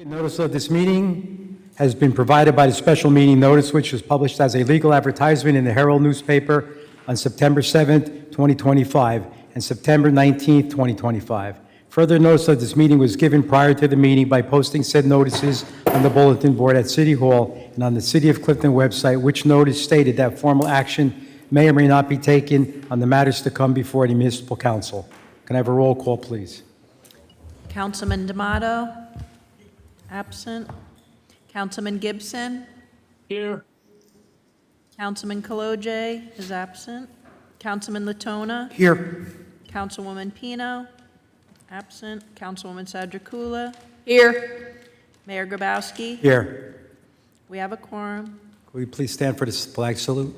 Notice of this meeting has been provided by the special meeting notice, which was published as a legal advertisement in the Herald newspaper on September 7th, 2025, and September 19th, 2025. Further notice of this meeting was given prior to the meeting by posting said notices on the bulletin board at City Hall and on the City of Clifton website, which notice stated that formal action may or may not be taken on the matters to come before the municipal council. Can I have a roll call, please? Councilman D'Amato? Absent. Councilman Gibson? Here. Councilman Kaloje is absent. Councilman Latona? Here. Councilwoman Pino? Absent. Councilwoman Sadrikula? Here. Mayor Grabowski? Here. We have a quorum. Will you please stand for the flag salute?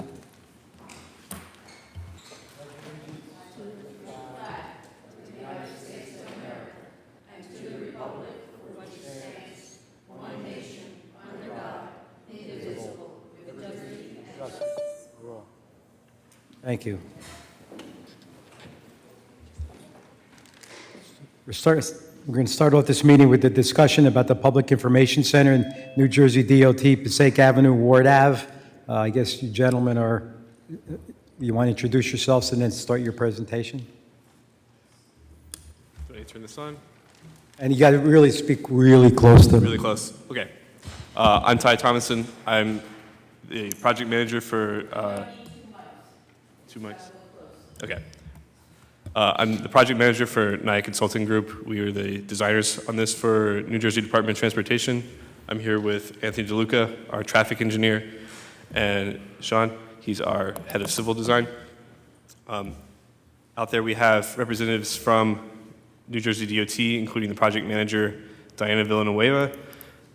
Thank you. We're going to start off this meeting with the discussion about the Public Information Center in New Jersey DOT, Passaic Avenue, Ward Ave. I guess you gentlemen you want to introduce yourselves and then start your presentation? Do I turn this on? And you got to really speak really close to Really close. Okay. I'm Ty Thomason. I'm the project manager for... Two mics? Okay. I'm the project manager for Naya Consulting Group. We are the designers on this for New Jersey Department of Transportation. I'm here with Anthony DeLuca, our traffic engineer, and Sean, he's our head of civil design. Out there we have representatives from New Jersey DOT, including the project manager, Diana Villanueva,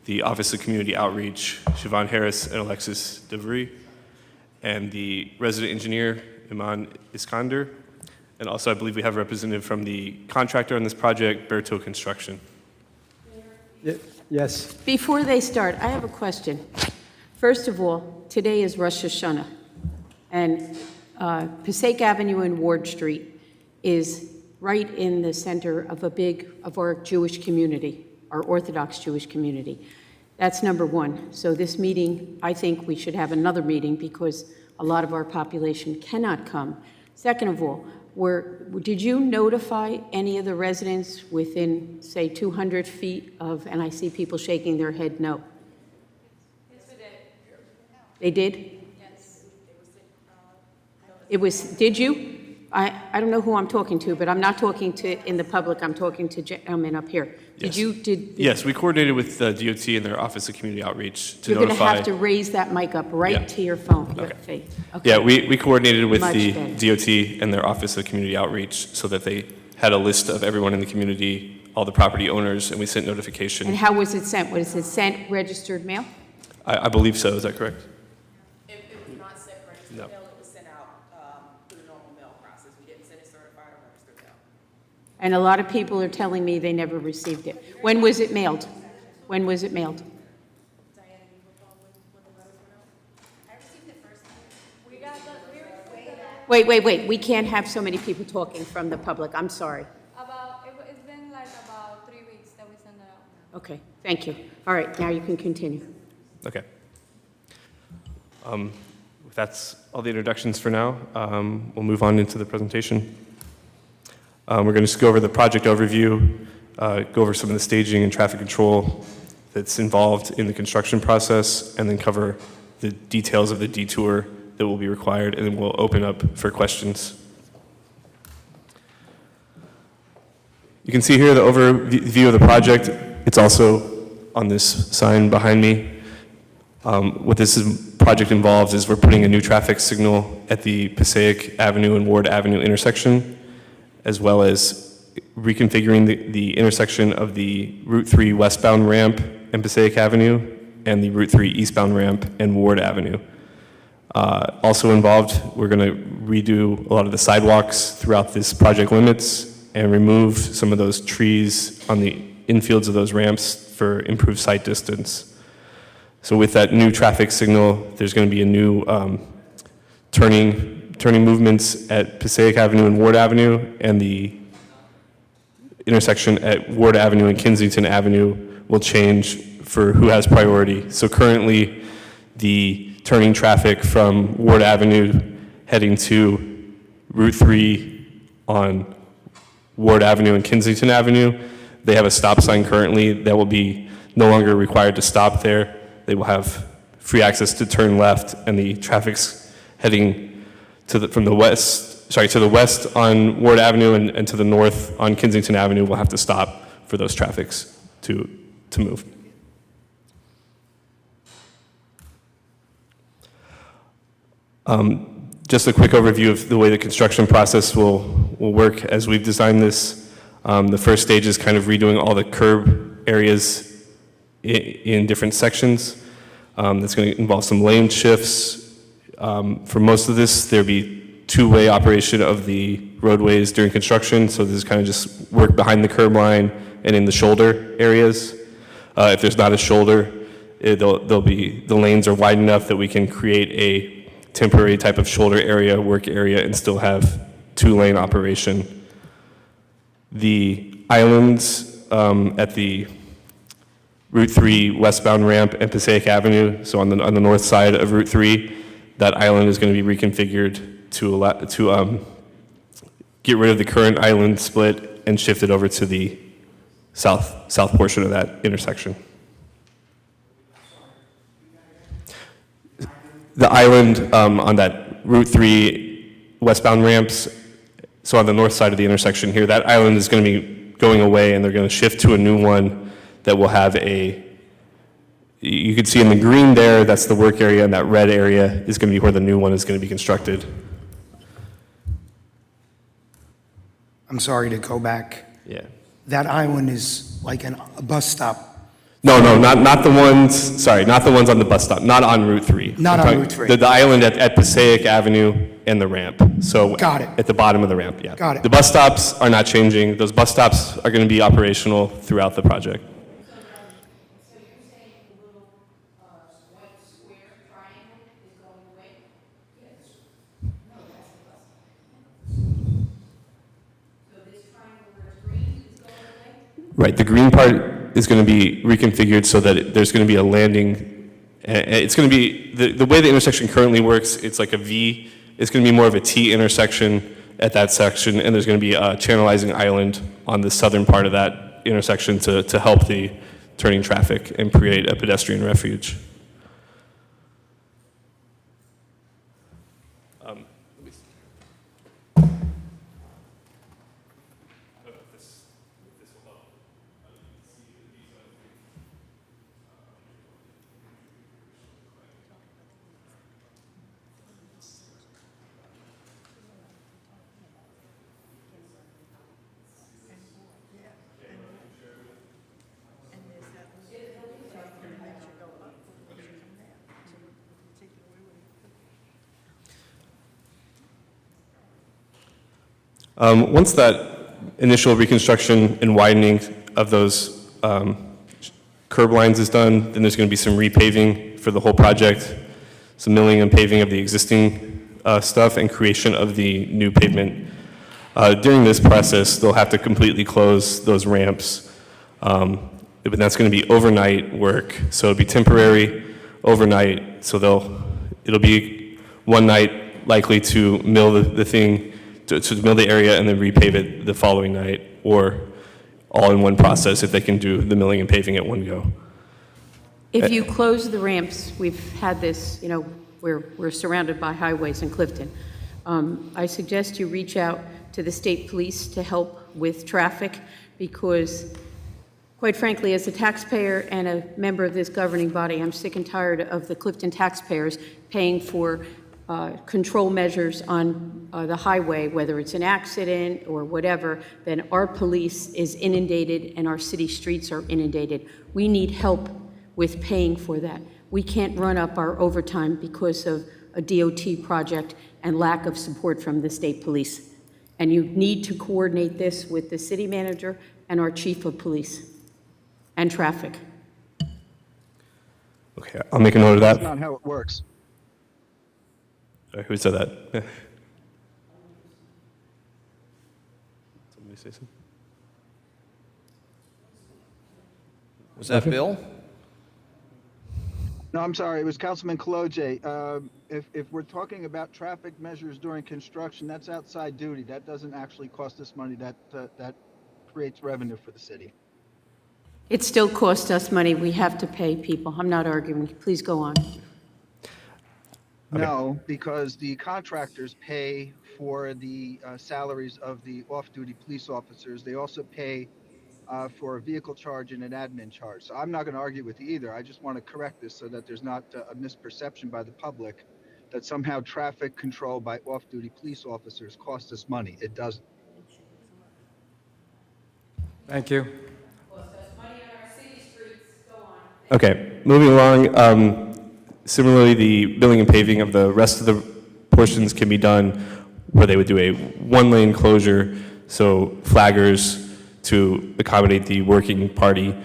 the Office of Community Outreach, Siobhan Harris and Alexis DeVry, and the resident engineer, Iman Iskander. And also, I believe we have a representative from the contractor on this project, Berto Construction. Yes. Before they start, I have a question. First of all, today is Rosh Hashanah, and Passaic Avenue and Ward Street is right in the center of our Jewish community, our Orthodox Jewish community. That's number one. So this meeting, I think we should have another meeting because a lot of our population cannot come. Second of all, did you notify any of the residents within, say, 200 feet of, and I see people shaking their head no? Yes, we did. They did? Yes. Did you? I don't know who I'm talking to, but I'm not talking to in the public, I'm talking to gentlemen up here. Yes. Yes, we coordinated with the DOT and their Office of Community Outreach to You're going to notify. have to raise that mic up right Yeah. to your phone, your Okay. face. Yeah, we coordinated with Much the better. DOT and their Office of Community Outreach so that they had a list of everyone in the community, all the property owners, and we sent notification. And how was it sent? Was it sent registered mail? I believe so, is that correct? It was not sent registered No. mail, it was sent out through the normal mail process. We didn't send it certified or registered mail. And a lot of people are telling me they never received it. When was it mailed? When was it mailed? Diana, you recall when the letters went out? I received it first. We got Wait. We can't have so many people talking from the public. I'm sorry. It's been like about 3 weeks that we send it out. Okay, thank you. All right, now you can continue. Okay. That's all the introductions for now. We'll move on into the presentation. We're going to just go over the project overview, go over some of the staging and traffic control that's involved in the construction process, and then cover the details of the detour that will be required, and then we'll open up for questions. You can see here the overview of the project. It's also on this sign behind me. What this project involves is we're putting a new traffic signal at the Passaic Avenue and Ward Avenue intersection, as well as reconfiguring the intersection of the Route 3 westbound ramp and Passaic Avenue and the Route 3 eastbound ramp and Ward Avenue. Also involved, we're going to redo a lot of the sidewalks throughout this project limits and remove some of those trees on the infields of those ramps for improved sight distance. So with that new traffic signal, there's going to be a new turning movements at Passaic Avenue and Ward Avenue, and the intersection at Ward Avenue and Kensington Avenue will change for who has priority. So currently, the turning traffic from Ward Avenue heading to Route 3 on Ward Avenue and Kensington Avenue, they have a stop sign currently that will be no longer required to stop there. They will have free access to turn left, and the traffic's heading to the west on Ward Avenue and to the north on Kensington Avenue will have to stop for those traffics to move. Just a quick overview of the way the construction process will work as we've designed this. The first stage is kind of redoing all the curb areas in different sections. That's going to involve some lane shifts. For most of this, there'll be two-way operation of the roadways during construction, so this is kind of just work behind the curb line and in the shoulder areas. If there's not a shoulder, the lanes are wide enough that we can create a temporary type of shoulder area, work area, and still have two-lane operation. The islands at the Route 3 westbound ramp and Passaic Avenue, so on the north side of Route 3, that island is going to be reconfigured to get rid of the current island split and shift it over to the south portion of that intersection. The island on that Route 3 westbound ramps, so on the north side of the intersection here, that island is going to be going away, and they're going to shift to a new one that will have you can see in the green there, that's the work area, and that red area is going to be where the new one is going to be constructed. I'm sorry to go back. Yeah. That island is like a bus stop. No, not the ones on the bus stop, not on Route 3. Not on Route 3. The island at Passaic Avenue and the ramp. So Got it. at the bottom of the ramp, yeah. Got it. The bus stops are not changing. Those bus stops are going to be operational throughout the project. So you're saying the little white square triangle is going away? Yes. No, that's the bus. So this triangle where it's green is going away? Right, the green part is going to be reconfigured so that there's going to be a landing. It's going to be, the way the intersection currently works, it's like a V. It's going to be more of a T intersection at that section, and there's going to be a channelizing island on the southern part of that intersection to help the turning traffic and create a pedestrian refuge. Once that initial reconstruction and widening of those curb lines is done, then there's going to be some repaving for the whole project, some milling and paving of the existing stuff, and creation of the new pavement. During this process, they'll have to completely close those ramps, but that's going to be overnight work. So it'll be temporary, overnight, so it'll be one night likely to mill the thing, to mill the area and then repave it the following night, or all in one process if they can do the milling and paving at one go. If you close the ramps, we've had this, we're surrounded by highways in Clifton. I suggest you reach out to the state police to help with traffic, because quite frankly, as a taxpayer and a member of this governing body, I'm sick and tired of the Clifton taxpayers paying for control measures on the highway, whether it's an accident or whatever. Then our police is inundated and our city streets are inundated. We need help with paying for that. We can't run up our overtime because of a DOT project and lack of support from the state police. And you need to coordinate this with the city manager and our chief of police and traffic. Okay, I'll make a note of that. That's not how it works. Sorry, who said that? Somebody say something? Was that Bill? No, I'm sorry, it was Councilman Kaloje. If we're talking about traffic measures during construction, that's outside duty. That doesn't actually cost us money. That creates revenue for the city. It still costs us money. We have to pay people. I'm not arguing. Please go on. No, because the contractors pay for the salaries of the off-duty police officers. They also pay for a vehicle charge and an admin charge. So I'm not going to argue with you either. I just want to correct this so that there's not a misperception by the public that somehow traffic control by off-duty police officers costs us money. It doesn't. Thank you. Okay, moving along. Similarly, the billing and paving of the rest of the portions can be done where they would do a one-lane closure, so flaggers to accommodate the working party.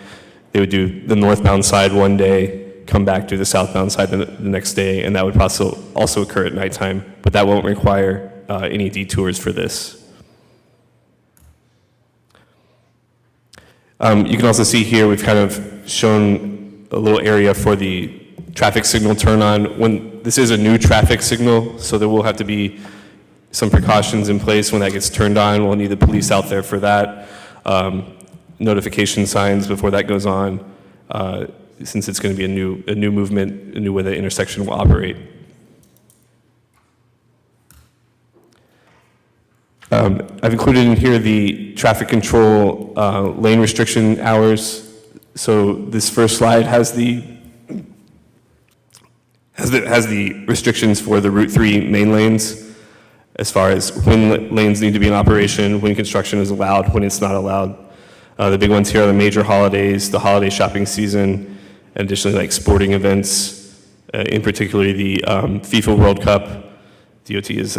They would do the northbound side one day, come back to the southbound side the next day, and that would also occur at nighttime, but that won't require any detours for this. You can also see here we've kind of shown a little area for the traffic signal turn on. When this is a new traffic signal, so there will have to be some precautions in place when that gets turned on. We'll need the police out there for that. Notification signs before that goes on, since it's going to be a new movement, a new way the intersection will operate. I've included in here the traffic control lane restriction hours. So this first slide has the restrictions for the Route 3 main lanes, as far as when lanes need to be in operation, when construction is allowed, when it's not allowed. The big ones here are the major holidays, the holiday shopping season, and additionally like sporting events, in particular the FIFA World Cup. DOT is,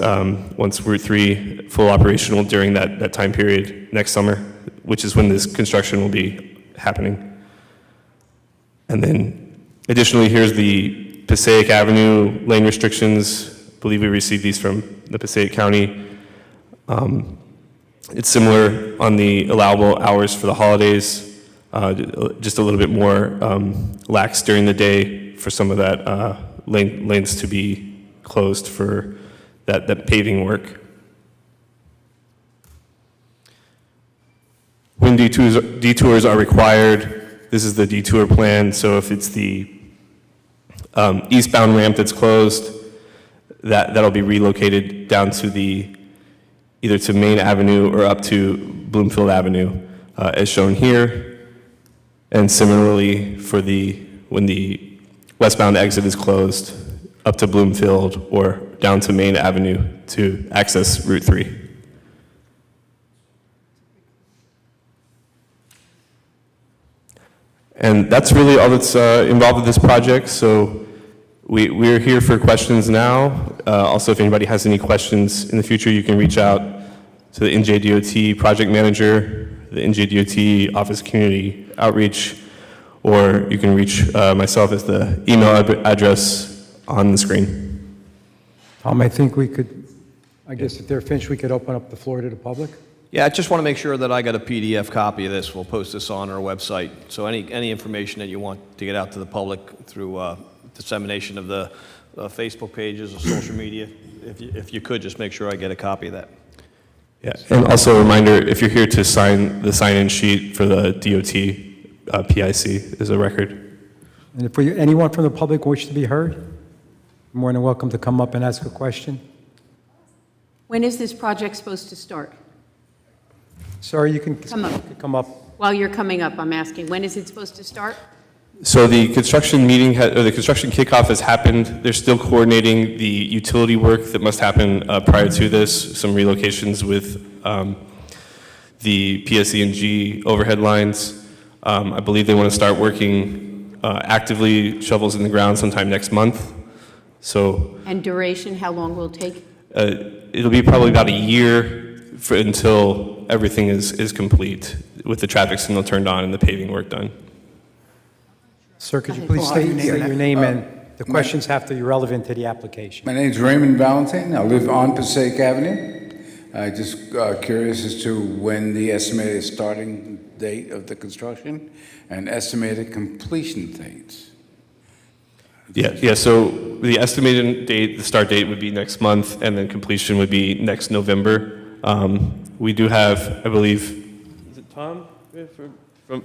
once Route 3 full operational during that time period next summer, which is when this construction will be happening. And then additionally, here's the Passaic Avenue lane restrictions. I believe we received these from the Passaic County. It's similar on the allowable hours for the holidays, just a little bit more lax during the day for some of that lanes to be closed for that paving work. When detours are required, this is the detour plan. So if it's the eastbound ramp that's closed, that'll be relocated down to either to Main Avenue or up to Bloomfield Avenue, as shown here. And similarly, when the westbound exit is closed, up to Bloomfield or down to Main Avenue to access Route 3. And that's really all that's involved with this project. So we're here for questions now. Also, if anybody has any questions in the future, you can reach out to the NJDOT project manager, the NJDOT Office of Community Outreach, or you can reach myself at the email address on the screen. I think we could, I guess if they're finished, we could open up the floor to the public. Yeah, I just want to make sure that I got a PDF copy of this. We'll post this on our website. So any information that you want to get out to the public through dissemination of the Facebook pages or social media, if you could, just make sure I get a copy of that. Yeah, and also a reminder, if you're here to sign the sign-in sheet for the DOT PIC is a record. And if anyone from the public wish to be heard, you're more than welcome to come up and ask a question. When is this project supposed to start? Sir, you can Come up. While you're coming up, I'm asking, when is it supposed to start? So the construction meeting, or the construction kickoff has happened. They're still coordinating the utility work that must happen prior to this, some relocations with the PSE&G overhead lines. I believe they want to start working actively, shovels in the ground sometime next month. So. And duration, how long will it take? It'll be probably about a year until everything is complete with the traffic signal turned on and the paving work done. Sir, could you please state your name and the questions have to be relevant to the application. My name is Raymond Valentine. I live on Passaic Avenue. Just curious as to when the estimated starting date of the construction and estimated completion dates. Yeah, so the estimated date, the start date would be next month, and then completion would be next November. We do have, I believe, is it Tom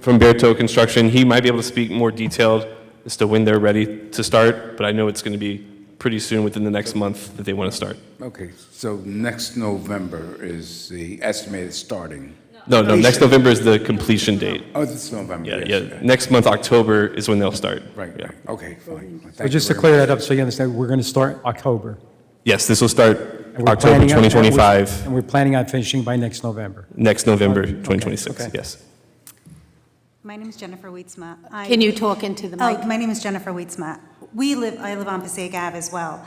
from Berto Construction? He might be able to speak more detailed as to when they're ready to start, but I know it's going to be pretty soon, within the next month, that they want to start. Okay, so next November is the estimated starting. No, next November is the completion date. Oh, this November. Yeah, yes, yeah. Next month, October, is when they'll start. Right, Yeah. right. Okay, fine. So just to clear that up, so you understand, we're going to start October. Yes, this will start And we're October planning on- 2025, And we're planning on finishing by next November. next November 2026, okay. yes. My name is Jennifer Wietzma. Can you talk into the mic? Oh, my name is Jennifer Wietzma. I live on Passaic Ave as well.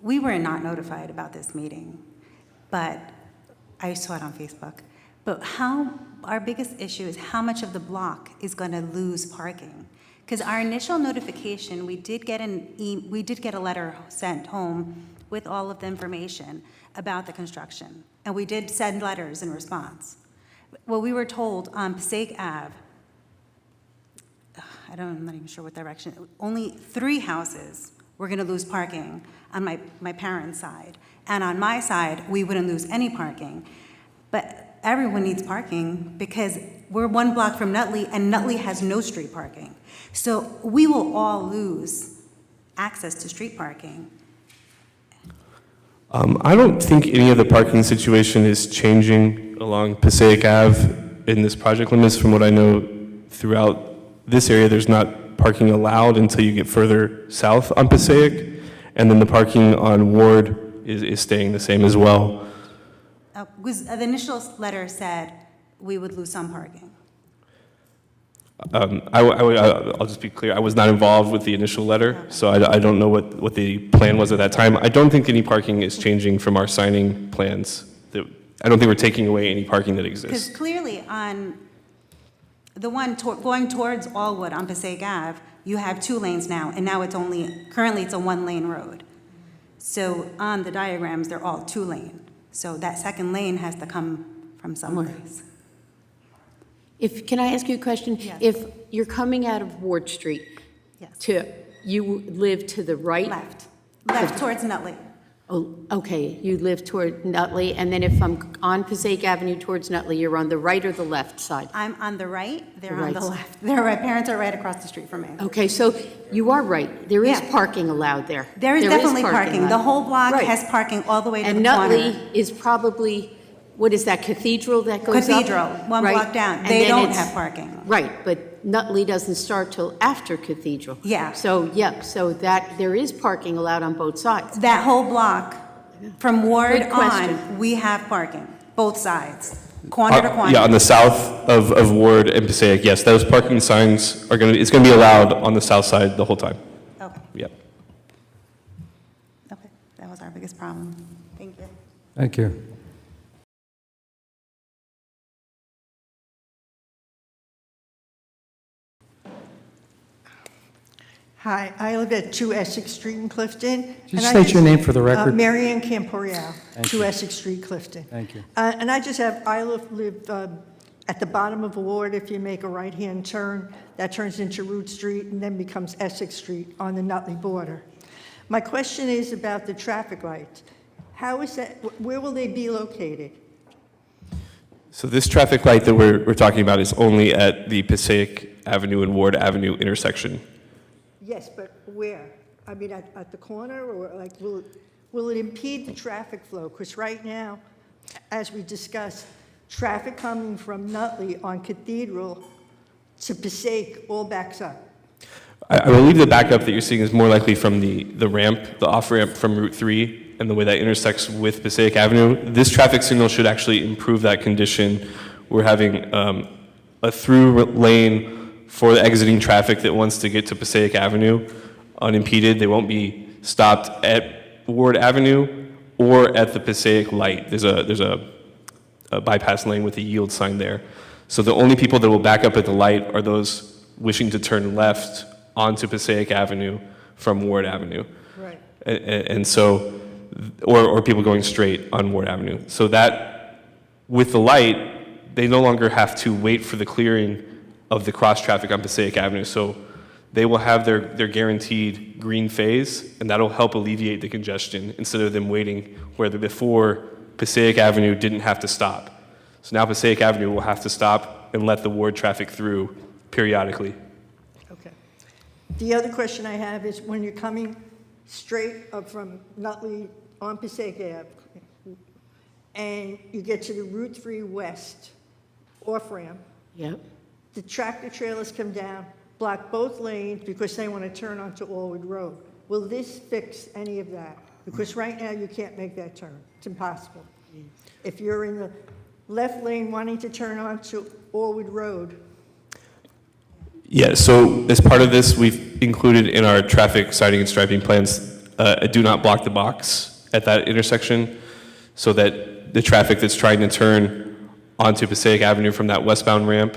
We were not notified about this meeting, but I saw it on Facebook. But our biggest issue is how much of the block is going to lose parking? Because our initial notification, we did get a letter sent home with all of the information about the construction, and we did send letters in response. Well, we were told on Passaic Ave, I'm not even sure what direction, only 3 houses were going to lose parking on my parents' side. And on my side, we wouldn't lose any parking. But everyone needs parking because we're 1 block from Nutley, and Nutley has no street parking. So we will all lose access to street parking. I don't think any of the parking situation is changing along Passaic Ave in this project limits. From what I know, throughout this area, there's not parking allowed until you get further south on Passaic, and then the parking on Ward is staying the same as well. The initial letter said we would lose some parking. I'll just be clear, I was not involved with the initial letter, so I don't know what the plan was at that time. I don't think any parking is changing from our signing plans. I don't think we're taking away any parking that Because exists. clearly on the one going towards Allwood on Passaic Ave, you have 2 lanes now, and now currently it's a 1-lane road. So on the diagrams, they're all 2-lane. So that second lane has to come from someplace. Can I ask you a question? Yes. If you're coming out of Ward Street, Yes. you live to the right? Left towards Nutley. Oh, okay, you live toward Nutley, and then if I'm on Passaic Avenue towards Nutley, you're on the right or the left side? I'm on the right, they're The on the right left. My parents are right across the street from me. Okay, so you are right, there is Yeah. parking allowed there. There is definitely parking. The allowed. whole block Right. has parking all the way to And the corner. Nutley is probably, what is that, Cathedral that goes up? Cathedral, 1 Right. block down. And They then don't it's- have parking. Right, but Nutley doesn't start till after Cathedral. Yeah. So that, there is parking allowed on both sides. That whole block, from Ward Good question. on, we have parking, both sides, corner to corner. Yeah, on the south of Ward and Passaic, yes, those parking signs it's going to be allowed on the south side the whole time. Okay, Yep. okay, that was our biggest problem. Thank you. Thank you. Hi, I live at 2 Essex Street in Clifton. Just and I state your name for the record. Mary Ann Camporial, Thank 2 you. Essex Street, Clifton. Thank you. And I live at the bottom of the ward. If you make a right-hand turn, that turns into Root Street and then becomes Essex Street on the Nutley border. My question is about the traffic lights. How is that, where will they be located? So this traffic light that we're talking about is only at the Passaic Avenue and Ward Avenue intersection. Yes, but where? I mean, at the corner, or like, will it impede the traffic flow? Because right now, as we discussed, traffic coming from Nutley on Cathedral to Passaic all backs up. I believe the backup that you're seeing is more likely from the ramp, the off-ramp from Route 3, and the way that intersects with Passaic Avenue. This traffic signal should actually improve that condition. We're having a through lane for the exiting traffic that wants to get to Passaic Avenue unimpeded. They won't be stopped at Ward Avenue or at the Passaic light. There's a bypass lane with a yield sign there. So the only people that will back up at the light are those wishing to turn left onto Passaic Avenue from Ward Avenue. Right. And so or people going straight on Ward Avenue. So that, with the light, they no longer have to wait for the clearing of the cross traffic on Passaic Avenue. So they will have their guaranteed green phase, and that'll help alleviate the congestion instead of them waiting where before Passaic Avenue didn't have to stop. So now Passaic Avenue will have to stop and let the Ward traffic through periodically. Okay. The other question I have is when you're coming straight up from Nutley on Passaic Ave, and you get to the Route 3 West off-ramp, Yep. the tractor trailers come down, block both lanes because they want to turn onto Allwood Road. Will this fix any of that? Because right now you can't make that turn. It's impossible. If you're in the left lane wanting to turn onto Allwood Road, Yeah, so as part of this, we've included in our traffic sighting and striping plans a do not block the box at that intersection so that the traffic that's trying to turn onto Passaic Avenue from that westbound ramp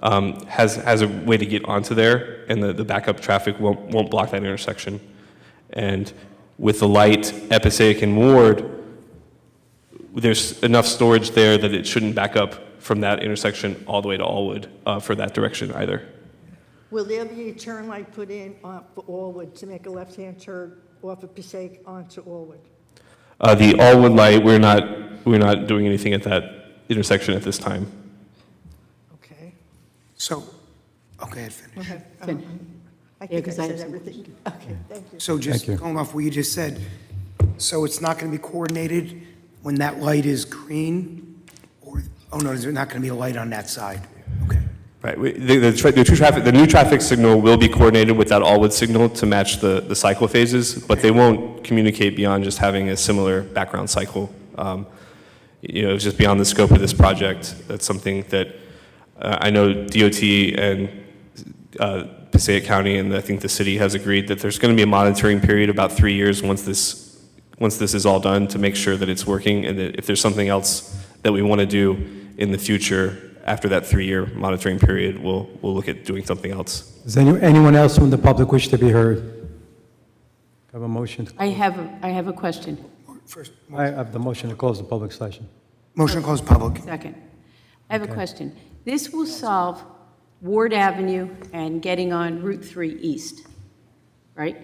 has a way to get onto there, and the backup traffic won't block that intersection. And with the light at Passaic and Ward, there's enough storage there that it shouldn't back up from that intersection all the way to Allwood for that direction either. will there be a turn light put in for Allwood to make a left-hand turn off of Passaic onto Allwood? The Allwood light, we're not doing anything at that intersection at this time. Okay. So, okay, I'd finish. Okay. I Yeah, think I 'cause I said have some everything. Okay, thank you. So just Thank you. going off what you just said, so it's not going to be coordinated when that light is green? Or, oh no, there's not going to be a light on that side? Okay. Right. The new traffic signal will be coordinated with that Allwood signal to match the cycle phases, but they won't communicate beyond just having a similar background cycle. It's just beyond the scope of this project. That's something that I know DOT and Passaic County and I think the city has agreed that there's going to be a monitoring period about 3 years once this is all done to make sure that it's working, and that if there's something else that we want to do in the future after that 3-year monitoring period, we'll look at doing something else. Does anyone else from the public wish to be heard? Have a motion? I have a question. First, I have the motion to close the public session. motion to close public. Second. I have a question. This will solve Ward Avenue and getting on Route 3 East, right?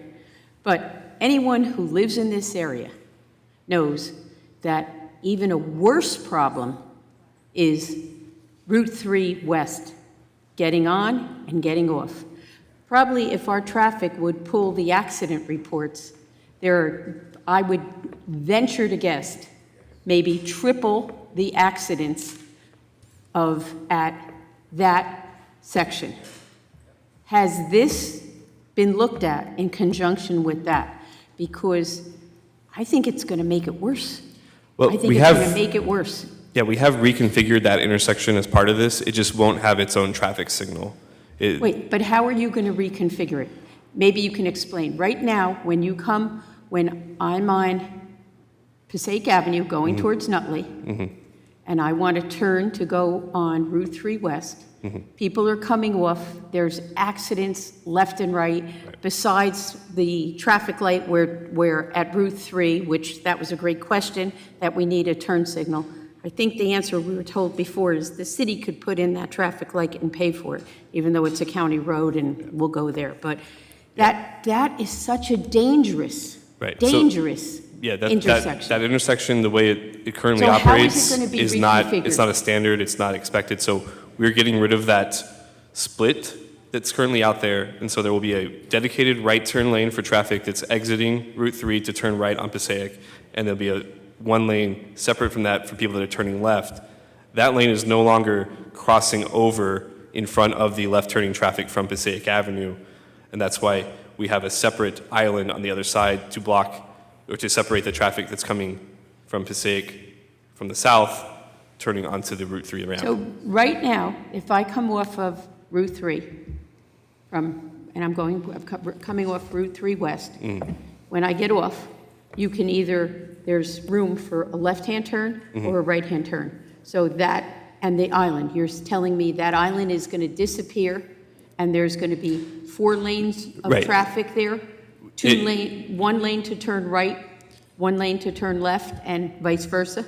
But anyone who lives in this area knows that even a worse problem is Route 3 West, getting on and getting off. Probably if our traffic would pull the accident reports, I would venture to guess, maybe triple the accidents at that section. Has this been looked at in conjunction with that? Because I think it's going to make it worse. Well, I think it's going to make it worse. Yeah, we have reconfigured that intersection as part of this. It just won't have its own traffic signal. Wait, but how are you going to reconfigure it? Maybe you can explain. Right now, when I'm on Passaic Avenue going towards Nutley, and I want to turn to go on Route 3 West, people are coming off, there's accidents left and right, besides the traffic light where at Route 3, which that was a great question, that we need a turn signal. I think the answer we were told before is the city could put in that traffic light and pay for it, even though it's a county road and we'll go there. But that is such a dangerous intersection. That intersection, the way it currently So how is operates it gonna be is not, reconfigured? it's not a standard, it's not expected. So we're getting rid of that split that's currently out there. And so there will be a dedicated right turn lane for traffic that's exiting Route 3 to turn right on Passaic. And there'll be a one lane separate from that for people that are turning left. That lane is no longer crossing over in front of the left turning traffic from Passaic Avenue. And that's why we have a separate island on the other side to block or to separate the traffic that's coming from Passaic from the south, turning onto the Route 3 ramp. So right now, if I come off of Route 3 and I'm coming off Route 3 West, when I get off, you can there's room for a left-hand turn or a right-hand turn. So and the island, you're telling me that island is going to disappear and there's going to be 4 lanes of Right. traffic there? 1 lane to turn right one lane to turn left and vice versa?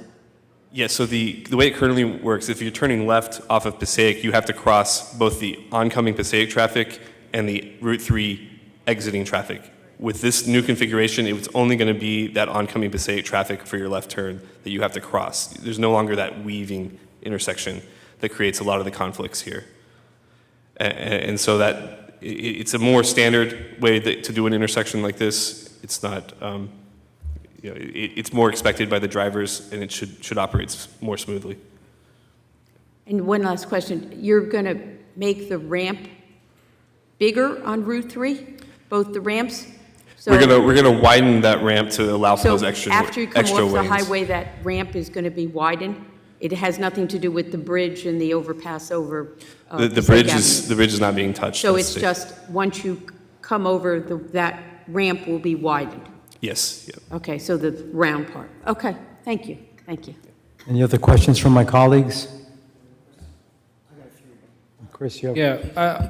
Yeah, so the way it currently works, if you're turning left off of Passaic, you have to cross both the oncoming Passaic traffic and the Route 3 exiting traffic. With this new configuration, it's only going to be that oncoming Passaic traffic for your left turn that you have to cross. There's no longer that weaving intersection that creates a lot of the conflicts here. And so that it's a more standard way to do an intersection like this. It's not, it's more expected by the drivers, and it should operate more smoothly. And one last question. You're going to make the ramp bigger on Route 3? Both the ramps? So, We're gonna widen that ramp to allow for so those extra after you come extra off the lanes. highway, that ramp is going to be widened? It has nothing to do with the bridge and the overpass over The Passaic bridge Avenue. is not being touched. So That's it's the- just, once you come over, that ramp will be widened? Yes. Yeah. Okay, so the round part. Okay, thank you, thank you. Any other questions from my colleagues? Chris, you have? Yeah,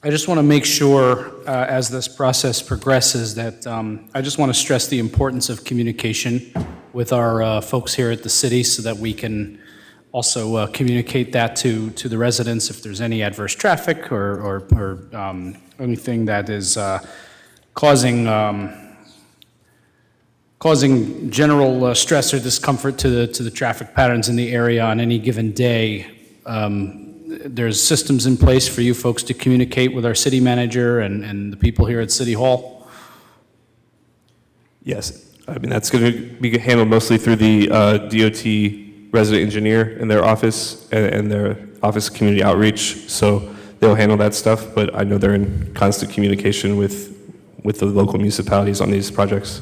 I just want to make sure, as this process progresses, that I just want to stress the importance of communication with our folks here at the city so that we can also communicate that to the residents if there's any adverse traffic or anything that is causing general stress or discomfort to the traffic patterns in the area on any given day. There's systems in place for you folks to communicate with our city manager and the people here at City Hall? Yes. I mean, that's going to be handled mostly through the DOT resident engineer in their office and their office of community outreach. So they'll handle that stuff, but I know they're in constant communication with the local municipalities on these projects.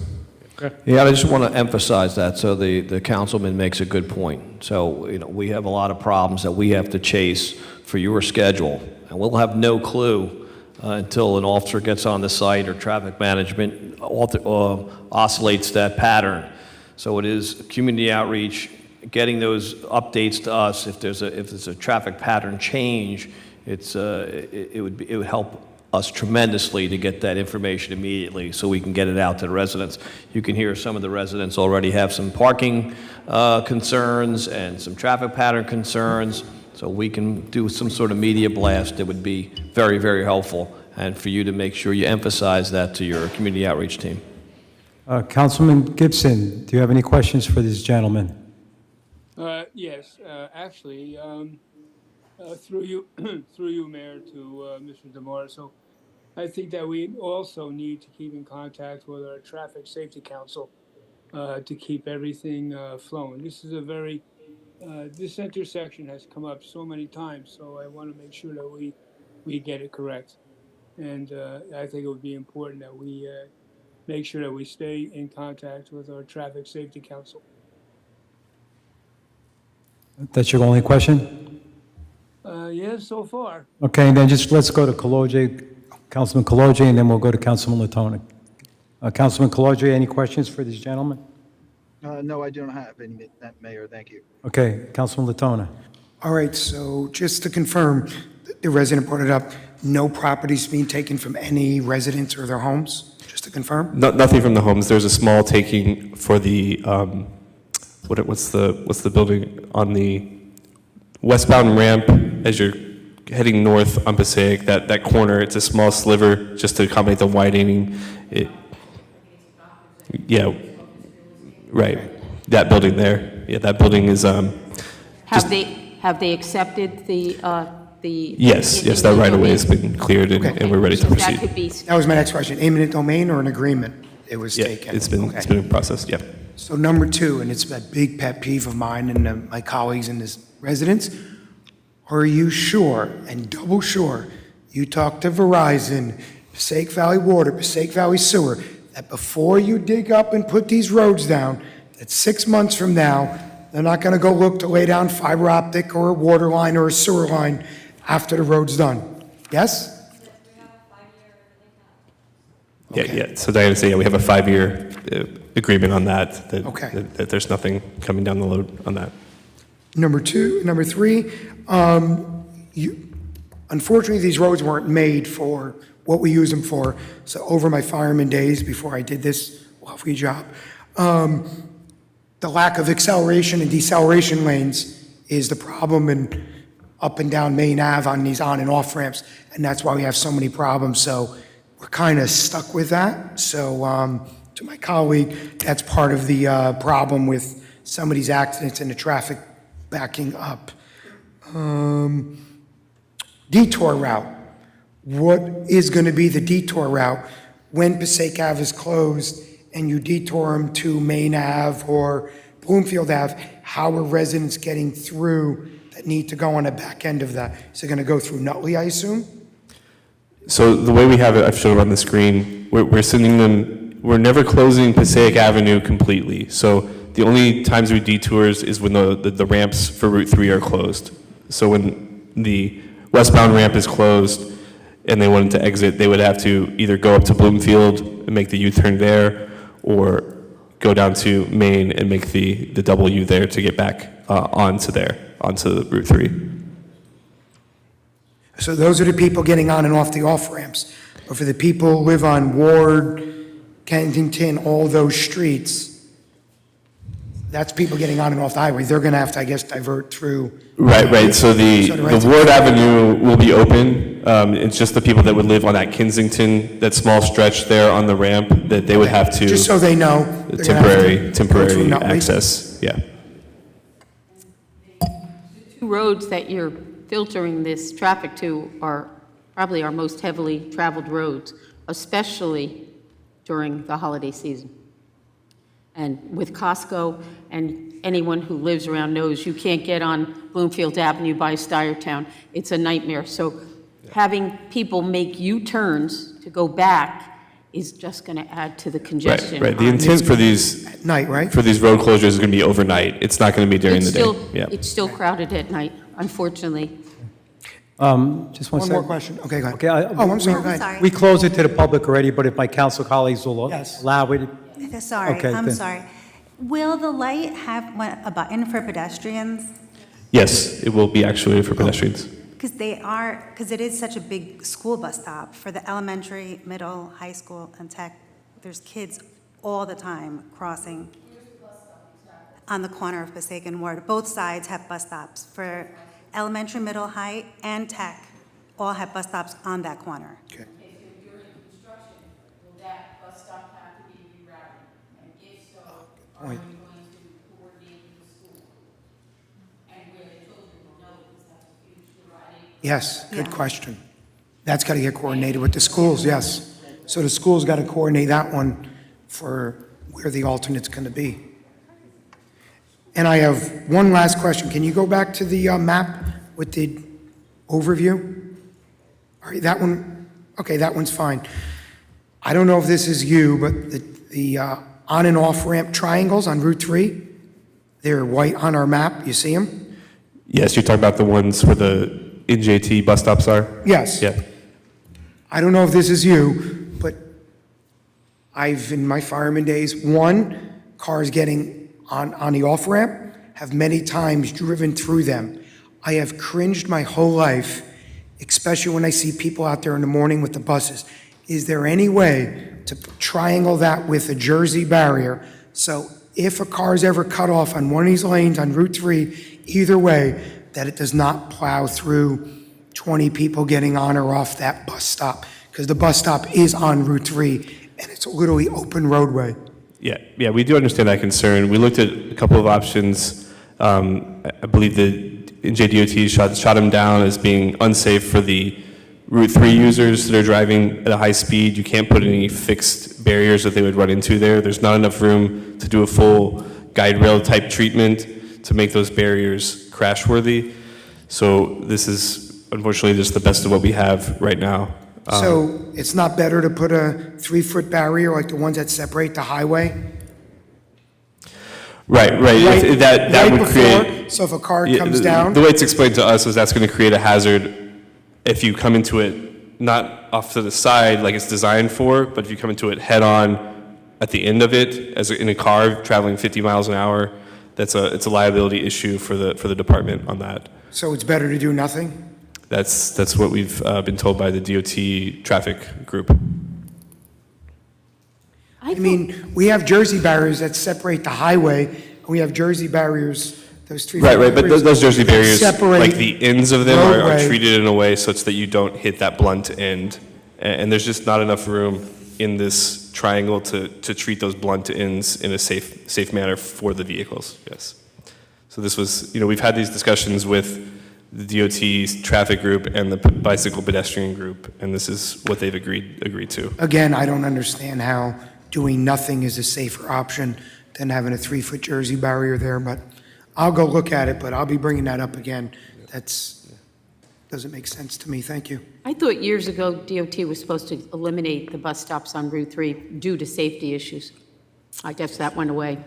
Okay. Yeah, I just want to emphasize that, so the councilman makes a good point. So, we have a lot of problems that we have to chase for your schedule, and we'll have no clue until an officer gets on the site or traffic management oscillates that pattern. So it is community outreach, getting those updates to us. If there's a traffic pattern change, it would help us tremendously to get that information immediately so we can get it out to the residents. You can hear some of the residents already have some parking concerns and some traffic pattern concerns, so we can do some sort of media blast that would be very, very helpful, and for you to make sure you emphasize that to your community outreach team. Councilman Gibson, do you have any questions for this gentleman? Yes, actually, through you, Mayor, to Mr. DeMar. So I think that we also need to keep in contact with our Traffic Safety Council to keep everything flowing. This is this intersection has come up so many times, so I want to make sure that we get it correct. And I think it would be important that we make sure that we stay in contact with our Traffic Safety Council. That's your only question? Yes, so far. Okay, then just let's go to Councilman Kaloje, and then we'll go to Councilman Latona. Councilman Kaloje, any questions for this gentleman? No, I don't have any, Mayor, thank you. Okay, Councilman Latona. All right, so just to confirm, the resident brought it up, no properties being taken from any residents or their homes, just to confirm? Nothing from the homes. There's a small taking for the what's the building on the westbound ramp as you're heading north on Passaic. That corner, it's a small sliver just to accommodate the widening. Yeah, right. That building there. Yeah, that building is. Have they accepted the? Yes, that right of way has been cleared and we're ready to So that proceed. could be, That was my next question, eminent domain or an agreement it was Yeah, taken? it's been processed. Yeah. So number two, and it's a big pet peeve of mine and my colleagues and this residents, are you sure and double sure you talked to Verizon, Passaic Valley Water, Passaic Valley Sewer, that before you dig up and put these roads down, that 6 months from now, they're not going to go look to lay down fiber optic or a water line or a sewer line after the road's done? Yes? Yeah. So Diana said, we have a 5-year agreement on that. Okay. That there's nothing coming down the road on that. Number three, unfortunately, these roads weren't made for what we use them for. So over my fireman days, before I did this lovely job. The lack of acceleration and deceleration lanes is the problem in up and down Main Ave on these on and off ramps, and that's why we have so many problems. So we're kind of stuck with that. So to my colleague, that's part of the problem with some of these accidents and the traffic backing up. Detour route. What is going to be the detour route when Passaic Ave is closed and you detour them to Main Ave or Bloomfield Ave? How are residents getting through that need to go on the back end of that? Is it going to go through Nutley, I assume? So the way we have it, I've shown it on the screen, we're sending them, we're never closing Passaic Avenue completely. So the only times we detours is when the ramps for Route 3 are closed. So when the westbound ramp is closed and they wanted to exit, they would have to either go up to Bloomfield and make the U-turn there, or go down to Main and make the double U there to get back onto Route 3. So those are the people getting on and off the off-ramps. But for the people who live on Ward, Kensington, all those streets, that's people getting on and off the highway. They're going to have to, I guess, divert through. Right. So the right. Ward Avenue will be open. It's just the people that would live on that Kensington, that small stretch there on the ramp, that they would have to. Just so they know. they're gonna have to go through Temporary Nutley. access, yeah. Two roads that you're filtering this traffic to are probably our most heavily traveled roads, especially during the holiday season. And with Costco, and anyone who lives around knows you can't get on Bloomfield Avenue by Stuyertown. It's a nightmare. So having people make U-turns to go back is just going to add to the congestion. Right. The intent for these At night, right? for these road closures is going to be overnight. It's not going to be during the day. Yeah. It's still crowded at night, unfortunately. Just one One second. more question. Okay, go ahead. Okay, I'm sorry, go ahead. Sorry. We close it to the public already, but if my council colleagues will Yes. allow it. Sorry, Okay, I'm then. sorry. Will the light have a button for pedestrians? Yes, it will be actually for pedestrians. Because it is such a big school bus stop for the elementary, middle, high school, and tech. There's kids all the time crossing on the corner of Passaic and Ward. Both sides have bus stops for elementary, middle, high, and tech. All have bus stops on that corner. Okay. During construction, will that bus stop have to be rerouted? And if so, are you going to coordinate with the school? And where the children will know, because that's a huge dividing. Yes, good Yeah. question. That's got to get coordinated with the schools, yes. So the school's got to coordinate that one for where the alternate's going to be. And I have one last question. Can you go back to the map with the overview? All right, that one, okay, that one's fine. I don't know if this is you, but the on and off ramp triangles on Route 3, they're white on our map. You see them? Yes, you're talking about the ones where the NJT bus stops are? Yes. Yeah. I don't know if this is you, but I've, in my fireman days, cars getting on the off-ramp, have many times driven through them. I have cringed my whole life, especially when I see people out there in the morning with the buses. Is there any way to triangle that with a Jersey barrier, so if a car is ever cut off on one of these lanes on Route 3, either way, that it does not plow through 20 people getting on or off that bus stop? Because the bus stop is on Route 3, and it's a literally open roadway. Yeah, we do understand that concern. We looked at a couple of options. I believe the NJDOT shot them down as being unsafe for the Route 3 users that are driving at a high speed. You can't put any fixed barriers that they would run into there. There's not enough room to do a full guide rail type treatment to make those barriers crash worthy. So this is unfortunately just the best of what we have right now. So it's not better to put a 3-foot barrier like the ones that separate the highway? Right. That right would before, create. so if a car Yeah, comes down? The way it's explained to us is that's going to create a hazard if you come into it not off to the side like it's designed for, but if you come into it head on at the end of it, as in a car traveling 50 miles an hour, it's a liability issue for the department on that. So it's better to do nothing? That's what we've been told by the DOT traffic group. I mean, we have Jersey barriers that separate the highway, and we have Jersey barriers, those 3. Right, but those Jersey barriers, separate like the ends of them are roadway. treated in a way such that you don't hit that blunt end. And there's just not enough room in this triangle to treat those blunt ends in a safe manner for the vehicles, yes. So this was, we've had these discussions with the DOT traffic group and the bicycle pedestrian group, and this is what they've agreed to. Again, I don't understand how doing nothing is a safer option than having a 3-foot Jersey barrier there, but I'll go look at it, but I'll be bringing that up again. Doesn't make sense to me. Thank you. I thought years ago DOT was supposed to eliminate the bus stops on Route 3 due to safety issues. I guess that went away.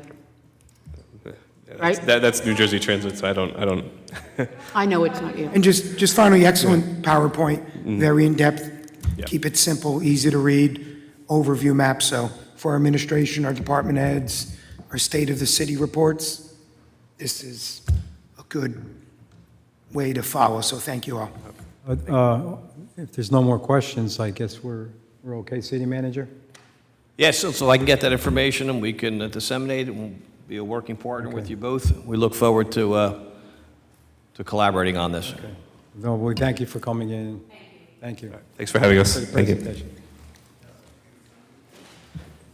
Right? That's New Jersey Transit, so I don't. I know it's not you. And just finally, excellent PowerPoint, very in-depth. Yeah. Keep it simple, easy to read, overview map. So for our administration, our department heads, our state of the city reports, this is a good way to follow. So thank you all. If there's no more questions, I guess we're okay, City Manager? Yes, so I can get that information and we can disseminate it. We'll be a working partner with you both. We look forward to collaborating on this. Okay. No, we thank you for coming in. Thank you. Thanks for having us. For the Thank you. presentation.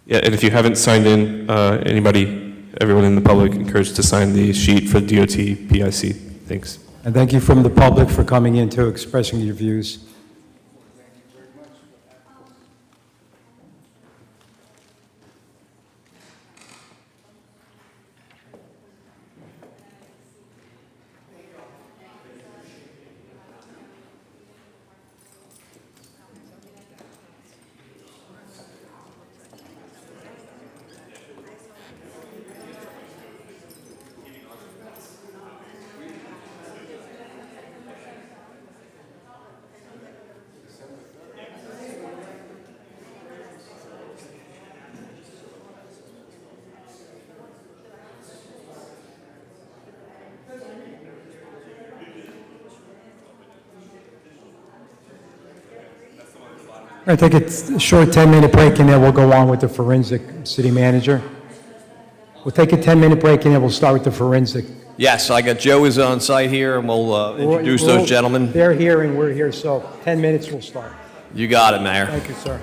Yeah, and if you haven't signed in, everyone in the public encouraged to sign the sheet for DOT PIC. Thanks. And thank you from the public for coming in to expressing your views. I think it's a short 10-minute break, and then we'll go on with the forensic city manager. We'll take a 10-minute break, and then we'll start with the forensic. Yes, I got Joe is on site here, and we'll introduce those gentlemen. They're here, and we're here, so 10 minutes, we'll start. You got it, Mayor. Thank you, sir.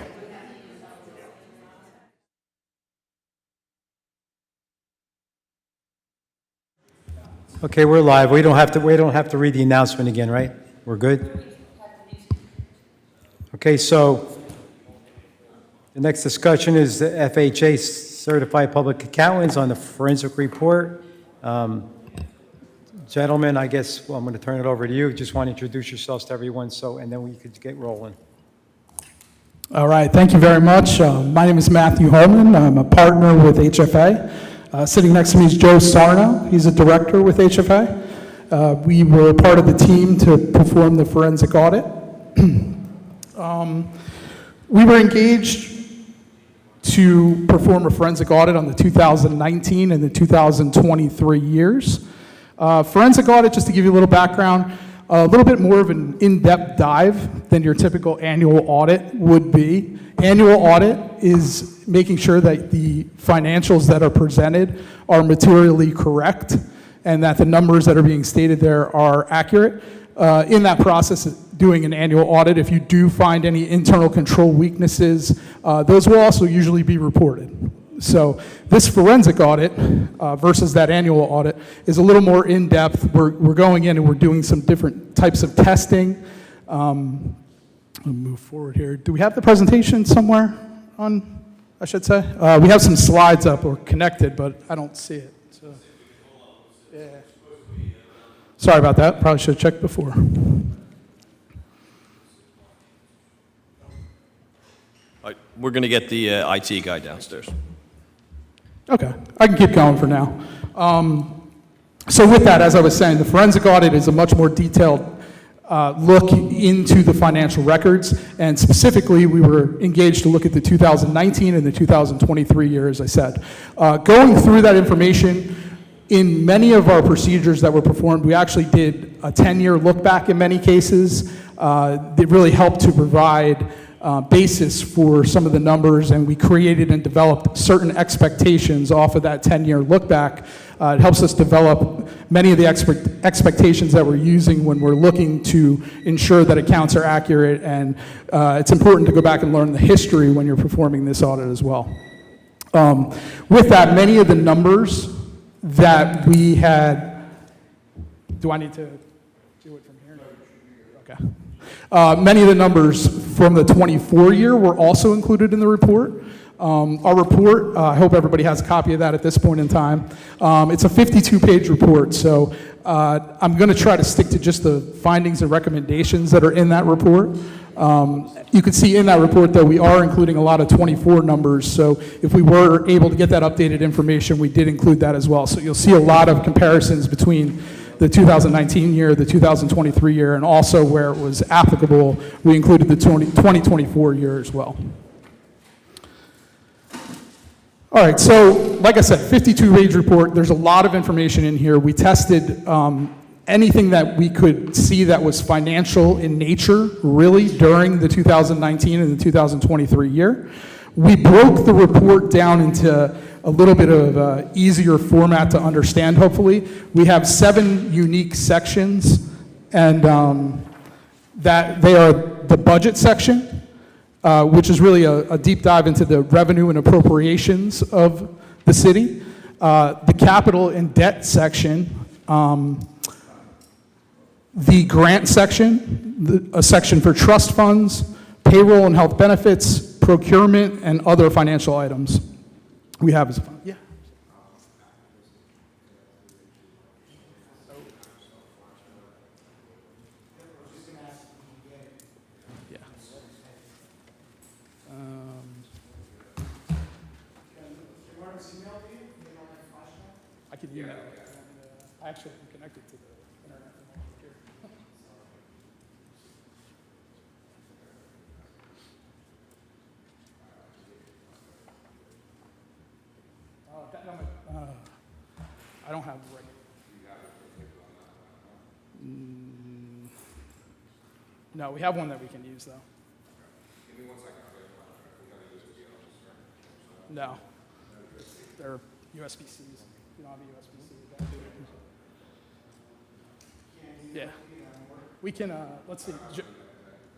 Okay, we're live. We don't have to read the announcement again, right? We're good? Okay, so the next discussion is the FHA Certified Public Accountants on the forensic report. Gentlemen, I guess, I'm going to turn it over to you. Just want to introduce yourselves to everyone, and then we could get rolling. All right, thank you very much. My name is Matthew Holman. I'm a partner with HFA. Sitting next to me is Joe Sarno. He's a director with HFA. We were part of the team to perform the forensic audit. We were engaged to perform a forensic audit on the 2019 and the 2023 years. Forensic audit, just to give you a little background, a little bit more of an in-depth dive than your typical annual audit would be. Annual audit is making sure that the financials that are presented are materially correct and that the numbers that are being stated there are accurate. In that process, doing an annual audit, if you do find any internal control weaknesses, those will also usually be reported. So this forensic audit versus that annual audit is a little more in-depth. We're going in and we're doing some different types of testing. I'll move forward here. Do we have the presentation somewhere on, I should say? We have some slides up or connected, but I don't see it. So, yeah. Sorry about that. Probably should have checked before. We're going to get the IT guy downstairs. Okay, I can keep going for now. So with that, as I was saying, the forensic audit is a much more detailed look into the financial records, and specifically, we were engaged to look at the 2019 and the 2023 year, as I said. Going through that information, in many of our procedures that were performed, we actually did a 10-year look back in many cases. It really helped to provide basis for some of the numbers, and we created and developed certain expectations off of that 10-year look back. It helps us develop many of the expectations that we're using when we're looking to ensure that accounts are accurate, and it's important to go back and learn the history when you're performing this audit as well. With that, many of the numbers that we had, do I need to do it from here? Okay. Many of the numbers from the 24 year were also included in the report. Our report, I hope everybody has a copy of that at this point in time. It's a 52-page report, so I'm going to try to stick to just the findings and recommendations that are in that report. You can see in that report that we are including a lot of 24 numbers, so if we were able to get that updated information, we did include that as well. So you'll see a lot of comparisons between the 2019 year, the 2023 year, and also where it was applicable, we included the 2024 year as well. All right, so like I said, 52-page report. There's a lot of information in here. We tested anything that we could see that was financial in nature, really, during the 2019 and the 2023 year. We broke the report down into a little bit of an easier format to understand, hopefully. We have 7 unique sections, and that they are the budget section, which is really a deep dive into the revenue and appropriations of the city. The capital and debt section, the grant section, a section for trust funds, payroll and health benefits, procurement, and other financial items we have as a fund. Yeah. I could email it. I actually am connected to the internet from here. I don't have the right. No, we have one that we can use, though. No. They're USB-Cs. You don't have a USB-C. Yeah. We can, let's see.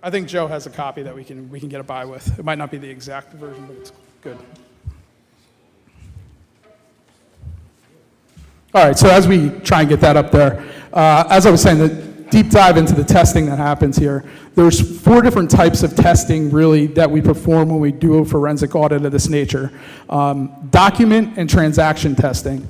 I think Joe has a copy that we can get it by with. It might not be the exact version, but it's good. All right, so as we try and get that up there, as I was saying, the deep dive into the testing that happens here, there's 4 different types of testing, really, that we perform when we do a forensic audit of this nature. Document and transaction testing.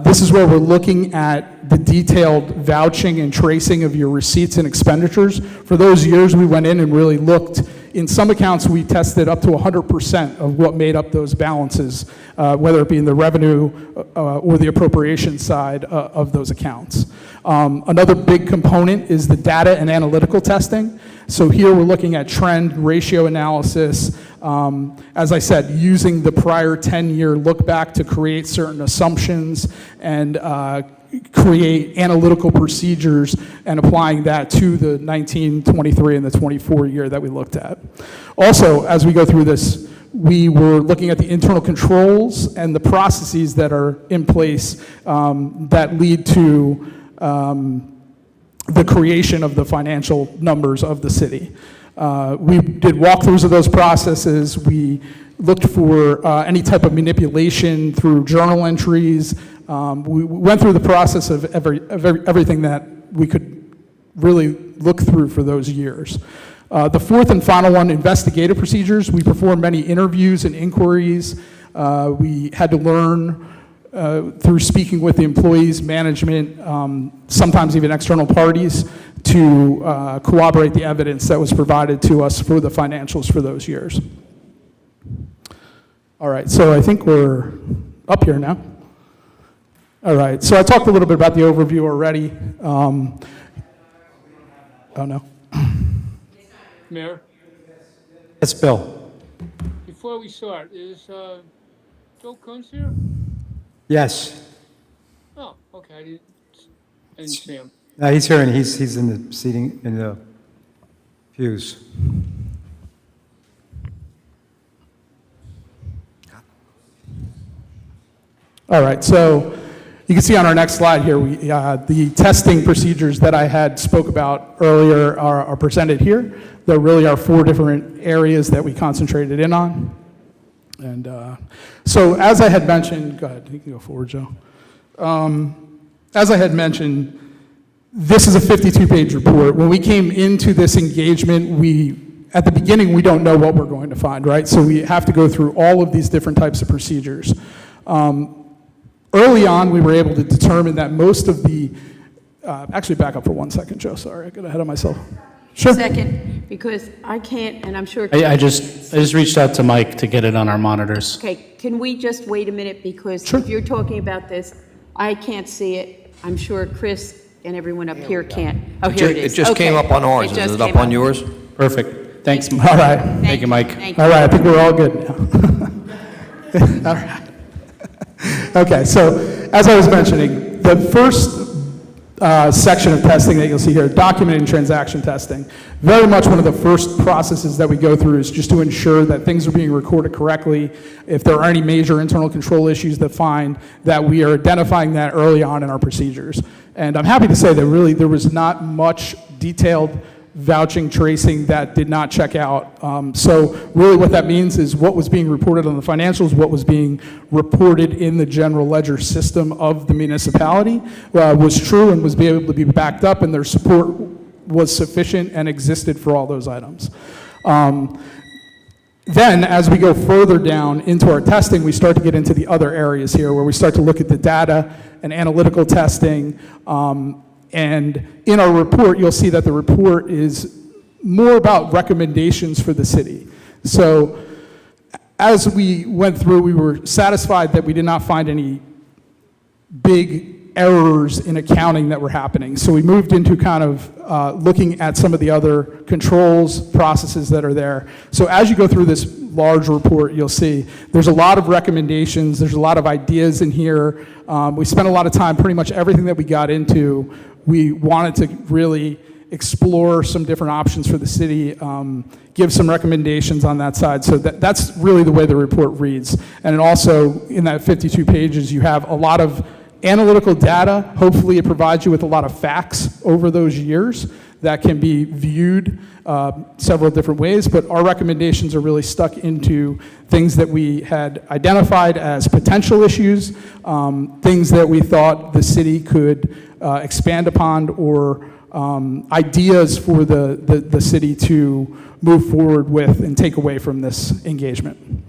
This is where we're looking at the detailed vouching and tracing of your receipts and expenditures. For those years, we went in and really looked. In some accounts, we tested up to 100% of what made up those balances, whether it be in the revenue or the appropriation side of those accounts. Another big component is the data and analytical testing. So here we're looking at trend ratio analysis. As I said, using the prior 10-year look back to create certain assumptions and create analytical procedures and applying that to the 19, 23, and the 24 year that we looked at. Also, as we go through this, we were looking at the internal controls and the processes that are in place that lead to the creation of the financial numbers of the city. We did walkthroughs of those processes. We looked for any type of manipulation through journal entries. We went through the process of everything that we could really look through for those years. The fourth and final one, investigative procedures. We performed many interviews and inquiries. We had to learn through speaking with the employees, management, sometimes even external parties, to corroborate the evidence that was provided to us for the financials for those years. All right, so I think we're up here now. All right, so I talked a little bit about the overview already. Oh, no. Mayor, Yes, Bill. before we start, is Joe Kunz here? Yes. Oh, okay, I didn't see him. He's here, and he's in the seating, in the pews. All right, so you can see on our next slide here, the testing procedures that I had spoke about earlier are presented here. There really are 4 different areas that we concentrated in on. And so as I had mentioned, go ahead, you can go forward, Joe. As I had mentioned, this is a 52-page report. When we came into this engagement, at the beginning, we don't know what we're going to find, right? So we have to go through all of these different types of procedures. Early on, we were able to determine that most of the, actually back up for 1 second, Joe, sorry, I got ahead of myself. Sure. Second, because I can't, and I'm sure. I just reached out to Mike to get it on our monitors. Okay, can we just wait a minute, because Sure. if you're talking about this, I can't see it. I'm sure Chris and everyone up here can't. Oh, here it is. It just came Okay. up on ours. Is just it up came on yours? Perfect. Thanks. All right. Thank you, Mike. Thank you. All right, I think we're all good now. All right. Okay, so as I was mentioning, the first section of testing that you'll see here, document and transaction testing. Very much one of the first processes that we go through is just to ensure that things are being recorded correctly. If there are any major internal control issues that we are identifying that early on in our procedures. And I'm happy to say that really there was not much detailed vouching tracing that did not check out. So really what that means is what was being reported on the financials, what was being reported in the general ledger system of the municipality was true and was able to be backed up, and their support was sufficient and existed for all those items. Then, as we go further down into our testing, we start to get into the other areas here where we start to look at the data and analytical testing. And in our report, you'll see that the report is more about recommendations for the city. So as we went through, we were satisfied that we did not find any big errors in accounting that were happening. So we moved into kind of looking at some of the other controls, processes that are there. So as you go through this large report, you'll see there's a lot of recommendations, there's a lot of ideas in here. We spent a lot of time, pretty much everything that we got into, we wanted to really explore some different options for the city, give some recommendations on that side. So that's really the way the report reads. And it also, in that 52 pages, you have a lot of analytical data. Hopefully it provides you with a lot of facts over those years that can be viewed several different ways, but our recommendations are really stuck into things that we had identified as potential issues, things that we thought the city could expand upon, or ideas for the city to move forward with and take away from this engagement.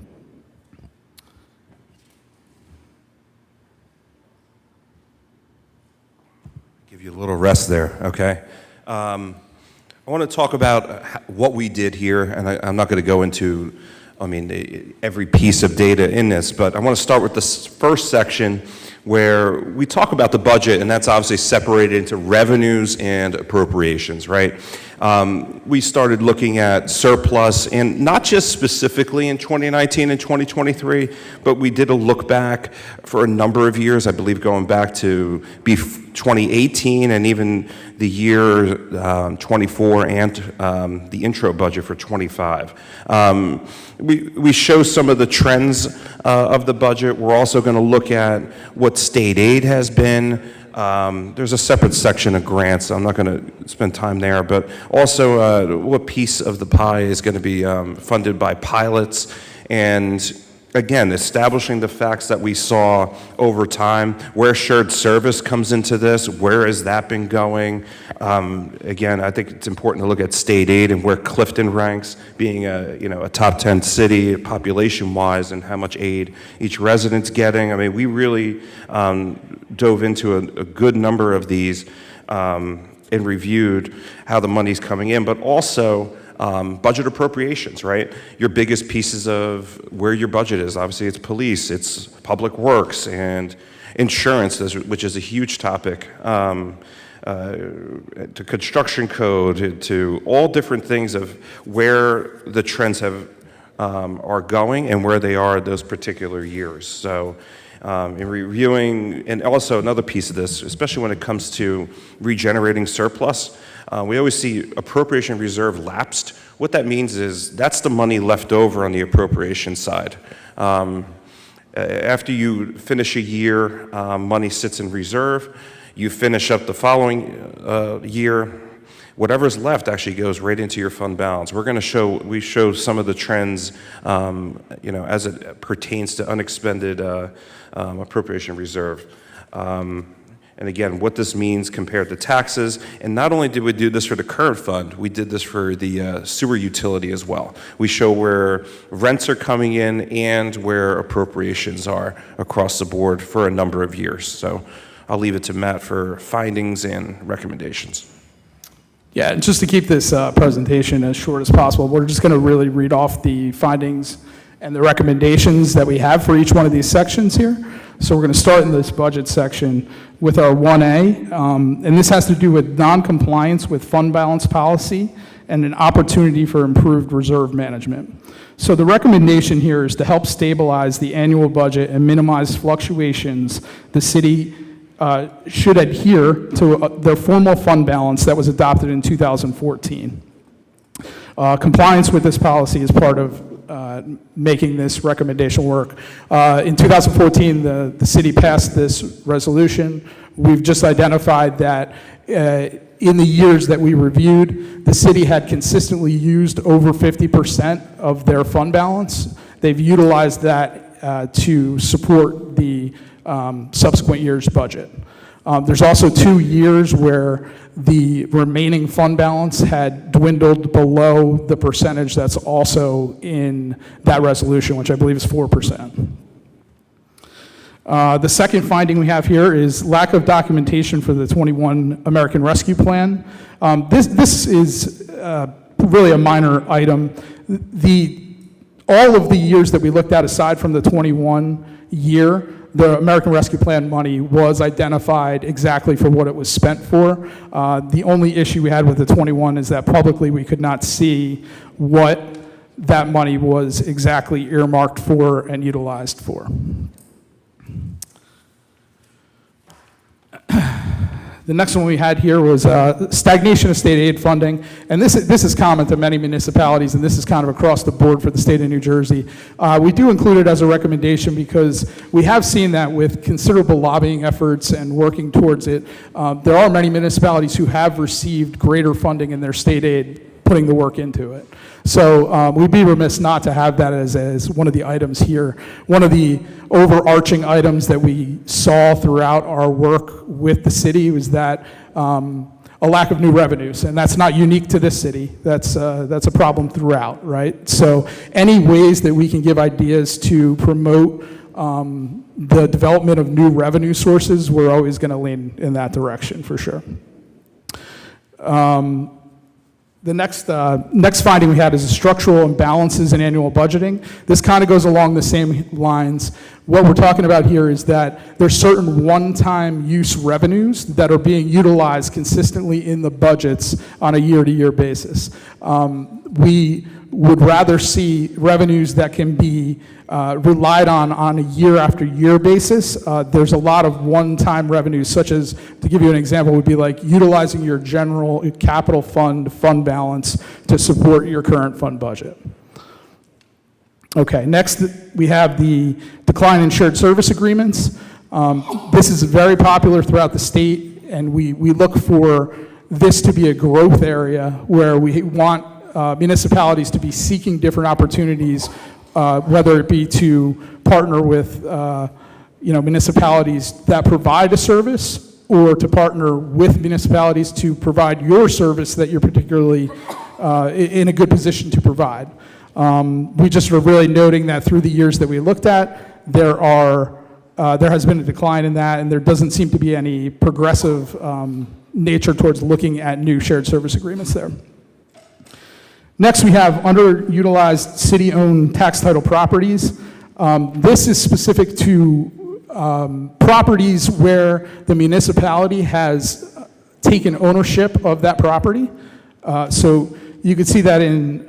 Give you a little rest there, okay? I want to talk about what we did here, and I'm not going to go into, every piece of data in this, but I want to start with this first section where we talk about the budget, and that's obviously separated into revenues and appropriations, right? We started looking at surplus, and not just specifically in 2019 and 2023, but we did a look back for a number of years, I believe going back to 2018 and even the year 24 and the intro budget for 25. We show some of the trends of the budget. We're also going to look at what state aid has been. There's a separate section of grants. I'm not going to spend time there, but also what piece of the pie is going to be funded by pilots, and again, establishing the facts that we saw over time, where shared service comes into this, where has that been going? Again, I think it's important to look at state aid and where Clifton ranks, being a top 10 city population-wise, and how much aid each resident's getting. We really dove into a good number of these and reviewed how the money's coming in, but also budget appropriations, right? Your biggest pieces of where your budget is. Obviously, it's police, it's public works, and insurance, which is a huge topic, to construction code, to all different things of where the trends are going and where they are those particular years. So in reviewing, and also another piece of this, especially when it comes to regenerating surplus, we always see appropriation reserve lapsed. What that means is that's the money left over on the appropriation side. After you finish a year, money sits in reserve. You finish up the following year, whatever's left actually goes right into your fund balance. We show some of the trends, as it pertains to unexpended appropriation reserve. And again, what this means compared to taxes. And not only did we do this for the current fund, we did this for the sewer utility as well. We show where rents are coming in and where appropriations are across the board for a number of years. So I'll leave it to Matt for findings and recommendations. Yeah, and just to keep this presentation as short as possible, we're just going to really read off the findings and the recommendations that we have for each one of these sections here. So we're going to start in this budget section with our 1A, and this has to do with non-compliance with fund balance policy and an opportunity for improved reserve management. So the recommendation here is to help stabilize the annual budget and minimize fluctuations. The city should adhere to the formal fund balance that was adopted in 2014. Compliance with this policy is part of making this recommendation work. In 2014, the city passed this resolution. We've just identified that in the years that we reviewed, the city had consistently used over 50% of their fund balance. They've utilized that to support the subsequent year's budget. There's also 2 years where the remaining fund balance had dwindled below the percentage that's also in that resolution, which I believe is 4%. The second finding we have here is lack of documentation for the 21 American Rescue Plan. This is really a minor item. All of the years that we looked at, aside from the 21 year, the American Rescue Plan money was identified exactly for what it was spent for. The only issue we had with the 21 is that publicly we could not see what that money was exactly earmarked for and utilized for. The next one we had here was stagnation of state aid funding, and this is common to many municipalities, and this is kind of across the board for the state of New Jersey. We do include it as a recommendation because we have seen that with considerable lobbying efforts and working towards it, there are many municipalities who have received greater funding in their state aid, putting the work into it. So we'd be remiss not to have that as one of the items here. One of the overarching items that we saw throughout our work with the city was that a lack of new revenues, and that's not unique to this city. That's a problem throughout, right? So any ways that we can give ideas to promote the development of new revenue sources, we're always going to lean in that direction for sure. The next finding we had is structural imbalances in annual budgeting. This kind of goes along the same lines. What we're talking about here is that there's certain one-time use revenues that are being utilized consistently in the budgets on a year-to-year basis. We would rather see revenues that can be relied on a year-after-year basis. There's a lot of one-time revenues, such as, to give you an example, would be like utilizing your general capital fund balance to support your current fund budget. Okay, next we have the decline in shared service agreements. This is very popular throughout the state, and we look for this to be a growth area where we want municipalities to be seeking different opportunities, whether it be to partner with municipalities that provide a service, or to partner with municipalities to provide your service that you're particularly in a good position to provide. We just are really noting that through the years that we looked at, there has been a decline in that, and there doesn't seem to be any progressive nature towards looking at new shared service agreements there. Next, we have underutilized city-owned tax title properties. This is specific to properties where the municipality has taken ownership of that property. So you can see that in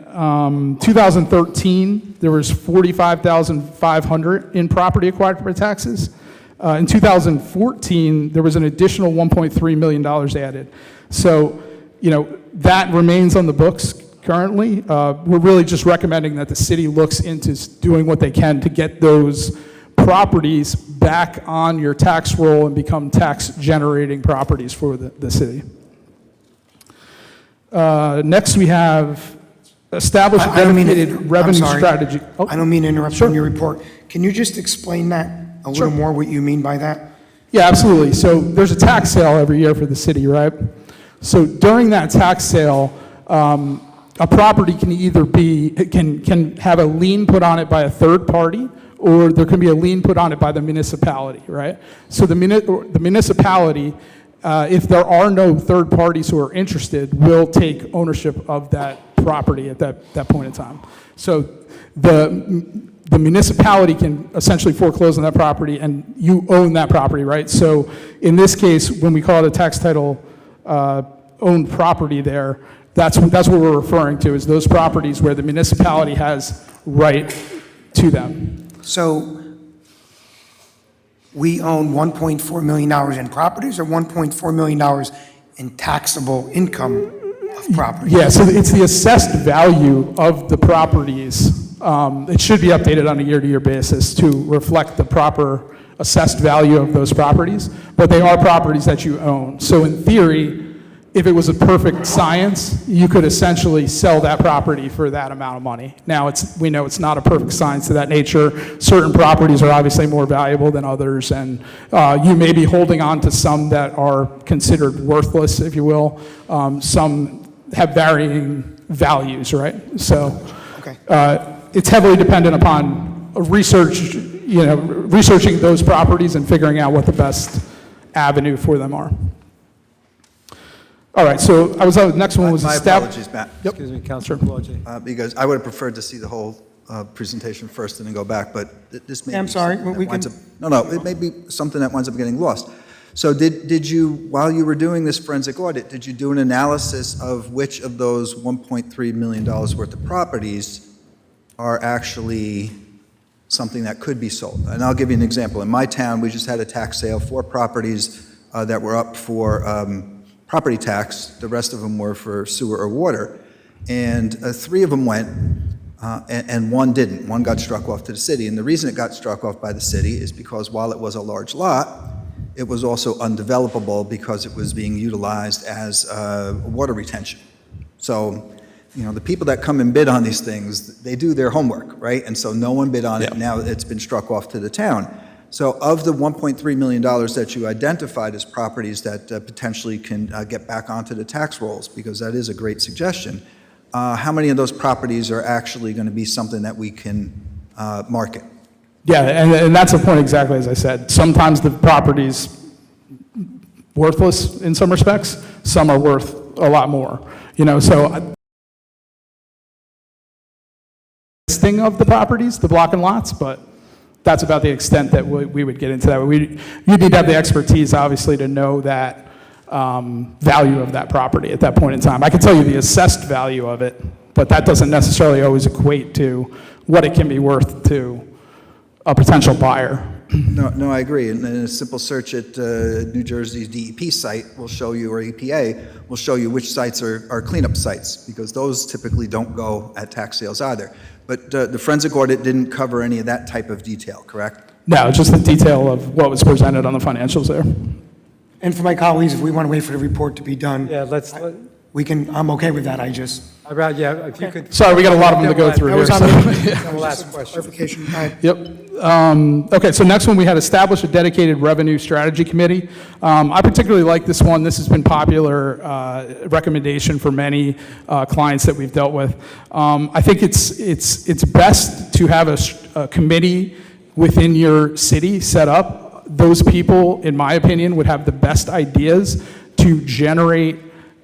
2013, there was $45,500 in property acquired for taxes. In 2014, there was an additional $1.3 million added. So, that remains on the books currently. We're really just recommending that the city looks into doing what they can to get those properties back on your tax roll and become tax-generating properties for the city. Next, we have establish a I don't mean to- dedicated I'm revenue sorry. strategy. Oh, I don't mean to interrupt you in your report. Can you just explain that a little Sure. more, what you mean by that? yeah, absolutely. So there's a tax sale every year for the city, right? So during that tax sale, a property can either be, can have a lien put on it by a third party, or there can be a lien put on it by the municipality, right? So the municipality, if there are no third parties who are interested, will take ownership of that property at that point in time. So the municipality can essentially foreclose on that property, and you own that property, right? So in this case, when we call it a tax title owned property there, that's what we're referring to, is those properties where the municipality has right to them. So we own $1.4 million in properties or $1.4 million in taxable income of properties? Yeah, so it's the assessed value of the properties. It should be updated on a year-to-year basis to reflect the proper assessed value of those properties, but they are properties that you own. So in theory, if it was a perfect science, you could essentially sell that property for that amount of money. Now, we know it's not a perfect science to that nature. Certain properties are obviously more valuable than others, and you may be holding on to some that are considered worthless, if you will. Some have varying values, right? So Okay. It's heavily dependent upon researching those properties and figuring out what the best avenue for them are. All right, so next one was My established. apologies, Matt. Yep. Excuse me, Councilor Pelleggi. Because I would have preferred to see the whole presentation first and then go back, but this may Yeah, I'm be sorry, something we that winds can- up- No, it may be something that winds up getting lost. So did you, while you were doing this forensic audit, did you do an analysis of which of those $1.3 million worth of properties are actually something that could be sold? And I'll give you an example. In my town, we just had a tax sale, 4 properties that were up for property tax. The rest of them were for sewer or water. And 3 of them went, and 1 didn't. 1 got struck off to the city. And the reason it got struck off by the city is because while it was a large lot, it was also undevelopable because it was being utilized as water retention. So, the people that come and bid on these things, they do their homework, right? And so no one bid on it. Now it's been struck off to the town. So of the $1.3 million that you identified as properties that potentially can get back onto the tax rolls, because that is a great suggestion, how many of those properties are actually going to be something that we can market? Yeah, and that's the point exactly as I said. Sometimes the property's worthless in some respects, some are worth a lot more. So listing of the properties, the block and lots, but that's about the extent that we would get into that. You'd need to have the expertise, obviously, to know that value of that property at that point in time. I can tell you the assessed value of it, but that doesn't necessarily always equate to what it can be worth to a potential buyer. No, I agree. And a simple search at New Jersey's DEP site will show you, or EPA, will show you which sites are cleanup sites, because those typically don't go at tax sales either. But the forensic audit didn't cover any of that type of detail, correct? No, just the detail of what was presented on the financials there. And for my colleagues, if we want to wait for the report to be done, Yeah, I'm okay with that, if you could. Sorry, we got a lot of them to go through That here. was on so- the last question. Clarification. Go ahead. Yep. Okay, so next one, we had established a dedicated revenue strategy committee. I particularly like this one. This has been popular recommendation for many clients that we've dealt with. I think it's best to have a committee within your city set up. Those people, in my opinion, would have the best ideas to generate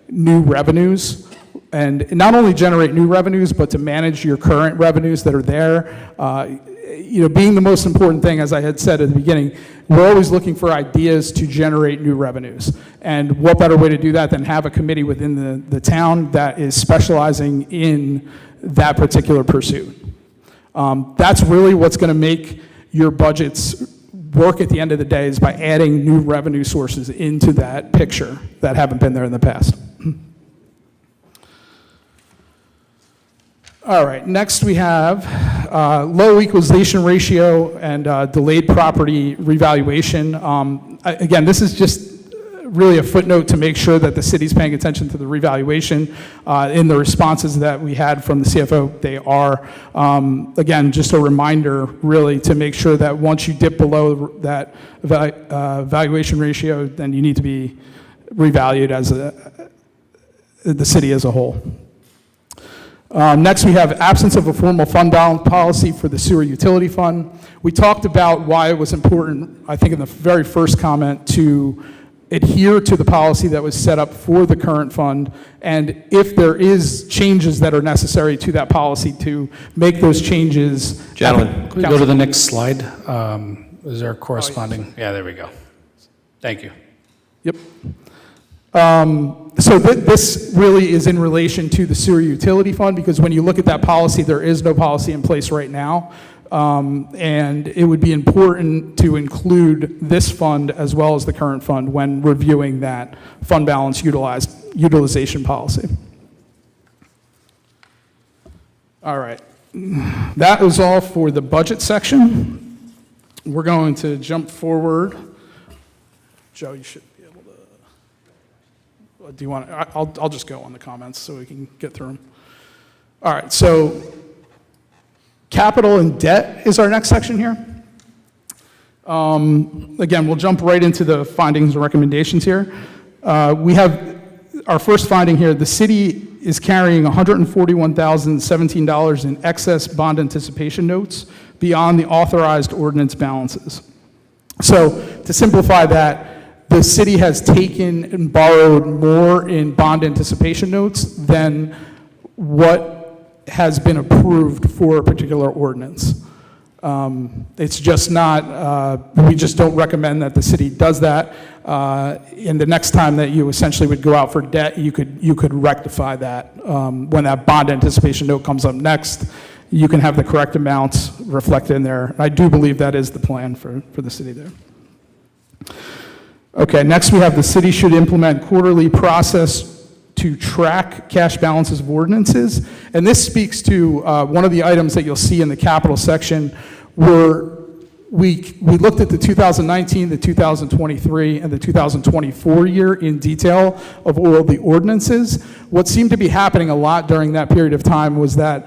new revenues. And not only generate new revenues, but to manage your current revenues that are there. Being the most important thing, as I had said at the beginning, we're always looking for ideas to generate new revenues. And what better way to do that than have a committee within the town that is specializing in that particular pursuit. That's really what's going to make your budgets work at the end of the day, is by adding new revenue sources into that picture that haven't been there in the past. All right, next we have low equalization ratio and delayed property revaluation. Again, this is just really a footnote to make sure that the city's paying attention to the revaluation. In the responses that we had from the CFO, they are. Again, just a reminder really to make sure that once you dip below that valuation ratio, then you need to be revalued as the city as a whole. Next, we have absence of a formal fund balance policy for the sewer utility fund. We talked about why it was important, I think in the very first comment, to adhere to the policy that was set up for the current fund, and if there is changes that are necessary to that policy, to make those changes. Gentlemen, can we go to the next slide? Is there corresponding? Yeah, there we go. Thank you. Yep. So this really is in relation to the sewer utility fund, because when you look at that policy, there is no policy in place right now. And it would be important to include this fund as well as the current fund when reviewing that fund balance utilization policy. All right. That is all for the budget section. We're going to jump forward. Joe, you should be able to. Do you want? I'll just go on the comments so we can get through them. All right. So capital and debt is our next section here. Again, we'll jump right into the findings and recommendations here. We have our first finding here. The city is carrying $141,017 in excess bond anticipation notes beyond the authorized ordinance balances. So to simplify that, the city has taken and borrowed more in bond anticipation notes than what has been approved for a particular ordinance. It's just not, we just don't recommend that the city does that. And the next time that you essentially would go out for debt, you could rectify that. When that bond anticipation note comes up next, you can have the correct amounts reflected in there. I do believe that is the plan for the city there. Okay, next we have the city should implement quarterly process to track cash balances of ordinances. And this speaks to one of the items that you'll see in the capital section, where we looked at the 2019, the 2023, and the 2024 year in detail of all the ordinances. What seemed to be happening a lot during that period of time was that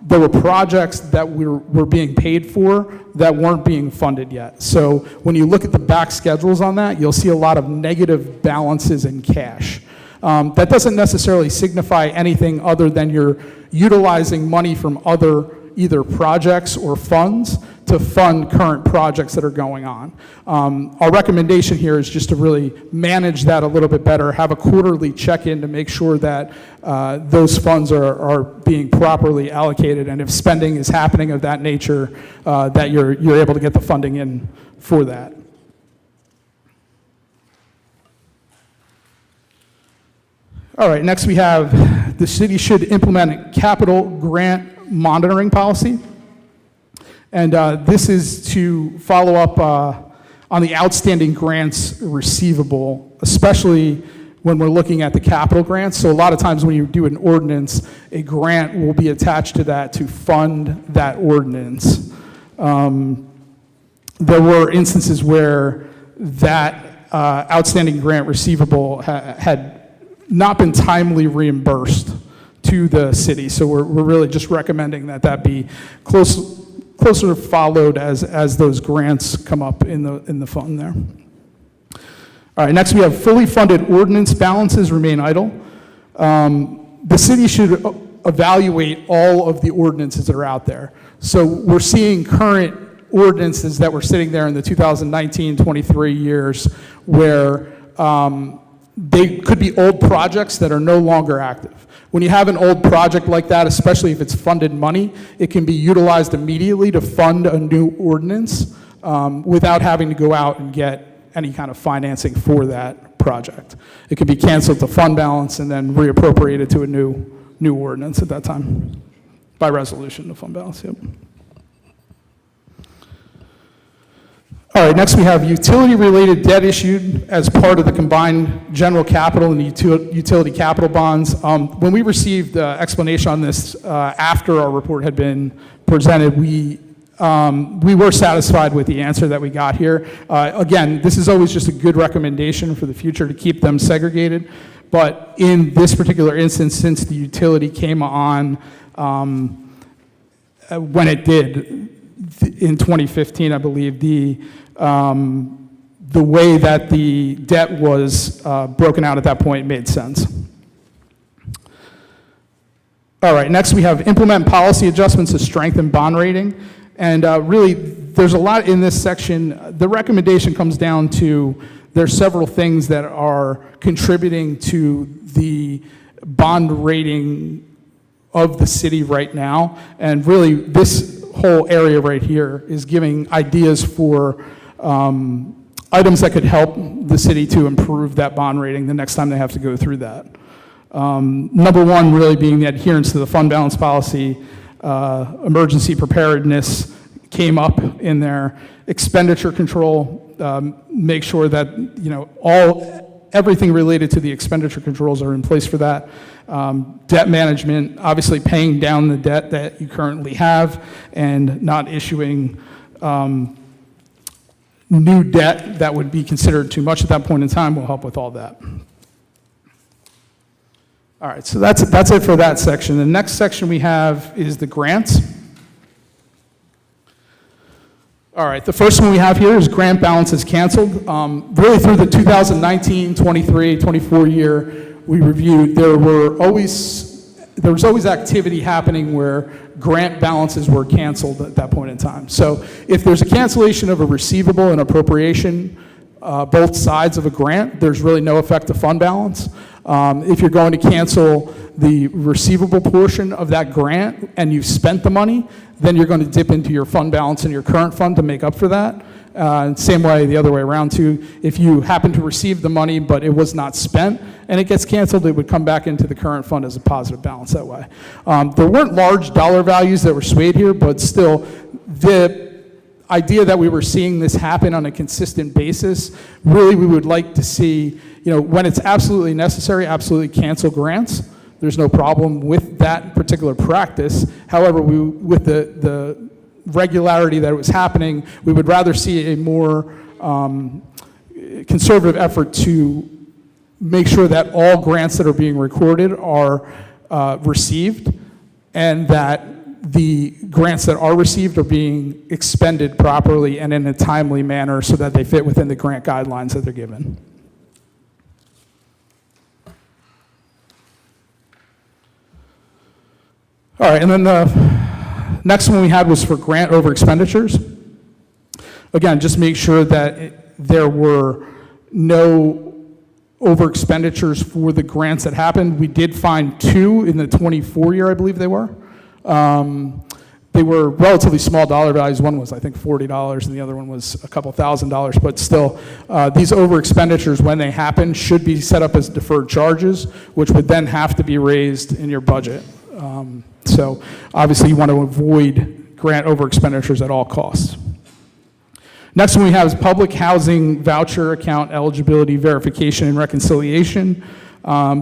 there were projects that were being paid for that weren't being funded yet. So when you look at the back schedules on that, you'll see a lot of negative balances in cash. That doesn't necessarily signify anything other than you're utilizing money from other either projects or funds to fund current projects that are going on. Our recommendation here is just to really manage that a little bit better, have a quarterly check-in to make sure that those funds are being properly allocated, and if spending is happening of that nature, that you're able to get the funding in for that. All right, next we have the city should implement a capital grant monitoring policy. And this is to follow up on the outstanding grants receivable, especially when we're looking at the capital grants. So a lot of times when you do an ordinance, a grant will be attached to that to fund that ordinance. There were instances where that outstanding grant receivable had not been timely reimbursed to the city. So we're really just recommending that that be closer followed as those grants come up in the fund there. All right, next we have fully funded ordinance balances remain idle. The city should evaluate all of the ordinances that are out there. So we're seeing current ordinances that were sitting there in the 2019-23 years where they could be old projects that are no longer active. When you have an old project like that, especially if it's funded money, it can be utilized immediately to fund a new ordinance without having to go out and get any kind of financing for that project. It can be canceled to fund balance and then reappropriated to a new ordinance at that time by resolution to fund balance. Yep. All right, next we have utility-related debt issued as part of the combined general capital and utility capital bonds. When we received explanation on this after our report had been presented, we were satisfied with the answer that we got here. Again, this is always just a good recommendation for the future to keep them segregated. But in this particular instance, since the utility came on when it did in 2015, I believe, the way that the debt was broken out at that point made sense. All right, next we have implement policy adjustments to strengthen bond rating. And really, there's a lot in this section. The recommendation comes down to there's several things that are contributing to the bond rating of the city right now. And really, this whole area right here is giving ideas for items that could help the city to improve that bond rating the next time they have to go through that. Number one really being the adherence to the fund balance policy. Emergency preparedness came up in there. Expenditure control, make sure that everything related to the expenditure controls are in place for that. Debt management, obviously paying down the debt that you currently have and not issuing new debt that would be considered too much at that point in time will help with all that. All right, so that's it for that section. The next section we have is the grants. All right, the first one we have here is grant balances canceled. Really through the 2019, 23, 24 year we reviewed, there was always activity happening where grant balances were canceled at that point in time. So if there's a cancellation of a receivable and appropriation, both sides of a grant, there's really no effect to fund balance. If you're going to cancel the receivable portion of that grant and you've spent the money, then you're going to dip into your fund balance in your current fund to make up for that. Same way, the other way around too. If you happen to receive the money but it was not spent and it gets canceled, it would come back into the current fund as a positive balance that way. There weren't large dollar values that were swayed here, but still the idea that we were seeing this happen on a consistent basis, really we would like to see, when it's absolutely necessary, absolutely cancel grants. There's no problem with that particular practice. However, with the regularity that it was happening, we would rather see a more conservative effort to make sure that all grants that are being recorded are received, and that the grants that are received are being expended properly and in a timely manner so that they fit within the grant guidelines that they're given. All right, and then the next one we had was for grant over expenditures. Again, just make sure that there were no over expenditures for the grants that happened. We did find 2 in the 24 year, I believe they were. They were relatively small dollar values. One was, I think, $40, and the other one was a couple $1,000. But still, these over expenditures, when they happen, should be set up as deferred charges, which would then have to be raised in your budget. So obviously, you want to avoid grant over expenditures at all costs. Next one we have is public housing voucher account eligibility verification and reconciliation.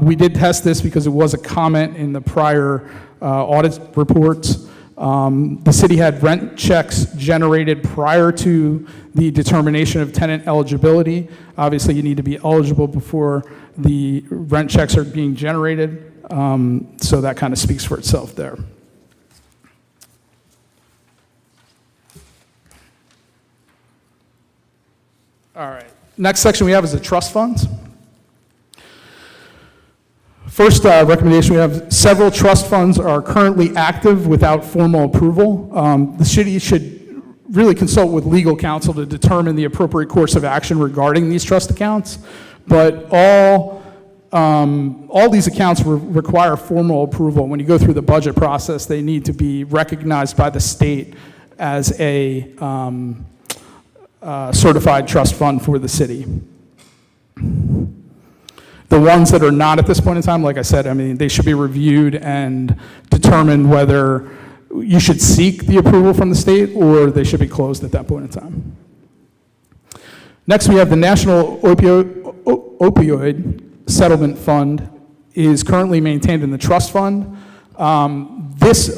We did test this because it was a comment in the prior audit reports. The city had rent checks generated prior to the determination of tenant eligibility. Obviously, you need to be eligible before the rent checks are being generated. So that kind of speaks for itself there. All right. Next section we have is the trust funds. First recommendation, we have several trust funds are currently active without formal approval. The city should really consult with legal counsel to determine the appropriate course of action regarding these trust accounts. But all these accounts require formal approval. When you go through the budget process, they need to be recognized by the state as a certified trust fund for the city. The ones that are not at this point in time, like I said, they should be reviewed and determine whether you should seek the approval from the state or they should be closed at that point in time. Next, we have the National Opioid Settlement Fund is currently maintained in the trust fund. This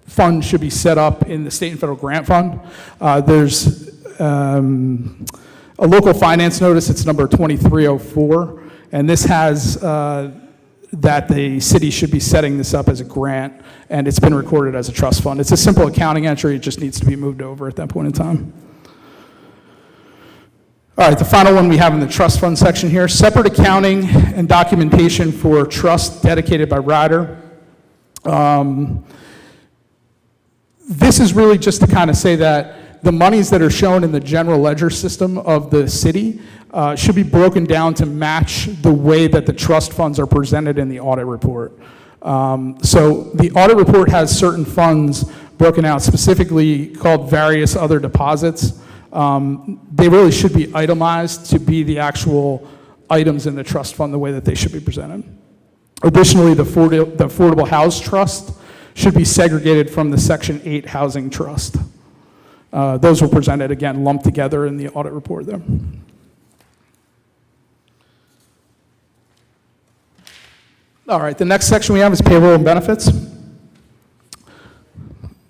fund should be set up in the state and federal grant fund. There's a local finance notice, it's number 2304, and this has that the city should be setting this up as a grant, and it's been recorded as a trust fund. It's a simple accounting entry, it just needs to be moved over at that point in time. All right, the final one we have in the trust fund section here, separate accounting and documentation for trust dedicated by rider. This is really just to kind of say that the monies that are shown in the general ledger system of the city should be broken down to match the way that the trust funds are presented in the audit report. So the audit report has certain funds broken out, specifically called various other deposits. They really should be itemized to be the actual items in the trust fund the way that they should be presented. Additionally, the Affordable House Trust should be segregated from the Section 8 Housing Trust. Those were presented, again, lumped together in the audit report there. All right, the next section we have is payroll and benefits.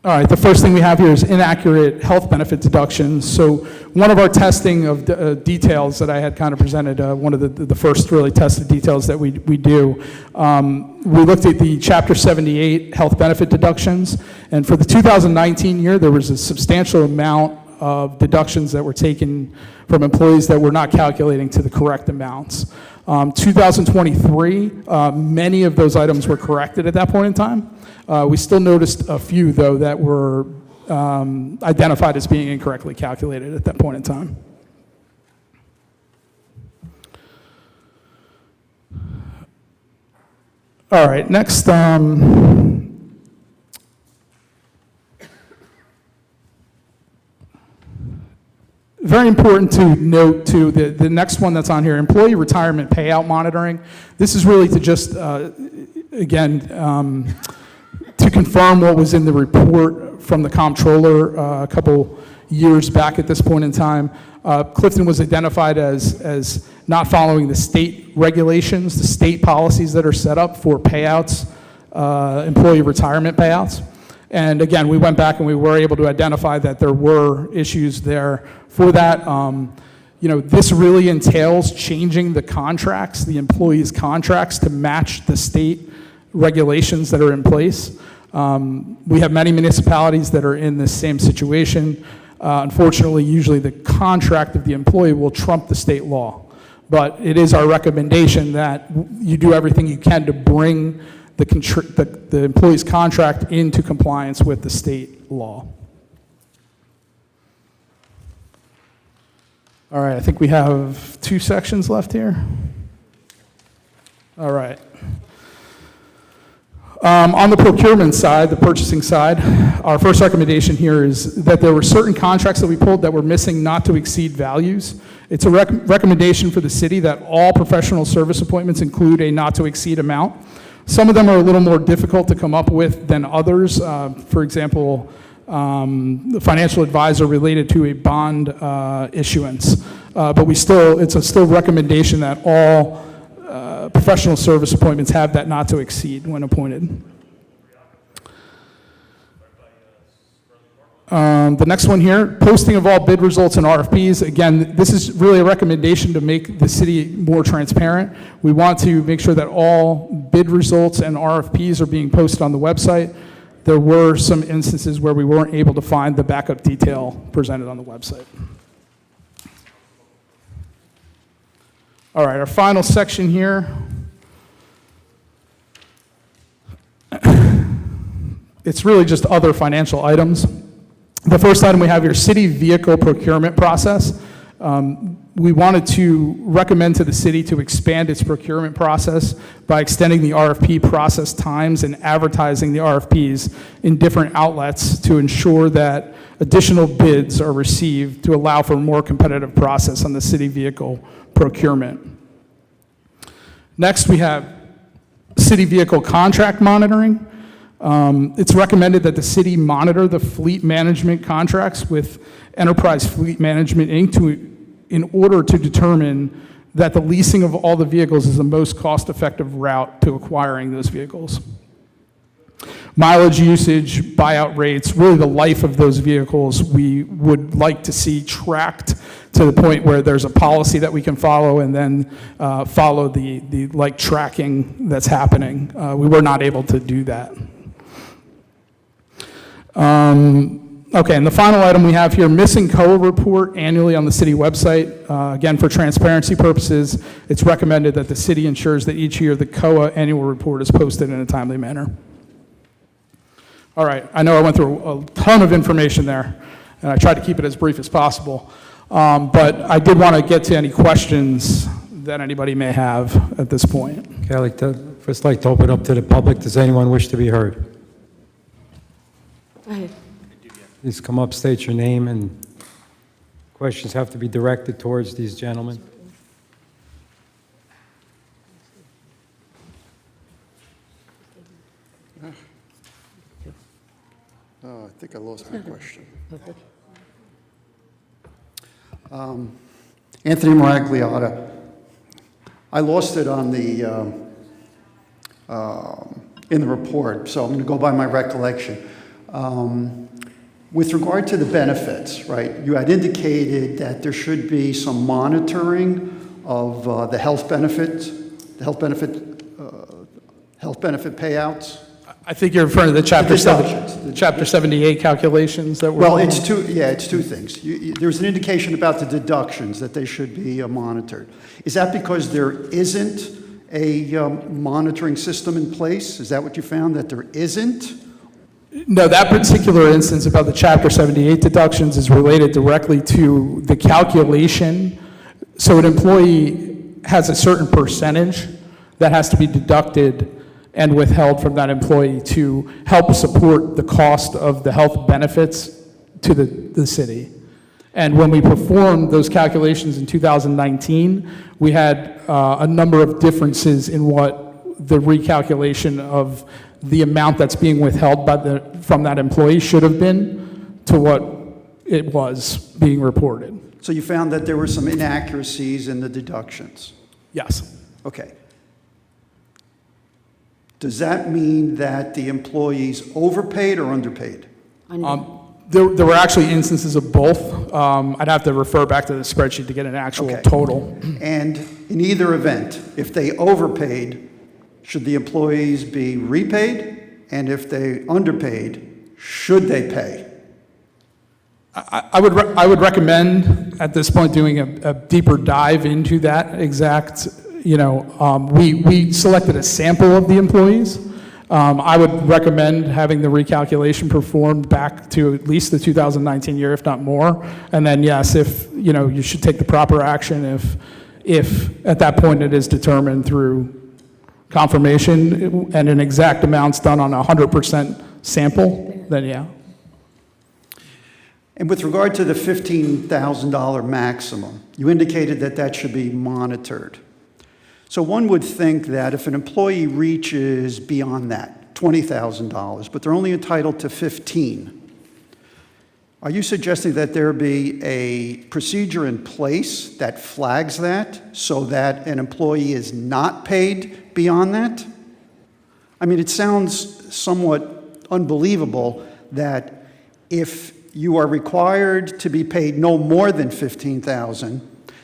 All right, the first thing we have here is inaccurate health benefit deductions. So one of our testing of details that I had kind of presented, one of the first really tested details that we do, we looked at the Chapter 78 health benefit deductions, and for the 2019 year, there was a substantial amount of deductions that were taken from employees that were not calculating to the correct amounts. 2023, many of those items were corrected at that point in time. We still noticed a few, though, that were identified as being incorrectly calculated at that point in time. All right, next, very important to note, too, the next one that's on here, employee retirement payout monitoring. This is really to just, again, to confirm what was in the report from the comptroller a couple years back at this point in time. Clifton was identified as not following the state regulations, the state policies that are set up for payouts, employee retirement payouts. And again, we went back and we were able to identify that there were issues there for that. This really entails changing the contracts, the employees' contracts, to match the state regulations that are in place. We have many municipalities that are in this same situation. Unfortunately, usually the contract of the employee will trump the state law. But it is our recommendation that you do everything you can to bring the employee's contract into compliance with the state law. All right, I think we have 2 sections left here. All right. On the procurement side, the purchasing side, our first recommendation here is that there were certain contracts that we pulled that were missing not to exceed values. It's a recommendation for the city that all professional service appointments include a not to exceed amount. Some of them are a little more difficult to come up with than others. For example, the financial advisor related to a bond issuance. But it's a still recommendation that all professional service appointments have that not to exceed when appointed. The next one here, posting of all bid results and RFPs. Again, this is really a recommendation to make the city more transparent. We want to make sure that all bid results and RFPs are being posted on the website. There were some instances where we weren't able to find the backup detail presented on the website. All right, our final section here. It's really just other financial items. The first item we have here, city vehicle procurement process. We wanted to recommend to the city to expand its procurement process by extending the RFP process times and advertising the RFPs in different outlets to ensure that additional bids are received to allow for a more competitive process on the city vehicle procurement. Next, we have city vehicle contract monitoring. It's recommended that the city monitor the fleet management contracts with Enterprise Fleet Management, Inc. in order to determine that the leasing of all the vehicles is the most cost-effective route to acquiring those vehicles. Mileage usage, buyout rates, really the life of those vehicles, we would like to see tracked to the point where there's a policy that we can follow and then follow the like tracking that's happening. We were not able to do that. Okay, and the final item we have here, missing COA report annually on the city website. Again, for transparency purposes, it's recommended that the city ensures that each year the COA annual report is posted in a timely manner. All right, I know I went through a ton of information there, and I tried to keep it as brief as possible. But I did want to get to any questions that anybody may have at this point. Okay, I'd like to first like to open up to the public. Does anyone wish to be heard? Go ahead. Please come up, state your name, and questions have to be directed towards these gentlemen. I think I lost my question. Anthony Maragliotta. I lost it on the in the report, so I'm going to go by my recollection. With regard to the benefits, right, you had indicated that there should be some monitoring of the health benefit payouts. I think you're referring to the Chapter 78 calculations that were... Well, it's two things. There's an indication about the deductions that they should be monitored. Is that because there isn't a monitoring system in place? Is that what you found, that there isn't? No, that particular instance about the Chapter 78 deductions is related directly to the calculation. So an employee has a certain percentage that has to be deducted and withheld from that employee to help support the cost of the health benefits to the city. And when we performed those calculations in 2019, we had a number of differences in what the recalculation of the amount that's being withheld from that employee should have been to what it was being reported. So you found that there were some inaccuracies in the deductions? Yes. Okay. Does that mean that the employees overpaid or underpaid? There were actually instances of both. I'd have to refer back to the spreadsheet to get an actual total. And in either event, if they overpaid, should the employees be repaid? And if they underpaid, should they pay? I would recommend at this point doing a deeper dive into that exact, we selected a sample of the employees. I would recommend having the recalculation performed back to at least the 2019 year, if not more. And then, yes, if, you should take the proper action if at that point it is determined through confirmation and an exact amount's done on a 100% sample, then yeah. And with regard to the $15,000 maximum, you indicated that that should be monitored. So one would think that if an employee reaches beyond that, $20,000, but they're only entitled to $15,000, are you suggesting that there be a procedure in place that flags that so that an employee is not paid beyond that? I mean, it sounds somewhat unbelievable that if you are required to be paid no more than $15,000,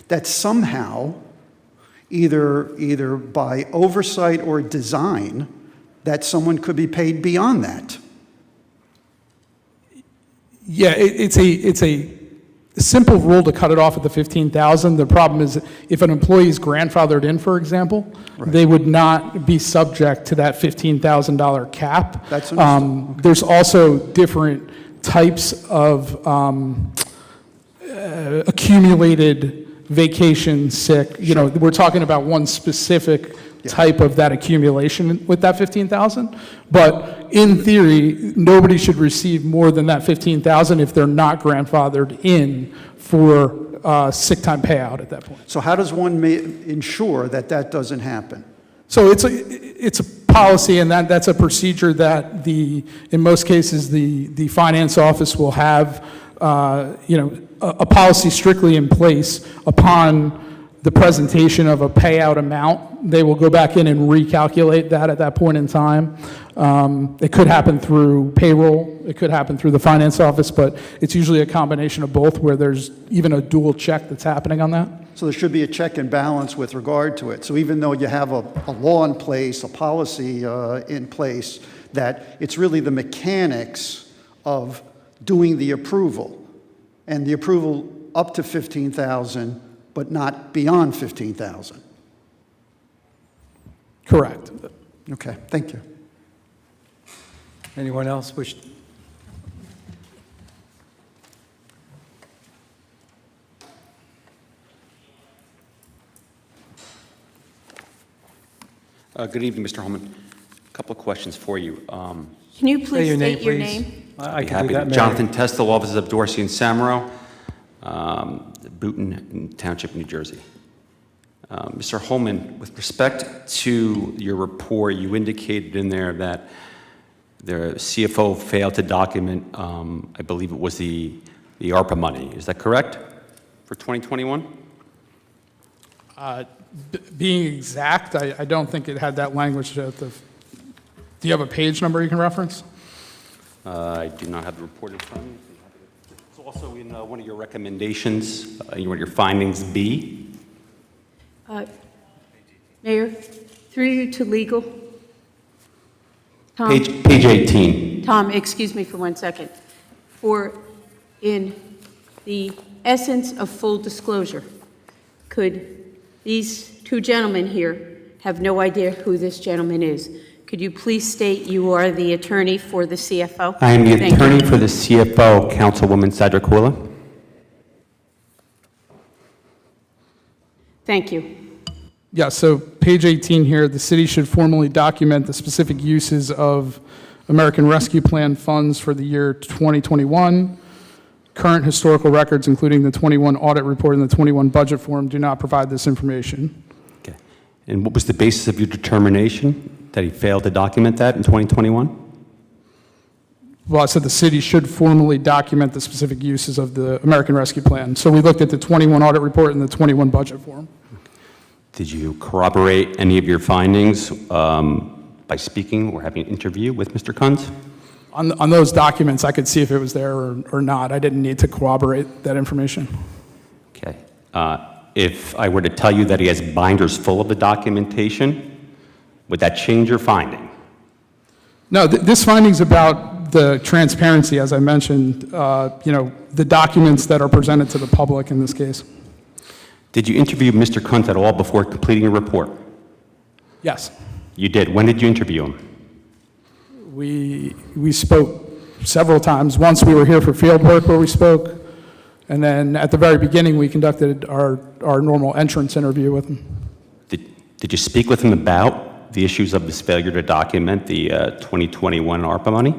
that somehow, either by oversight or design, that someone could be paid beyond that. Yeah, it's a simple rule to cut it off at the $15,000. The problem is if an employee is grandfathered in, for example, they would not be subject to that $15,000 cap. That's understood. There's also different types of accumulated vacation, sick. We're talking about one specific type of that accumulation with that $15,000. But in theory, nobody should receive more than that $15,000 if they're not grandfathered in for sick time payout at that point. So how does one ensure that that doesn't happen? So it's a policy, and that's a procedure that in most cases, the finance office will have, a policy strictly in place upon the presentation of a payout amount. They will go back in and recalculate that at that point in time. It could happen through payroll, it could happen through the finance office, but it's usually a combination of both where there's even a dual check that's happening on that. So there should be a check and balance with regard to it. So even though you have a law in place, a policy in place, that it's really the mechanics of doing the approval, and the approval up to 15,000, but not beyond 15,000. Correct. Okay, thank you. Anyone else wish? Good evening, Mr. Holman. A couple of questions for you. Can you please state your name? I Be can happy do to. that, Mayor. Jonathan Testel, offices of Dorsey and Samaro, Boonton Township, New Jersey. Mr. Holman, with respect to your report, you indicated in there that the CFO failed to document, I believe it was the ARPA money. Is that correct for 2021? Being exact, I don't think it had that language. Do you have a page number you can reference? I do not have the report in front of me. It's also in one of your recommendations, one of your findings B. Mayor, through you to legal. Tom? Page 18. Tom, excuse me for 1 second. In the essence of full disclosure, could these two gentlemen here have no idea who this gentleman is? Could you please state you are the attorney for the CFO? I am the Thank attorney you. for the CFO, Councilwoman Sadrakula. Thank you. Yeah, so page 18 here, the city should formally document the specific uses of American Rescue Plan funds for the year 2021. Current historical records, including the 21 audit report and the 21 budget form, do not provide this information. Okay. And what was the basis of your determination that he failed to document that in 2021? Well, I said the city should formally document the specific uses of the American Rescue Plan. So we looked at the 21 audit report and the 21 budget form. Did you corroborate any of your findings by speaking or having an interview with Mr. Kunz? On those documents, I could see if it was there or not. I didn't need to corroborate that information. Okay. If I were to tell you that he has binders full of the documentation, would that change your finding? No, this finding's about the transparency, as I mentioned, the documents that are presented to the public in this case. Did you interview Mr. Kunz at all before completing your report? Yes. You did. When did you interview him? We spoke several times. Once we were here for field work where we spoke, and then at the very beginning we conducted our normal entrance interview with him. Did you speak with him about the issues of this failure to document the 2021 ARPA money?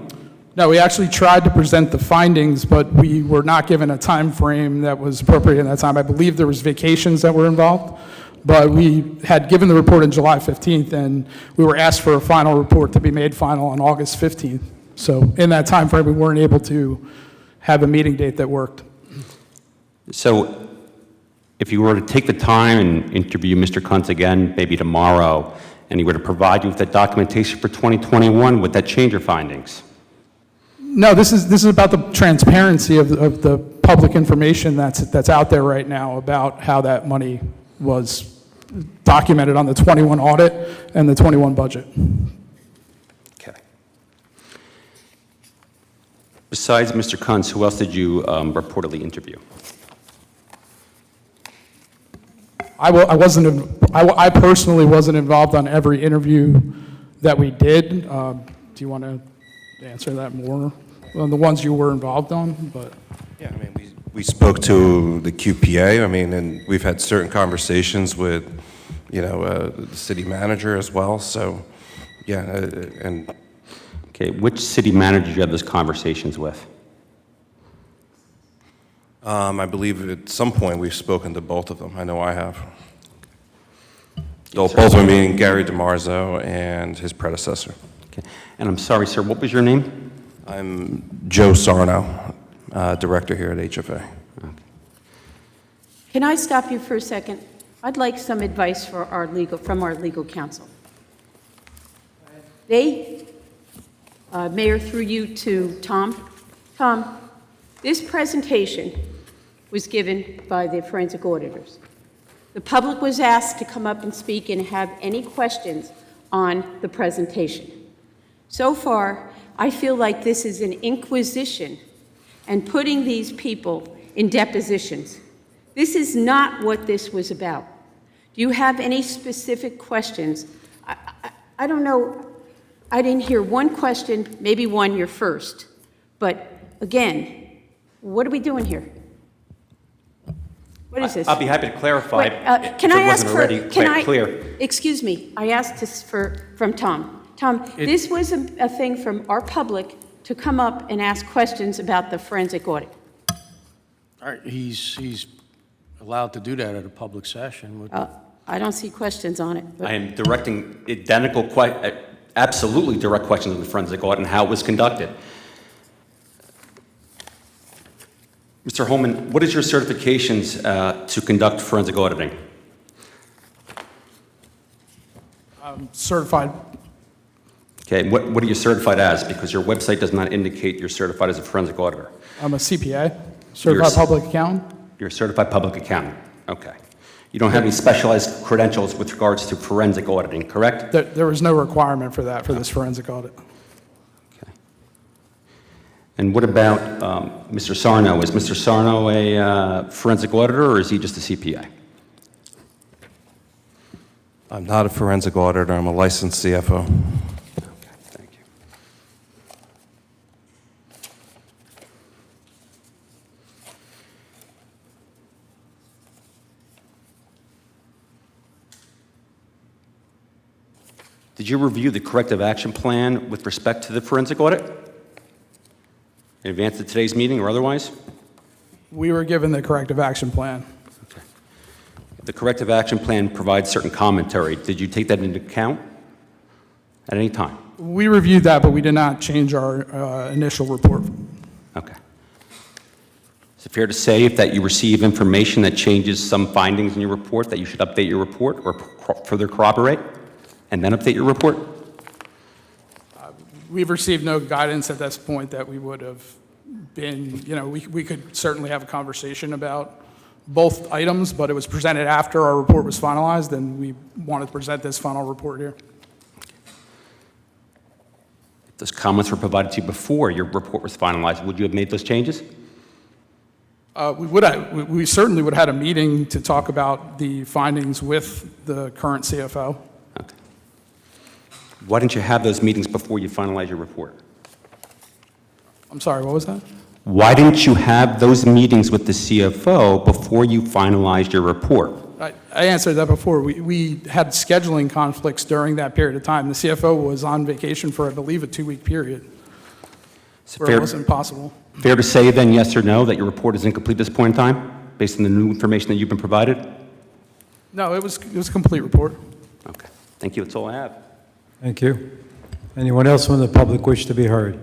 No, we actually tried to present the findings, but we were not given a time frame that was appropriate in that time. I believe there was vacations that were involved, but we had given the report on July 15th, and we were asked for a final report to be made final on August 15th. So in that time frame, we weren't able to have a meeting date that worked. So if you were to take the time and interview Mr. Kunz again, maybe tomorrow, and he were to provide you with that documentation for 2021, would that change your findings? No, this is about the transparency of the public information that's out there right now about how that money was documented on the 21 audit and the 21 budget. Okay. Besides Mr. Kunz, who else did you reportedly interview? I personally wasn't involved on every interview that we did. Do you want to answer that more? Well, the ones you were involved on, but. Yeah, I mean, we spoke to the QPA, I mean, and we've had certain conversations with, the city manager as well, so, yeah, and. Okay, which city manager did you have those conversations with? I believe at some point we've spoken to both of them. I know I have. Both of them being Gary DiMarzo and his predecessor. Okay. And I'm sorry, sir, what was your name? I'm Joe Sarno, director here at HFA. Can I stop you for a second? I'd like some advice from our legal counsel. Mayor, through you to Tom. Tom, this presentation was given by the forensic auditors. The public was asked to come up and speak and have any questions on the presentation. So far, I feel like this is an inquisition and putting these people in depositions. This is not what this was about. Do you have any specific questions? I don't know. I didn't hear one question, maybe one, you're first. But again, what are we doing here? What is this? I'll be happy to clarify if Can it I ask wasn't for, already can quite I, clear. excuse me, I asked this from Tom. Tom, this was a thing from our public to come up and ask questions about the forensic audit. All right, he's allowed to do that at a public session. I don't see questions on it. But I am directing absolutely direct questions on the forensic audit and how it was conducted. Mr. Holman, what is your certifications to conduct forensic auditing? I'm certified. Okay, what are you certified as? Because your website does not indicate you're certified as a forensic auditor. I'm a CPA, certified public accountant. You're a certified public accountant. Okay. You don't have any specialized credentials with regards to forensic auditing, correct? There was no requirement for that for this forensic audit. And what about Mr. Sarno? Is Mr. Sarno a forensic auditor, or is he just a CPA? I'm not a forensic auditor. I'm a licensed CFO. Okay, thank you. Did you review the corrective action plan with respect to the forensic audit? In advance of today's meeting or otherwise? We were given the corrective action plan. The corrective action plan provides certain commentary. Did you take that into account at any time? We reviewed that, but we did not change our initial report. Okay. Is it fair to say if that you receive information that changes some findings in your report, that you should update your report or further corroborate and then update your report? We've received no guidance at this point that we would have been, we could certainly have a conversation about both items, but it was presented after our report was finalized, and we wanted to present this final report here. If those comments were provided to you before your report was finalized, would you have made those changes? We certainly would have had a meeting to talk about the findings with the current CFO. Okay. Why didn't you have those meetings before you finalized your report? I'm sorry, what was that? Why didn't you have those meetings with the CFO before you finalized your report? I answered that before. We had scheduling conflicts during that period of time. The CFO was on vacation for, I believe, a 2-week period where it wasn't possible. Fair to say then, yes or no, that your report is incomplete at this point in time, based on the new information that you've been provided? No, it was a complete report. Okay. Thank you. That's all I have. Thank you. Anyone else from the public wish to be heard?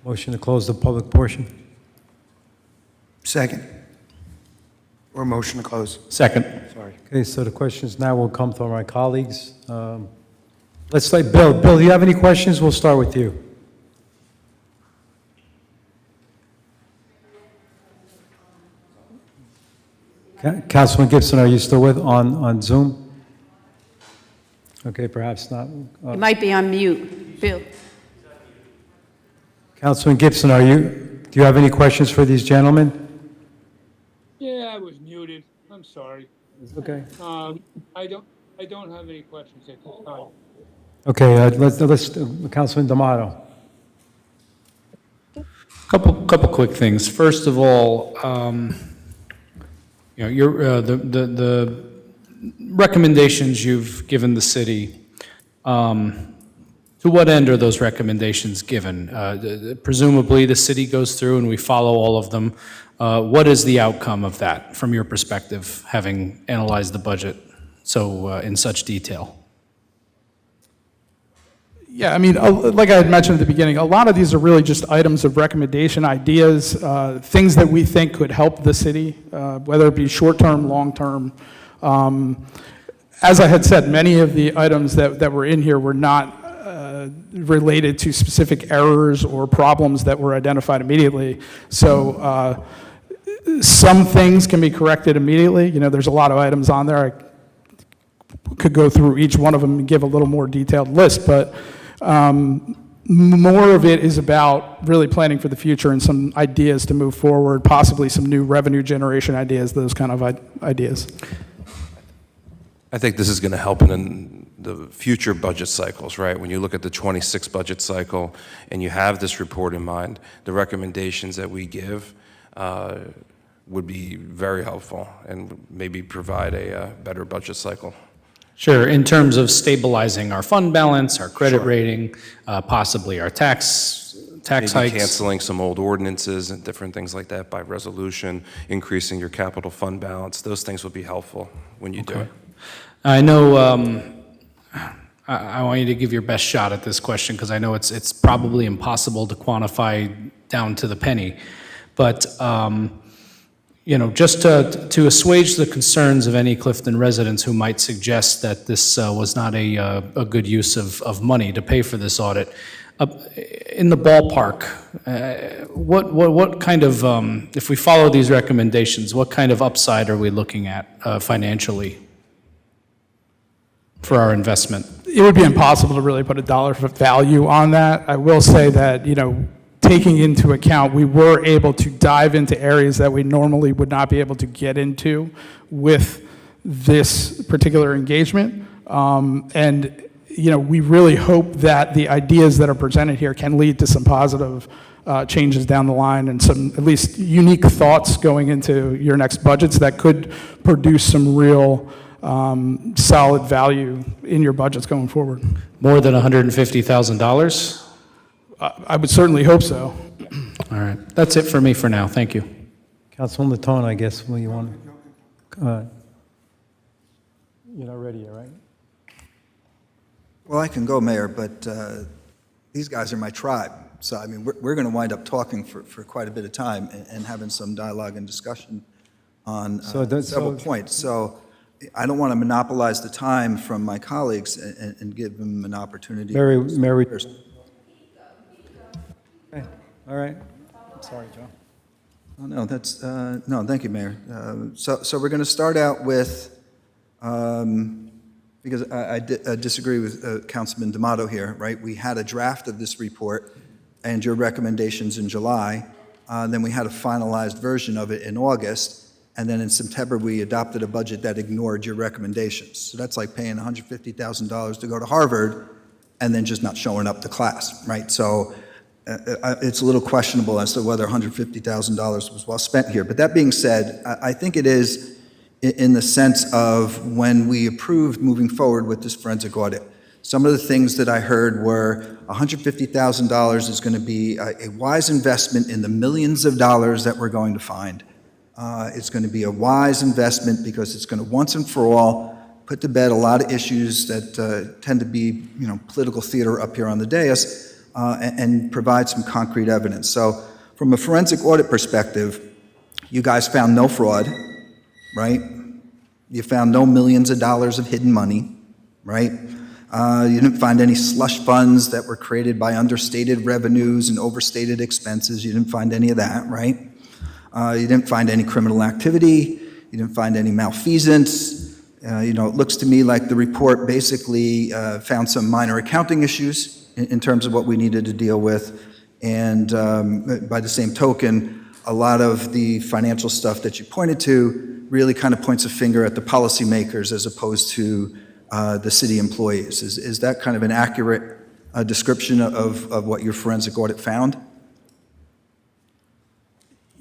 Motion to close the public portion. Second. Or motion to close. Second. Sorry. Okay, so the questions now will come from my colleagues. Let's say, Bill. Bill, do you have any questions? We'll start with you. Councilman Gibson, are you still on Zoom? Okay, perhaps not. You might be on mute, Bill. Councilman Gibson, do you have any questions for these gentlemen? Yeah, I was muted. I'm sorry. Okay. I don't have any questions at this time. Okay, let's Councilman D'Amato. Couple quick things. First of all, the recommendations you've given the city, To what end are those recommendations given? Presumably, the city goes through and we follow all of them. What is the outcome of that, from your perspective, having analyzed the budget in such detail? Yeah, I mean, like I had mentioned at the beginning, a lot of these are really just items of recommendation, ideas, things that we think could help the city, whether it be short-term, long-term. As I had said, many of the items that were in here were not related to specific errors or problems that were identified immediately. So some things can be corrected immediately. You know, there's a lot of items on there. I could go through each one of them and give a little more detailed list, but more of it is about really planning for the future and some ideas to move forward, possibly some new revenue generation ideas, those kind of ideas. I think this is going to help in the future budget cycles, right? When you look at the 26 budget cycle and you have this report in mind, the recommendations that we give would be very helpful and maybe provide a better budget cycle. Sure, in terms of stabilizing our fund balance, our credit Sure. rating, possibly our tax Maybe hikes. canceling some old ordinances and different things like that by resolution, increasing your capital fund balance, those things will be helpful when you do it. I know, I want you to give your best shot at this question because I know it's probably impossible to quantify down to the penny. But, you know, just to assuage the concerns of any Clifton residents who might suggest that this was not a good use of money to pay for this audit, in the ballpark, what kind of, if we follow these recommendations, what kind of upside are we looking at financially for our investment? It would be impossible to really put a dollar value on that. I will say that, you know, taking into account, we were able to dive into areas that we normally would not be able to get into with this particular engagement. And, you know, we really hope that the ideas that are presented here can lead to some positive changes down the line and some at least unique thoughts going into your next budgets that could produce some real solid value in your budgets going forward. More than $150,000? I would certainly hope so. All right. That's it for me for now. Thank you. Councilman Latone, I guess, will you want to? You're not ready yet, right? Well, I can go, Mayor, but these guys are my tribe. So, I mean, we're going to wind up talking for quite a bit of time and having some dialogue and discussion on several points. So I don't want to monopolize the time from my colleagues and give them an opportunity. Mary. Okay, all right. I'm sorry, Joe. Oh, no, that's, no, thank you, Mayor. So we're going to start out with, because I disagree with Councilman D'Amato here, right? We had a draft of this report and your recommendations in July. Then we had a finalized version of it in August. And then in September, we adopted a budget that ignored your recommendations. So that's like paying $150,000 to go to Harvard and then just not showing up to class, right? So it's a little questionable as to whether $150,000 was well spent here. But that being said, I think it is in the sense of when we approved moving forward with this forensic audit. Some of the things that I heard were $150,000 is going to be a wise investment in the millions of dollars that we're going to find. It's going to be a wise investment because it's going to once and for all put to bed a lot of issues that tend to be, you know, political theater up here on the dais and provide some concrete evidence. So from a forensic audit perspective, you guys found no fraud, right? You found no millions of dollars of hidden money, right? You didn't find any slush funds that were created by understated revenues and overstated expenses. You didn't find any of that, right? You didn't find any criminal activity. You didn't find any malfeasance. You know, it looks to me like the report basically found some minor accounting issues in terms of what we needed to deal with. And by the same token, a lot of the financial stuff that you pointed to really kind of points a finger at the policymakers as opposed to the city employees. Is that kind of an accurate description of what your forensic audit found?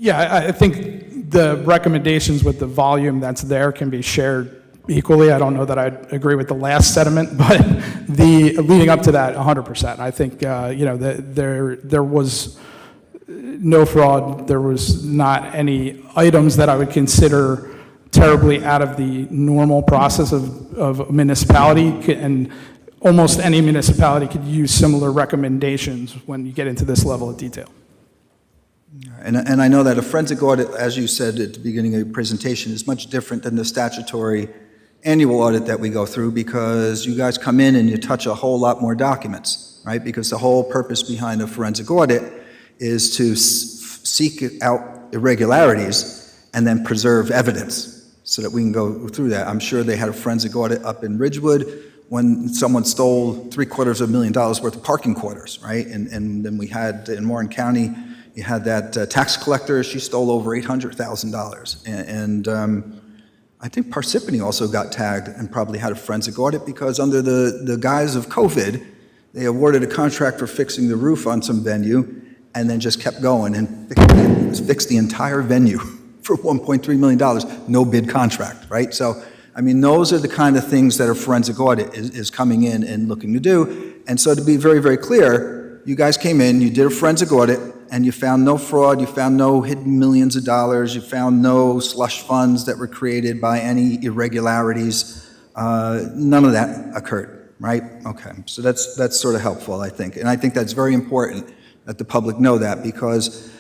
Yeah, I think the recommendations with the volume that's there can be shared equally. I don't know that I'd agree with the last sentiment, but the leading up to that, 100%. I think, there was no fraud. There was not any items that I would consider terribly out of the normal process of a municipality, and almost any municipality could use similar recommendations when you get into this level of detail. And I know that a forensic audit, as you said at the beginning of your presentation, is much different than the statutory annual audit that we go through, because you guys come in and you touch a whole lot more documents, right? Because the whole purpose behind a forensic audit is to seek out irregularities and then preserve evidence so that we can go through that. I'm sure they had a forensic audit up in Ridgewood when someone stole $750,000 worth of parking quarters, right? And then we had in Warren County, you had that tax collector, she stole over $800,000. And I think Parsippany also got tagged and probably had a forensic audit, because under the guise of COVID, they awarded a contract for fixing the roof on some venue and then just kept going and fixed the entire venue for $1.3 million, no bid contract, right? So, I mean, those are the kind of things that a forensic audit is coming in and looking to do. And so to be very, very clear, you guys came in, you did a forensic audit, and you found no fraud, you found no hidden millions of dollars, you found no slush funds that were created by any irregularities. None of that occurred, right? Okay, so that's sort of helpful, I think. And I think that's very important that the public know that, because,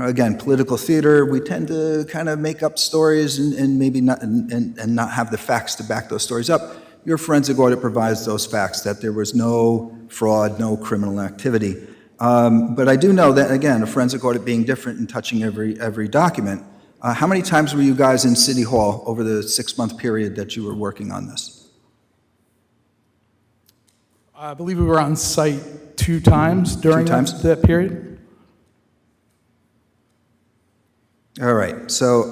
again, political theater, we tend to kind of make up stories and maybe not, and not have the facts to back those stories up. Your forensic audit provides those facts, that there was no fraud, no criminal activity. But I do know that, again, a forensic audit being different and touching every document. How many times were you guys in City Hall over the 6-month period that you were working on this? I believe we were on site 2 times during that period. All right. So,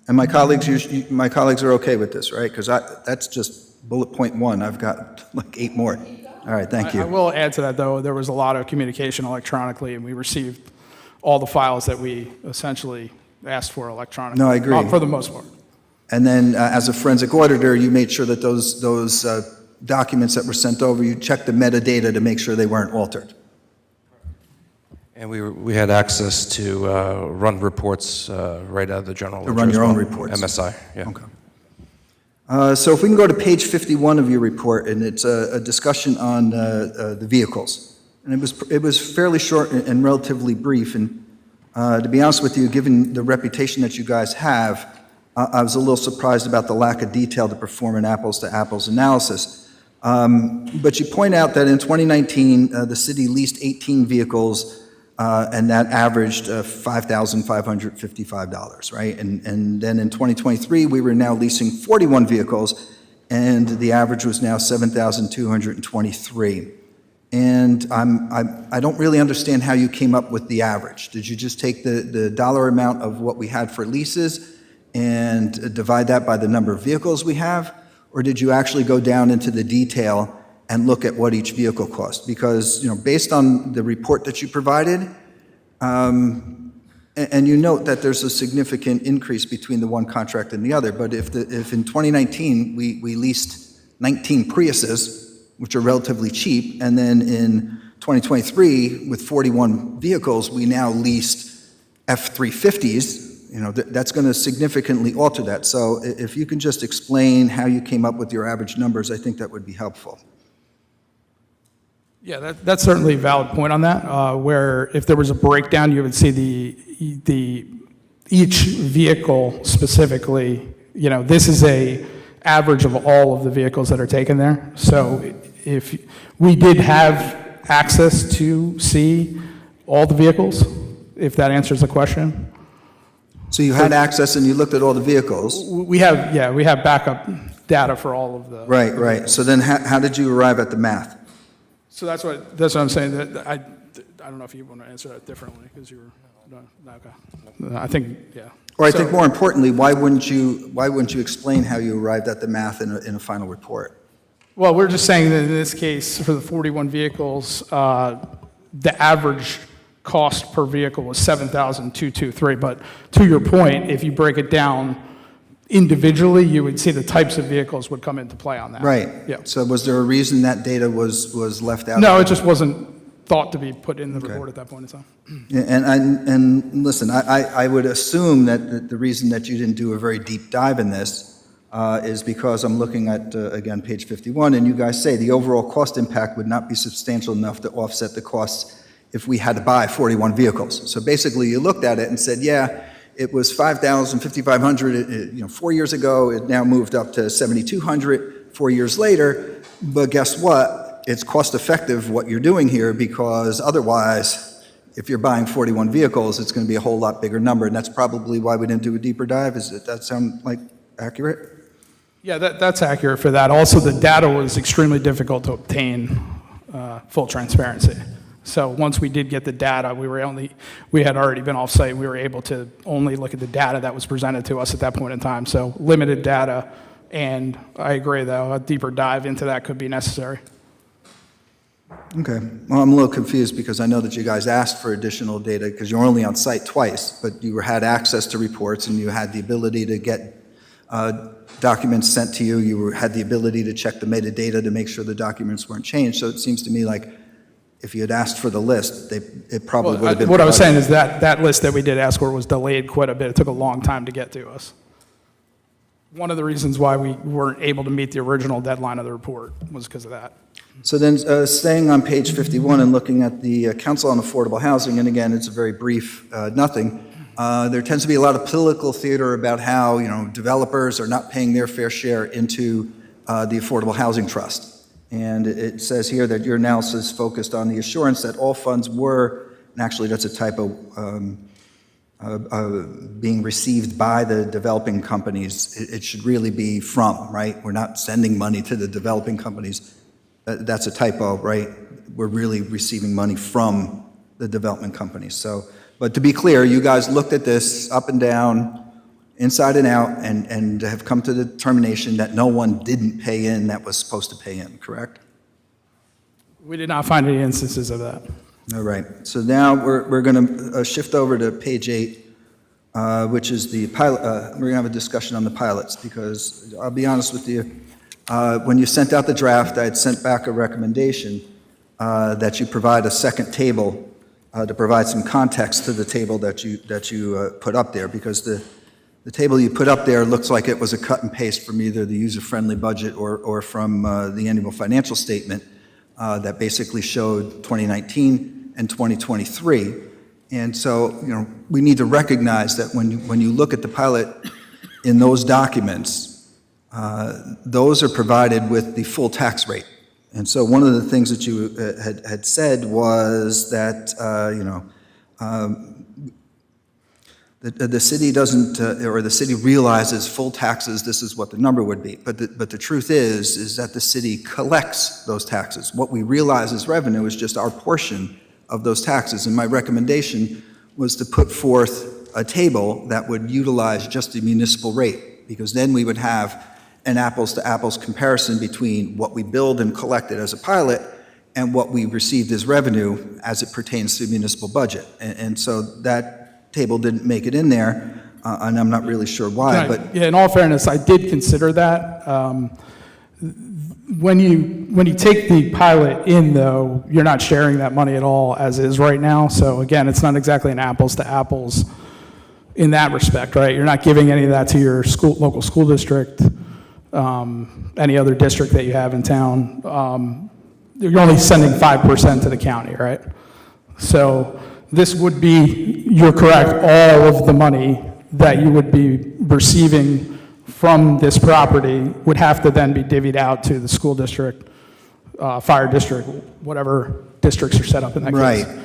and my colleagues are okay with this, right? Because that's just bullet point 1. I've got like 8 more. All right. Thank you. I will add to that, though. There was a lot of communication electronically, and we received all the files that we essentially asked for electronically. No, I agree. For the most part. And then, as a forensic auditor, you made sure that those documents that were sent over, you checked the metadata to make sure they weren't altered. And we had access to run reports right out of the general ledger. To run your own as well. reports. MSI, yeah. Okay. So if we can go to page 51 of your report, and it's a discussion on the vehicles. And it was fairly short and relatively brief. And to be honest with you, given the reputation that you guys have, I was a little surprised about the lack of detail to perform an apples-to-apples analysis. But you point out that in 2019, the city leased 18 vehicles, and that averaged $5,555, right? And then in 2023, we were now leasing 41 vehicles, and the average was now $7,223. And I don't really understand how you came up with the average. Did you just take the dollar amount of what we had for leases and divide that by the number of vehicles we have? Or did you actually go down into the detail and look at what each vehicle cost? Because, based on the report that you provided, and you note that there's a significant increase between the one contract and the other, but if in 2019 we leased 19 Priuses, which are relatively cheap, and then in 2023 with 41 vehicles, we now leased F-350s, that's going to significantly alter that. So if you can just explain how you came up with your average numbers, I think that would be helpful. Yeah, that's certainly a valid point on that, where if there was a breakdown, you would see each vehicle specifically, this is a average of all of the vehicles that are taken there. So if we did have access to see all the vehicles, if that answers the question. So you had access and you looked at all the vehicles? We have backup data for all of the. Right. So then how did you arrive at the math? So that's what I'm saying. That I don't know if you want to answer that differently, because you were okay. I think, yeah. Or I think more importantly, why wouldn't you explain how you arrived at the math in a final report? Well, we're just saying that in this case, for the 41 vehicles, the average cost per vehicle was $7,223. But to your point, if you break it down individually, you would see the types of vehicles would come into play on that. Right. Yeah. So was there a reason that data was left out? No, it just wasn't thought to be put in the report at that point in time. Yeah, and listen, I would assume that the reason that you didn't do a very deep dive in this is because I'm looking at, again, page 51, and you guys say the overall cost impact would not be substantial enough to offset the costs if we had to buy 41 vehicles. So basically, you looked at it and said, yeah, it was 5,000, 5,500, 4 years ago. It now moved up to 7,200 4 years later. But guess what? It's cost effective what you're doing here, because otherwise, if you're buying 41 vehicles, it's going to be a whole lot bigger number. And that's probably why we didn't do a deeper dive. Does that sound like accurate? Yeah, that's accurate for that. Also, the data was extremely difficult to obtain, full transparency. So once we did get the data, we had already been off-site. We were able to only look at the data that was presented to us at that point in time. So limited data, and I agree, though, a deeper dive into that could be necessary. Okay. Well, I'm a little confused because I know that you guys asked for additional data because you're only on site twice, but you had access to reports and you had the ability to get documents sent to you. You had the ability to check the metadata to make sure the documents weren't changed. So it seems to me like if you had asked for the list, it probably would have been What I was saying provided. is that list that we did ask for was delayed quite a bit. It took a long time to get to us. One of the reasons why we weren't able to meet the original deadline of the report was because of that. So then, staying on page 51 and looking at the Council on Affordable Housing, and again, it's a very brief nothing, there tends to be a lot of political theater about how, developers are not paying their fair share into the Affordable Housing Trust. And it says here that your analysis focused on the assurance that all funds were, and actually that's a typo, being received by the developing companies. It should really be from, right? We're not sending money to the developing companies. That's a typo, right? We're really receiving money from the development companies. So, but to be clear, you guys looked at this up and down, inside and out, and have come to the determination that no one didn't pay in that was supposed to pay in, correct? We did not find any instances of that. All right. So now we're going to shift over to page 8, which is the pilot. We're going to have a discussion on the pilots because I'll be honest with you. When you sent out the draft, I had sent back a recommendation that you provide a second table to provide some context to the table that you put up there, because the table you put up there looks like it was a cut and paste from either the user-friendly budget or from the annual financial statement that basically showed 2019 and 2023. And so, we need to recognize that when you look at the pilot in those documents, those are provided with the full tax rate. And so one of the things that you had said was that, the city doesn't, or the city realizes full taxes, this is what the number would be. But the truth is that the city collects those taxes. What we realize as revenue is just our portion of those taxes. And my recommendation was to put forth a table that would utilize just the municipal rate, because then we would have an apples-to-apples comparison between what we billed and collected as a pilot and what we received as revenue as it pertains to the municipal budget. And so that table didn't make it in there, and I'm not really sure why. But yeah, in all fairness, I did consider that. When you take the pilot in, though, you're not sharing that money at all as is right now. So again, it's not exactly an apples-to-apples in that respect, right? You're not giving any of that to your local school district, any other district that you have in town. You're only sending 5% to the county, right? So this would be, you're correct, all of the money that you would be receiving from this property would have to then be divvied out to the school district, fire district, whatever districts are set up in that case. Right.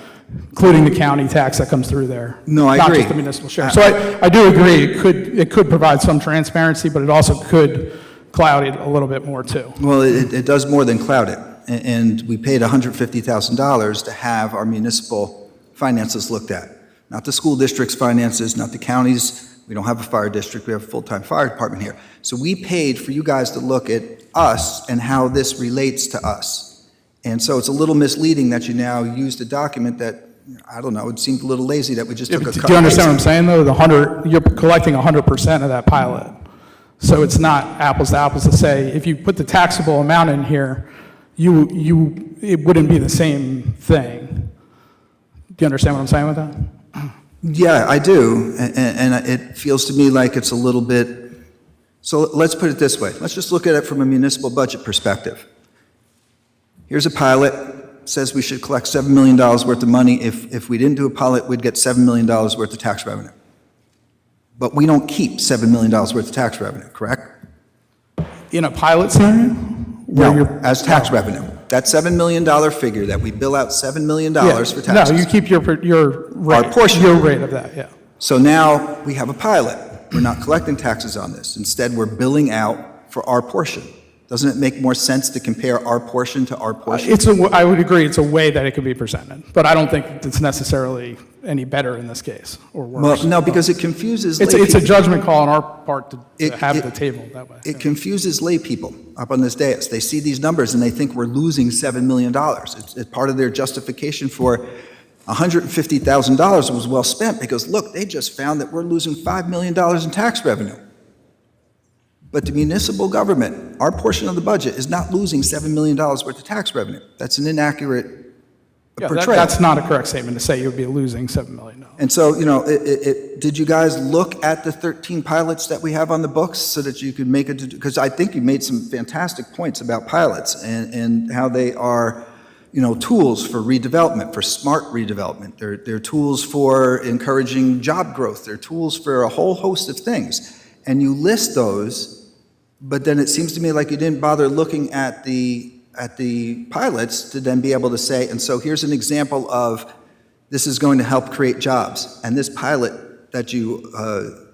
Including the county tax that comes through there. No, I not agree. Not just the municipal share. So I do agree, it could provide some transparency, but it also could cloud it a little bit more too. Well, it does more than cloud it. And we paid $150,000 to have our municipal finances looked at. Not the school district's finances, not the county's. We don't have a fire district, we have a full-time fire department here. So we paid for you guys to look at us and how this relates to us. And so it's a little misleading that you now used a document that, I don't know, it seemed a little lazy that we just took a cut. Do you understand what I'm saying, though? You're collecting 100% of that pilot. So it's not apples to apples to say, if you put the taxable amount in here, it wouldn't be the same thing. Do you understand what I'm saying with that? Yeah, I do, and it feels to me like it's a little bit, so let's put it this way. Let's just look at it from a municipal budget perspective. Here's a pilot, says we should collect $7 million worth of money. If we didn't do a pilot, we'd get $7 million worth of tax revenue. But we don't keep $7 million worth of tax revenue, correct? In a pilot scenario? No, as tax revenue. That $7 million figure that we bill out $7 million for taxes. No, you keep your rate, our portion. your rate of that, yeah. So now we have a pilot. We're not collecting taxes on this. Instead, we're billing out for our portion. Doesn't it make more sense to compare our portion to our portion? I would agree, it's a way that it could be presented, but I don't think it's necessarily any better in this case, or worse. Well, no, because it confuses It's laypeople. a judgment call on our part to have the table that way. It confuses lay people up on this dais. They see these numbers and they think we're losing $7 million. It's part of their justification for $150,000 was well spent because, look, they just found that we're losing $5 million in tax revenue. But the municipal government, our portion of the budget, is not losing $7 million worth of tax revenue. That's an inaccurate portrayal. That's not a correct statement to say you would be losing $7 million. And so, did you guys look at the 13 pilots that we have on the books so that you could make it, because I think you made some fantastic points about pilots and how they are, tools for redevelopment, for smart redevelopment. They're tools for encouraging job growth. They're tools for a whole host of things. And you list those, but then it seems to me like you didn't bother looking at the pilots to then be able to say, and so here's an example of this is going to help create jobs. And this pilot that you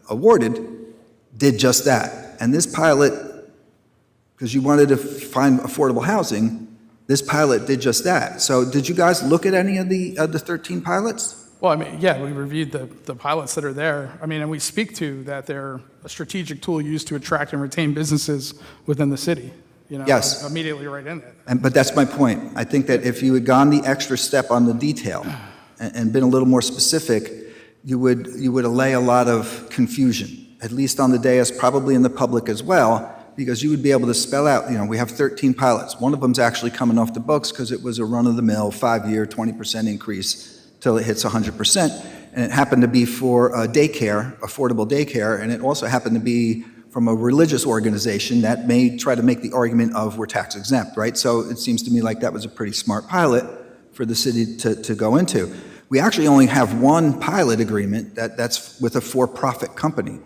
awarded did just that. And this pilot, because you wanted to find affordable housing, this pilot did just that. So did you guys look at any of the 13 pilots? Well, we reviewed the pilots that are there. And we speak to that they're a strategic tool used to attract and retain businesses within the city. Yes. Immediately right in it. But that's my point. I think that if you had gone the extra step on the detail and been a little more specific, you would allay a lot of confusion, at least on the dais, probably in the public as well, because you would be able to spell out, we have 13 pilots. One of them's actually coming off the books because it was a run-of-the-mill 5-year, 20% increase till it hits 100%. And it happened to be for daycare, affordable daycare, and it also happened to be from a religious organization that may try to make the argument of we're tax exempt, right? So it seems to me like that was a pretty smart pilot for the city to go into. We actually only have one pilot agreement that's with a for-profit company.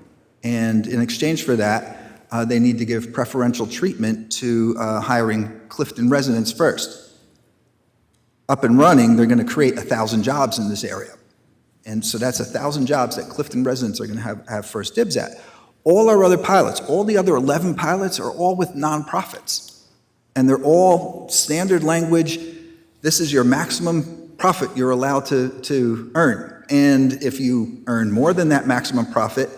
And in exchange for that, they need to give preferential treatment to hiring Clifton residents first. Up and running, they're going to create 1,000 jobs in this area. And so that's 1,000 jobs that Clifton residents are going to have first dibs at. All our other pilots, all the other 11 pilots are all with nonprofits. And they're all standard language. This is your maximum profit you're allowed to earn. And if you earn more than that maximum profit,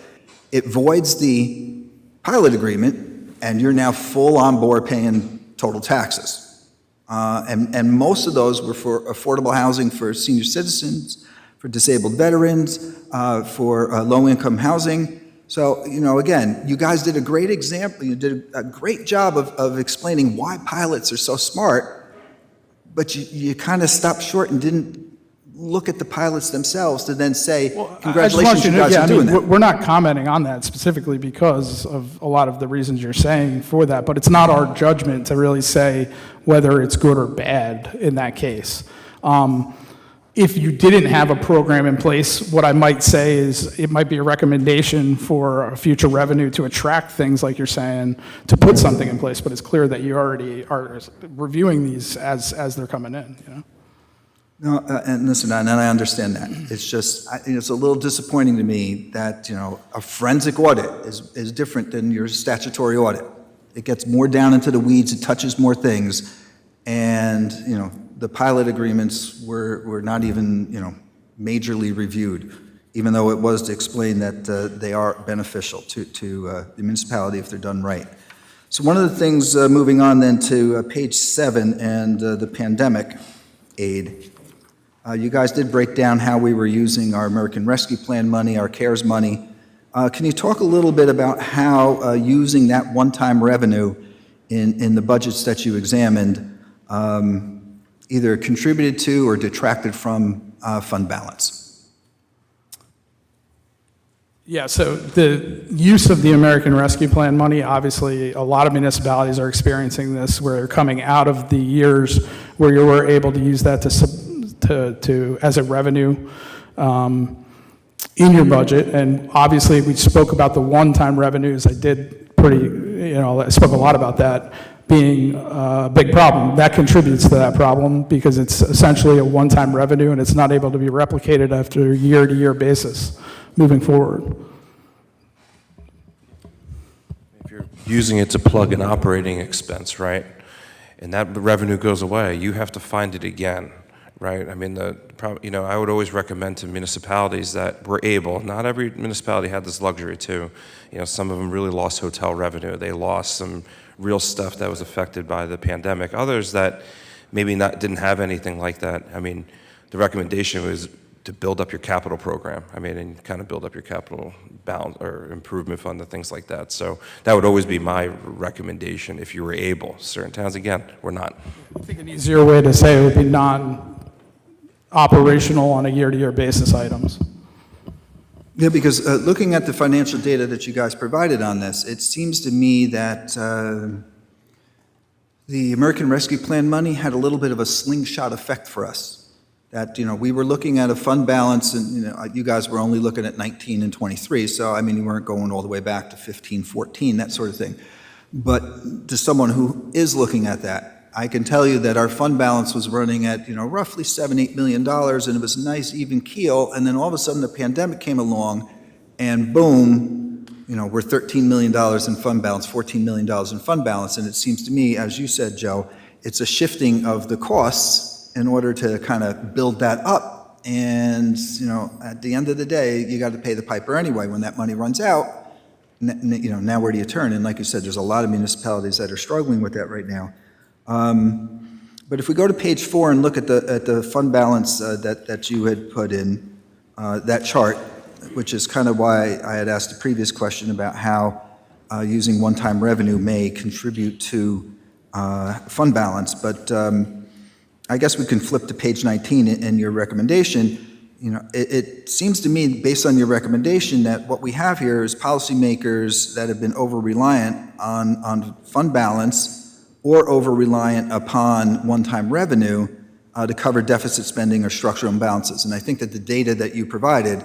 it voids the pilot agreement, and you're now full on board paying total taxes. And most of those were for affordable housing for senior citizens, for disabled veterans, for low-income housing. So, again, you guys did a great example. You did a great job of explaining why pilots are so smart, but you kind of stopped short and didn't look at the pilots themselves to then say, congratulations, you guys are doing that. We're not commenting on that specifically because of a lot of the reasons you're saying for that, but it's not our judgment to really say whether it's good or bad in that case. If you didn't have a program in place, what I might say is it might be a recommendation for a future revenue to attract things like you're saying, to put something in place, but it's clear that you already are reviewing these as they're coming in, No, and listen, and I understand that. It's just, it's a little disappointing to me that, a forensic audit is different than your statutory audit. It gets more down into the weeds, it touches more things, and, the pilot agreements were not even, majorly reviewed, even though it was to explain that they are beneficial to the municipality if they're done right. So one of the things, moving on then to page 7 and the pandemic aid, you guys did break down how we were using our American Rescue Plan money, our CARES money, Can you talk a little bit about how using that one-time revenue in the budgets that you examined either contributed to or detracted from fund balance? Yeah, so the use of the American Rescue Plan money, obviously, a lot of municipalities are experiencing this, where they're coming out of the years where you were able to use that to as a revenue in your budget. And obviously, we spoke about the one-time revenues. I spoke a lot about that being a big problem. That contributes to that problem because it's essentially a one-time revenue and it's not able to be replicated after a year-to-year basis moving forward. If you're using it to plug an operating expense, right, and that revenue goes away, you have to find it again, right? I mean, I would always recommend to municipalities that were able, not every municipality had this luxury too. Some of them really lost hotel revenue. They lost some real stuff that was affected by the pandemic. Others that maybe didn't have anything like that. I mean, the recommendation was to build up your capital program. And kind of build up your capital balance or improvement fund and things like that. So that would always be my recommendation if you were able. Certain towns, again, were not. I think an easier way to say it would be non-operational on a year-to-year basis items. Yeah, because looking at the financial data that you guys provided on this, it seems to me that the American Rescue Plan money had a little bit of a slingshot effect for us. That, we were looking at a fund balance, and, you guys were only looking at 19 and 23, so, you weren't going all the way back to 15, 14, that sort of thing. But to someone who is looking at that, I can tell you that our fund balance was running at, roughly $7-8 million, and it was a nice even keel, and then all of a sudden the pandemic came along, and boom, we're $13 million in fund balance, $14 million in fund balance, and it seems to me, as you said, Joe, it's a shifting of the costs in order to kind of build that up. And, at the end of the day, you got to pay the piper anyway. When that money runs out, now where do you turn? And like you said, there's a lot of municipalities that are struggling with that right now. But if we go to page 4 and look at the fund balance that you had put in, that chart, which is kind of why I had asked the previous question about how using one-time revenue may contribute to fund balance. But I guess we can flip to page 19 in your recommendation. It seems to me, based on your recommendation, that what we have here is policymakers that have been over-reliant on fund balance or over-reliant upon one-time revenue to cover deficit spending or structural imbalances. And I think that the data that you provided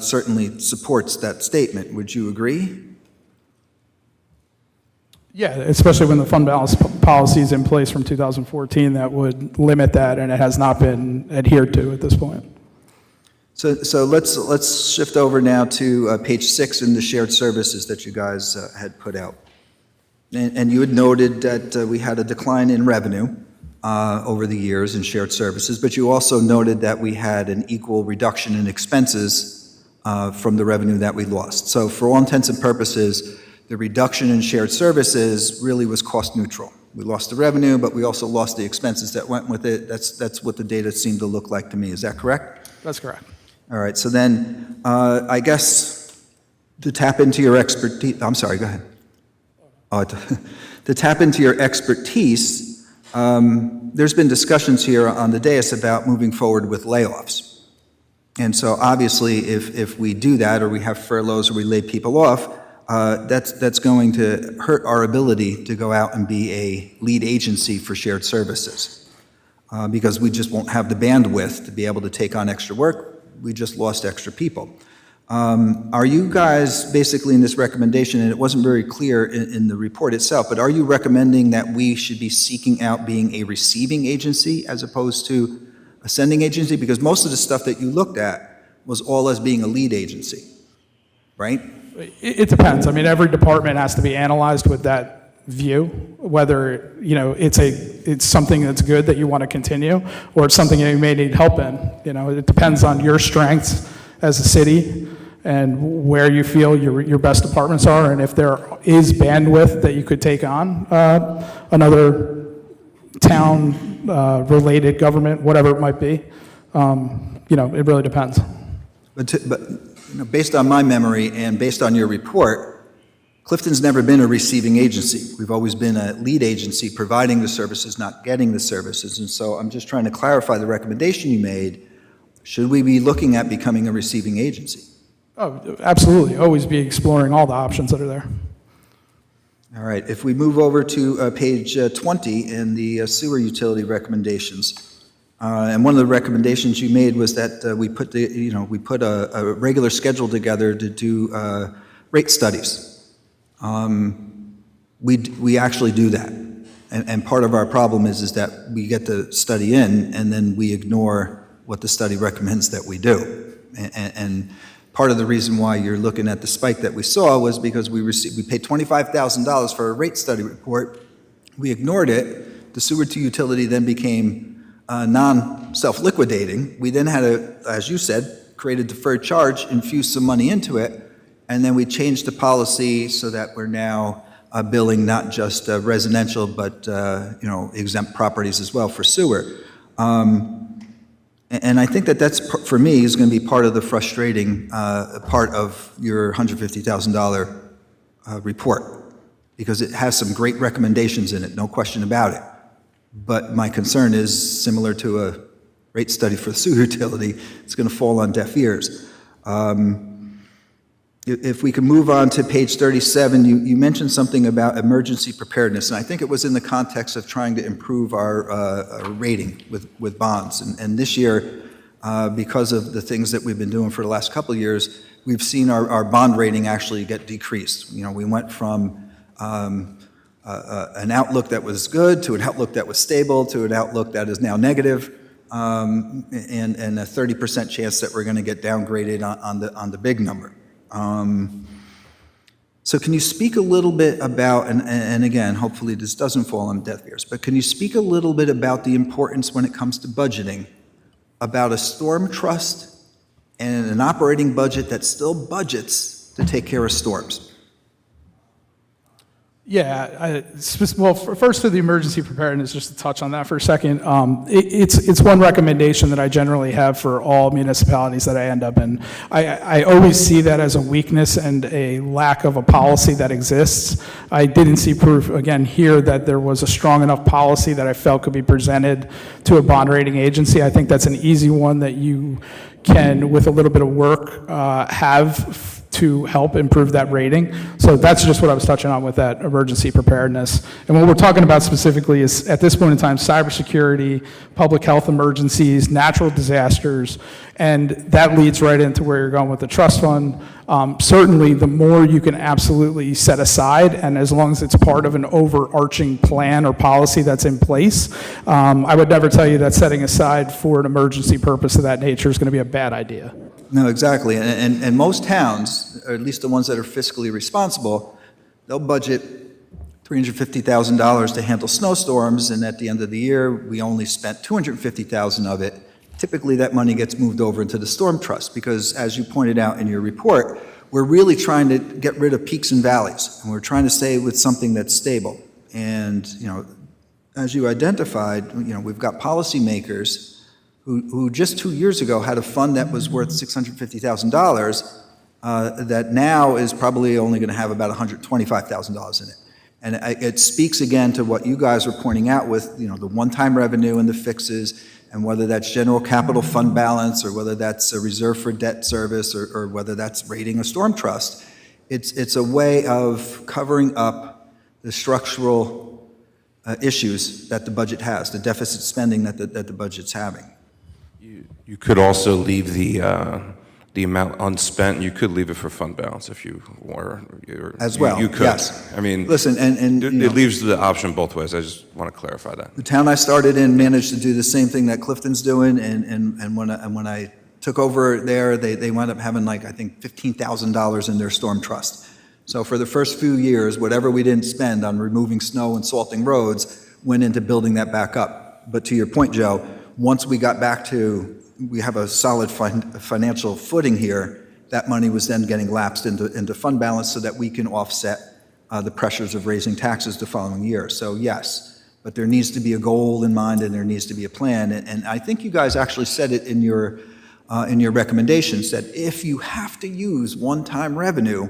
certainly supports that statement. Would you agree? Yeah, especially when the fund balance policy is in place from 2014 that would limit that, and it has not been adhered to at this point. So let's shift over now to page 6 in the shared services that you guys had put out. And you had noted that we had a decline in revenue over the years in shared services, but you also noted that we had an equal reduction in expenses from the revenue that we lost. So for all intents and purposes, the reduction in shared services really was cost neutral. We lost the revenue, but we also lost the expenses that went with it. That's what the data seemed to look like to me. Is that correct? That's correct. All right, so then I guess to tap into your expertise, I'm sorry, go ahead. To tap into your expertise, there's been discussions here on the dais about moving forward with layoffs. And so obviously if we do that, or we have furloughs, or we lay people off, that's going to hurt our ability to go out and be a lead agency for shared services because we just won't have the bandwidth to be able to take on extra work. We just lost extra people. Are you guys basically in this recommendation, and it wasn't very clear in the report itself, but are you recommending that we should be seeking out being a receiving agency as opposed to a sending agency? Because most of the stuff that you looked at was all as being a lead agency, right? It depends. Every department has to be analyzed with that view, whether it's something that's good that you want to continue, or it's something that you may need help in. It depends on your strengths as a city and where you feel your best departments are, and if there is bandwidth that you could take on another town related government, whatever it might be. It really depends. But based on my memory and based on your report, Clifton's never been a receiving agency. We've always been a lead agency providing the services, not getting the services. And so I'm just trying to clarify the recommendation you made. Should we be looking at becoming a receiving agency? Oh, absolutely. Always be exploring all the options that are there. All right, if we move over to page 20 in the sewer utility recommendations, and one of the recommendations you made was that we put a regular schedule together to do rate studies. We actually do that, and part of our problem is that we get the study in and then we ignore what the study recommends that we do, and part of the reason why you're looking at the spike that we saw was because we paid $25,000 for a rate study report. We ignored it. The sewer to utility then became non-self-liquidating. We then had as you said, create a deferred charge, infuse some money into it, and then we changed the policy so that we're now billing not just residential, but exempt properties as well for sewer. And I think that's, for me, is going to be part of the frustrating part of your $150,000 report, because it has some great recommendations in it, no question about it. But my concern is similar to a rate study for the sewer utility, it's going to fall on deaf ears. If we can move on to page 37, you mentioned something about emergency preparedness, and I think it was in the context of trying to improve our rating with bonds. And this year, because of the things that we've been doing for the last couple of years, we've seen our bond rating actually get decreased. We went from an outlook that was good to an outlook that was stable to an outlook that is now negative, and a 30% chance that we're going to get downgraded on the big number. So can you speak a little bit about, and again, hopefully this doesn't fall on deaf ears, but can you speak a little bit about the importance when it comes to budgeting, about a storm trust and an operating budget that still budgets to take care of storms? Yeah, well, first to the emergency preparedness, just to touch on that for a second, it's one recommendation that I generally have for all municipalities that I end up in. I always see that as a weakness and a lack of a policy that exists. I didn't see proof, again, here that there was a strong enough policy that I felt could be presented to a bond rating agency. I think that's an easy one that you can, with a little bit of work, have to help improve that rating. So that's just what I was touching on with that emergency preparedness. And what we're talking about specifically is, at this point in time, cybersecurity, public health emergencies, natural disasters, and that leads right into where you're going with the trust fund. Certainly, the more you can absolutely set aside, and as long as it's part of an overarching plan or policy that's in place, I would never tell you that setting aside for an emergency purpose of that nature is going to be a bad idea. No, exactly. And most towns, or at least the ones that are fiscally responsible, they'll budget $350,000 to handle snowstorms, and at the end of the year, we only spent $250,000 of it. Typically, that money gets moved over into the storm trust because, as you pointed out in your report, we're really trying to get rid of peaks and valleys, and we're trying to stay with something that's stable. And, as you identified, we've got policymakers who just 2 years ago had a fund that was worth $650,000 that now is probably only going to have about $125,000 in it. And it speaks again to what you guys are pointing out with the one-time revenue and the fixes, and whether that's general capital fund balance or whether that's a reserve for debt service or whether that's rating a storm trust. It's a way of covering up the structural issues that the budget has, the deficit spending that the budget's having. You could also leave the amount unspent. You could leave it for fund balance if you were. As well, you could. Yes. I mean, listen, it leaves the option both ways. I just want to clarify that. The town I started in managed to do the same thing that Clifton's doing, and when I took over there, they wound up having I think $15,000 in their storm trust. So for the first few years, whatever we didn't spend on removing snow and salting roads went into building that back up. But to your point, Joe, once we got back to we have a solid financial footing here, that money was then getting lapsed into fund balance so that we can offset the pressures of raising taxes the following year. So yes, but there needs to be a goal in mind and there needs to be a plan. And I think you guys actually said it in your in your recommendations, that if you have to use one-time revenue,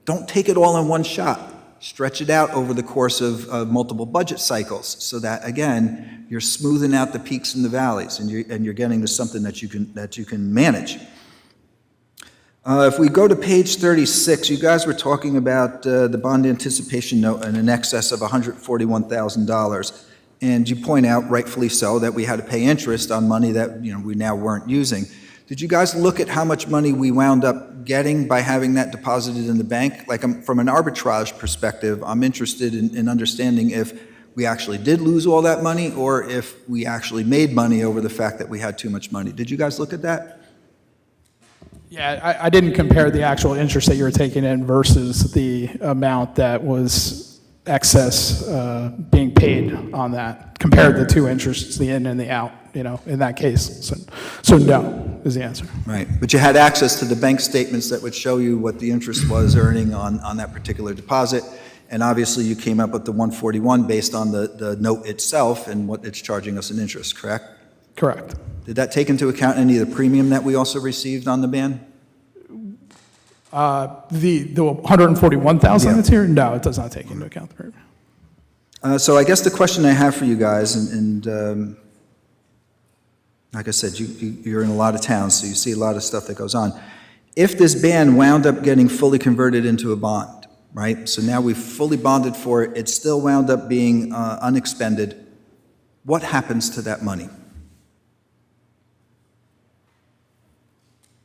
don't take it all in one shot. Stretch it out over the course of multiple budget cycles, so that, again, you're smoothing out the peaks and the valleys, and you're getting to something that you can manage. If we go to page 36, you guys were talking about the bond anticipation note in excess of $141,000. And you point out, rightfully so, that we had to pay interest on money that we now weren't using. Did you guys look at how much money we wound up getting by having that deposited in the bank? Like, from an arbitrage perspective, I'm interested in understanding if we actually did lose all that money or if we actually made money over the fact that we had too much money. Did you guys look at that? Yeah, I didn't compare the actual interest that you were taking in versus the amount that was excess being paid on that, compared the two interests, the in and the out, in that case. So no is the answer. Right, but you had access to the bank statements that would show you what the interest was earning on that particular deposit, and obviously you came up with the 141 based on the note itself and what it's charging us in interest, correct? Correct. Did that take into account any of the premium that we also received on the ban? The 141,000 that's here? No, it does not take into account the premium. So I guess the question I have for you guys, and like I said, you're in a lot of towns, so you see a lot of stuff that goes on. If this ban wound up getting fully converted into a bond, right? So now we've fully bonded for it, it still wound up being unexpended. What happens to that money?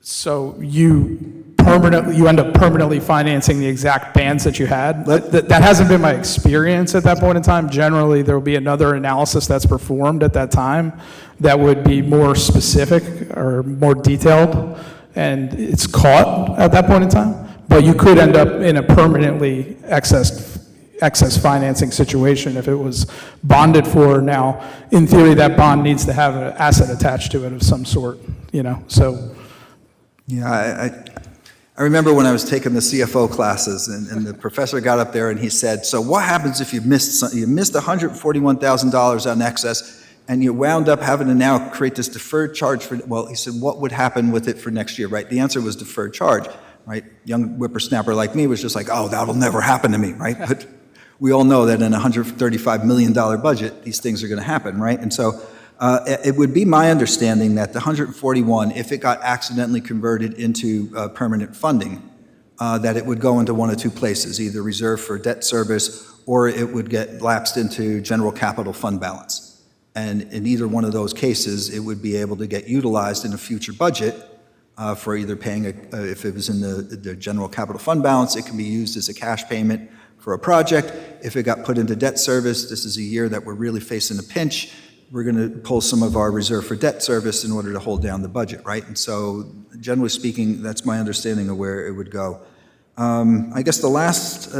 So you end up permanently financing the exact bands that you had. That hasn't been my experience at that point in time. Generally, there will be another analysis that's performed at that time that would be more specific or more detailed, and it's caught at that point in time. But you could end up in a permanently excess financing situation if it was bonded for. Now, in theory, that bond needs to have an asset attached to it of some sort, so. Yeah, I remember when I was taking the CFO classes, and the professor got up there and he said, so what happens if you missed $141,000 on excess, and you wound up having to now create this deferred charge for, well, he said, what would happen with it for next year, right? The answer was deferred charge, right? Young whippersnapper like me was just like, oh, that'll never happen to me, right? But we all know that in a $135 million budget, these things are going to happen, right? And so it would be my understanding that the 141, if it got accidentally converted into permanent funding, that it would go into one of two places, either reserved for debt service or it would get lapsed into general capital fund balance. And in either one of those cases, it would be able to get utilized in a future budget for either paying, if it was in the general capital fund balance, it can be used as a cash payment for a project. If it got put into debt service, this is a year that we're really facing a pinch. We're going to pull some of our reserve for debt service in order to hold down the budget, right? And so, generally speaking, that's my understanding of where it would go. I guess the last,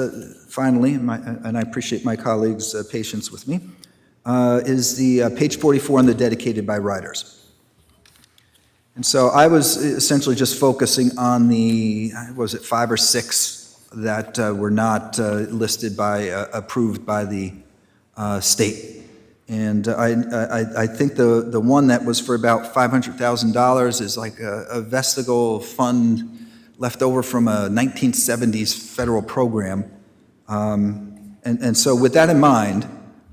finally, and I appreciate my colleagues' patience with me, is the page 44 on the dedicated by riders. And so I was essentially just focusing on the, was it 5 or 6 that were not listed by, approved by the state. And I think the one that was for about $500,000 is like a vestigial fund left over from a 1970s federal program. And so with that in mind,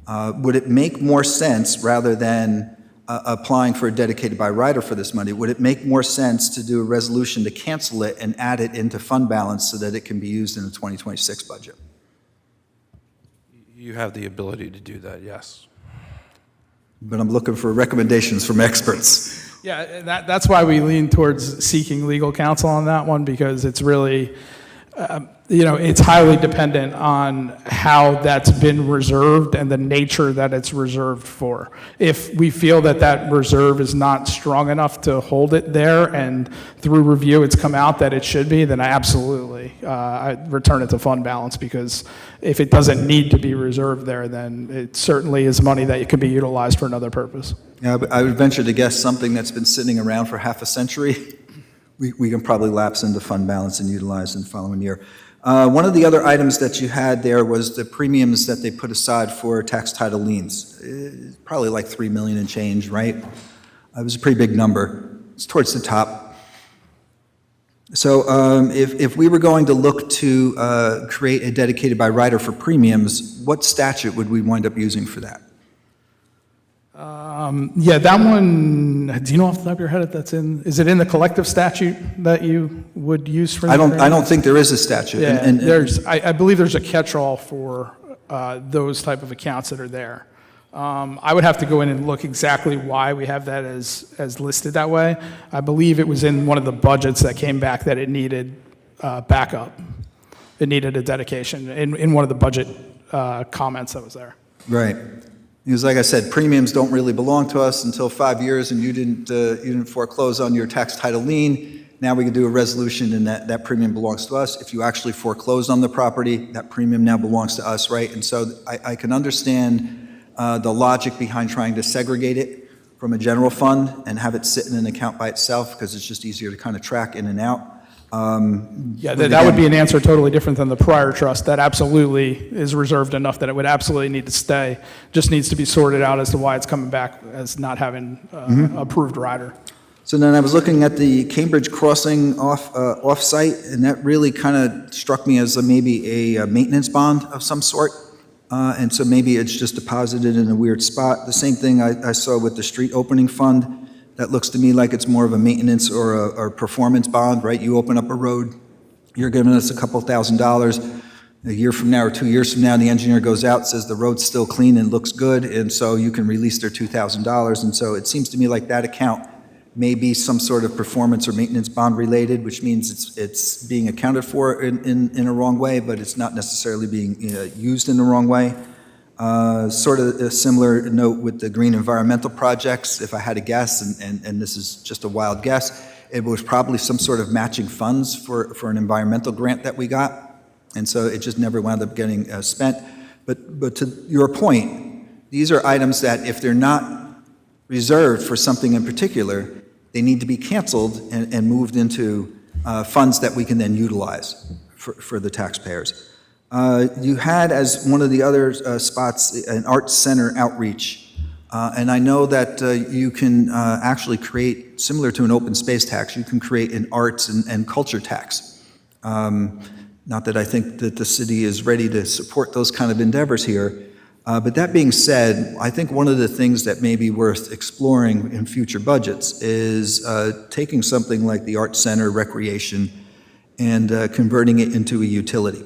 would it make more sense, rather than applying for a dedicated by rider for this money, would it make more sense to do a resolution to cancel it and add it into fund balance so that it can be used in the 2026 budget? You have the ability to do that, yes. But I'm looking for recommendations from experts. Yeah, that's why we lean towards seeking legal counsel on that one, because it's really, it's highly dependent on how that's been reserved and the nature that it's reserved for. If we feel that that reserve is not strong enough to hold it there, and through review it's come out that it should be, then I absolutely I'd return it to fund balance, because if it doesn't need to be reserved there, then it certainly is money that it could be utilized for another purpose. Yeah, but I would venture to guess something that's been sitting around for half a century, we can probably lapse into fund balance and utilize in the following year. One of the other items that you had there was the premiums that they put aside for tax title liens. Probably like $3 million and change, right? It was a pretty big number. it's towards the top. So if we were going to look to create a dedicated by rider for premiums, what statute would we wind up using for that? Yeah, that one, do you know off the top of your head if that's is it in the collective statute that you would use for that? I don't think there is a statute. Yeah, I believe there's a catch-all for those type of accounts that are there. I would have to go in and look exactly why we have that as listed that way. I believe it was in one of the budgets that came back that it needed backup. It needed a dedication in one of the budget comments that was there. Right. Because like I said, premiums don't really belong to us until 5 years, and you didn't foreclose on your tax title lien. Now we can do a resolution, and that premium belongs to us. If you actually foreclose on the property, that premium now belongs to us, right? And so I can understand the logic behind trying to segregate it from a general fund and have it sit in an account by itself, because it's just easier to kind of track in and out. Yeah, that would be an answer totally different than the prior trust. That absolutely is reserved enough that it would absolutely need to stay. Just needs to be sorted out as to why it's coming back as not having approved rider. So then I was looking at the Cambridge Crossing off-site, and that really kind of struck me as maybe a maintenance bond of some sort. And so maybe it's just deposited in a weird spot. The same thing I saw with the street opening fund. That looks to me like it's more of a maintenance or a performance bond, right? You open up a road, you're giving us a couple $1,000. A year from now or 2 years from now, the engineer goes out, says the road's still clean and looks good, and so you can release their $2,000. And so it seems to me like that account may be some sort of performance or maintenance bond related, which means it's being accounted for in a wrong way, but it's not necessarily being used in the wrong way. Sort of a similar note with the green environmental projects, if I had to guess, and this is just a wild guess, it was probably some sort of matching funds for an environmental grant that we got, and so it just never wound up getting spent. But to your point, these are items that if they're not reserved for something in particular, they need to be canceled and moved into funds that we can then utilize for the taxpayers. You had, as one of the other spots, an arts center outreach. And I know that you can actually create, similar to an open space tax, you can create an arts and culture tax. Not that I think that the city is ready to support those kind of endeavors here. But that being said, I think one of the things that may be worth exploring in future budgets is taking something like the arts center, recreation, and converting it into a utility.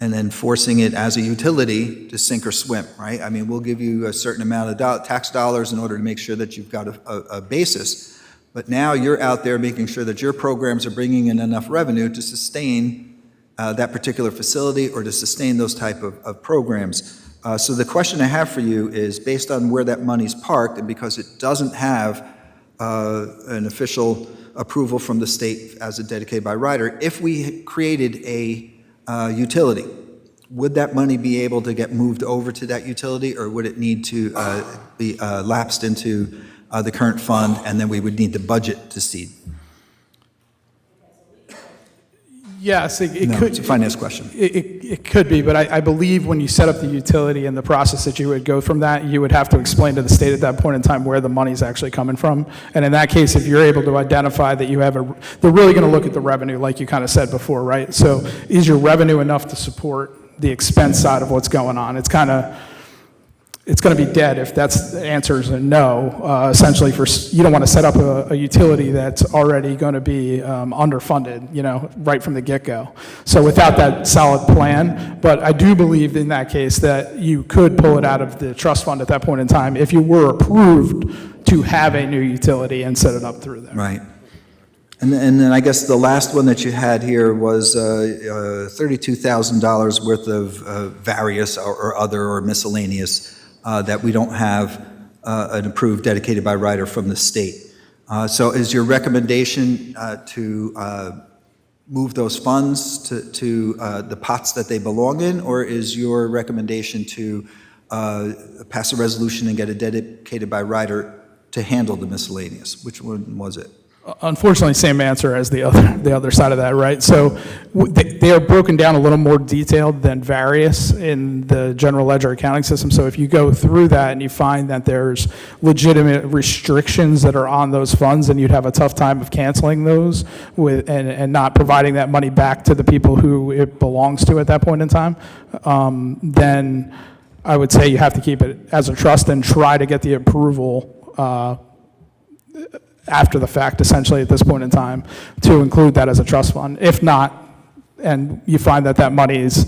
And then forcing it as a utility to sink or swim, right? I mean, we'll give you a certain amount of tax dollars in order to make sure that you've got a basis. But now you're out there making sure that your programs are bringing in enough revenue to sustain that particular facility or to sustain those type of programs. So the question I have for you is, based on where that money's parked, and because it doesn't have an official approval from the state as a dedicated by rider, if we created a utility, would that money be able to get moved over to that utility, or would it need to be lapsed into the current fund, and then we would need the budget to seed? Yes, it No, could. it's a finance question. It could be, but I believe when you set up the utility and the process that you would go from that, you would have to explain to the state at that point in time where the money's actually coming from. And in that case, if you're able to identify that you have they're really going to look at the revenue, like you kind of said before, right? So is your revenue enough to support the expense side of what's going on? It's going to be dead if that's the answer is a no. Essentially, you don't want to set up a utility that's already going to be underfunded, right from the get-go. So without that solid plan, but I do believe in that case that you could pull it out of the trust fund at that point in time if you were approved to have a new utility and set it up through there. Right. And then I guess the last one that you had here was $32,000 worth of various or other or miscellaneous that we don't have an approved dedicated by rider from the state. So is your recommendation to move those funds to the pots that they belong in, or is your recommendation to pass a resolution and get a dedicated by rider to handle the miscellaneous? Which one was it? Unfortunately, same answer as the other side of that, right? So they are broken down a little more detailed than various in the general ledger accounting system. So if you go through that and you find that there's legitimate restrictions that are on those funds, then you'd have a tough time of canceling those and not providing that money back to the people who it belongs to at that point in time, then I would say you have to keep it as a trust and try to get the approval after the fact, essentially, at this point in time, to include that as a trust fund. If not, and you find that that money's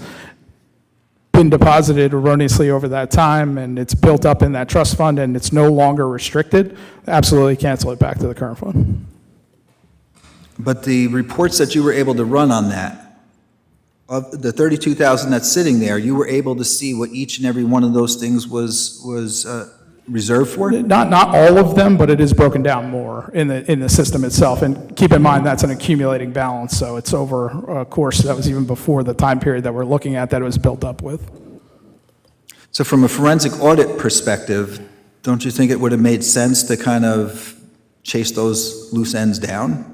been deposited erroneously over that time, and it's built up in that trust fund, and it's no longer restricted, absolutely cancel it back to the current fund. But the reports that you were able to run on that, of the 32,000 that's sitting there, you were able to see what each and every one of those things was reserved for? Not all of them, but it is broken down more in the system itself. And keep in mind, that's an accumulating balance, so it's over a course that was even before the time period that we're looking at that it was built up with. So from a forensic audit perspective, don't you think it would have made sense to kind of chase those loose ends down?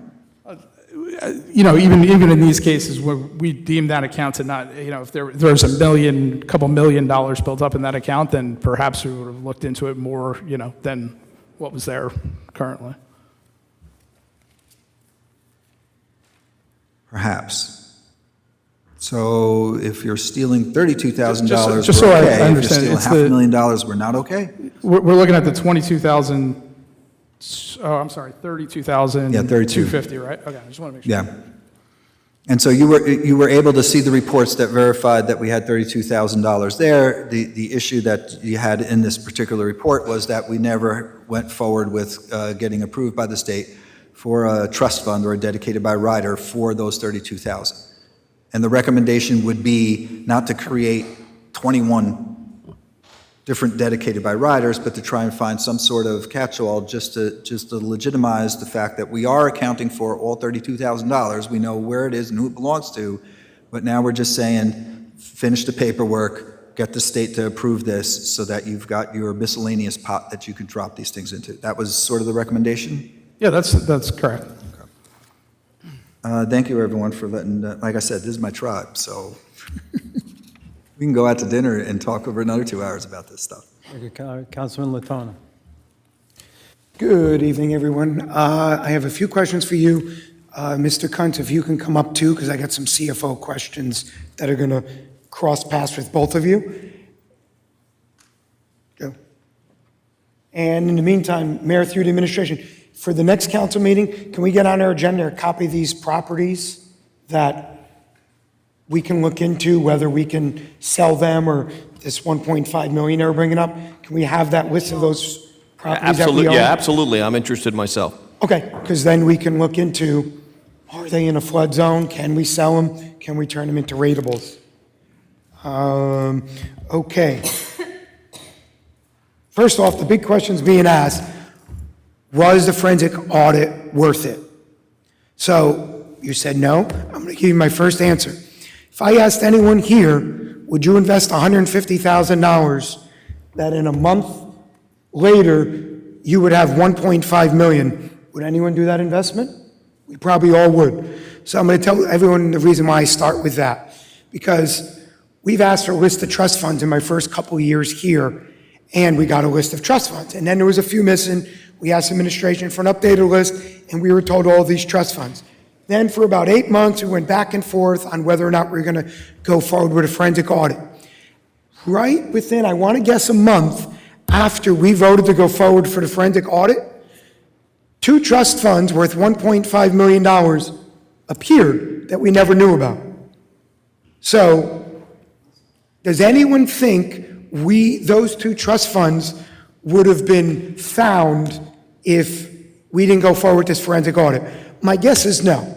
You know, even in these cases where we deem that account to not, you know, if there's a couple $1 million built up in that account, then perhaps we would have looked into it more, you know, than what was there currently. Perhaps. So if you're stealing $32,000, just we're so okay. I understand, If you're stealing $500,000, we're not okay? We're looking at the 22,000. Oh, I'm sorry, 32,000. Yeah, 250, right? Okay, I just want to make sure. Yeah. And so you were able to see the reports that verified that we had $32,000 there. The issue that you had in this particular report was that we never went forward with getting approved by the state for a trust fund or a dedicated by rider for those $32,000. And the recommendation would be not to create 21 different dedicated by riders, but to try and find some sort of catch-all just to legitimize the fact that we are accounting for all $32,000. We know where it is and who it belongs to, but now we're just saying, finish the paperwork, get the state to approve this so that you've got your miscellaneous pot that you can drop these things into. That was sort of the recommendation? Yeah, that's correct. Thank you, everyone, for letting, like I said, this is my tribe, so we can go out to dinner and talk over another 2 hours about this stuff. Councilman Latona. Good evening, everyone. I have a few questions for you. Mr. Kuntz, if you can come up too, because I got some CFO questions that are going to cross paths with both of you. Go. And in the meantime, Mayor, through the administration, for the next council meeting, can we get on our agenda a copy of these properties that we can look into, whether we can sell them or this 1.5 million they're bringing up? Can we have that list of those properties that we own? Yeah, absolutely. I'm interested myself. Okay, because then we can look into, are they in a flood zone? Can we sell them? Can we turn them into rateables? Okay. First off, the big question's being asked, was the forensic audit worth it? So you said no. I'm going to give you my first answer. If I asked anyone here, would you invest $150,000 that in a month later you would have 1.5 million? Would anyone do that investment? We probably all would. So I'm going to tell everyone the reason why I start with that. Because we've asked for a list of trust funds in my first couple of years here, and we got a list of trust funds. And then there was a few missing. We asked administration for an updated list, and we were told all of these trust funds. Then for about 8 months, we went back and forth on whether or not we were going to go forward with a forensic audit. Right within, I want to guess, a month after we voted to go forward for the forensic audit, 2 trust funds worth $1.5 million appeared that we never knew about. So, does anyone think those 2 trust funds would have been found if we didn't go forward with this forensic audit? My guess is no.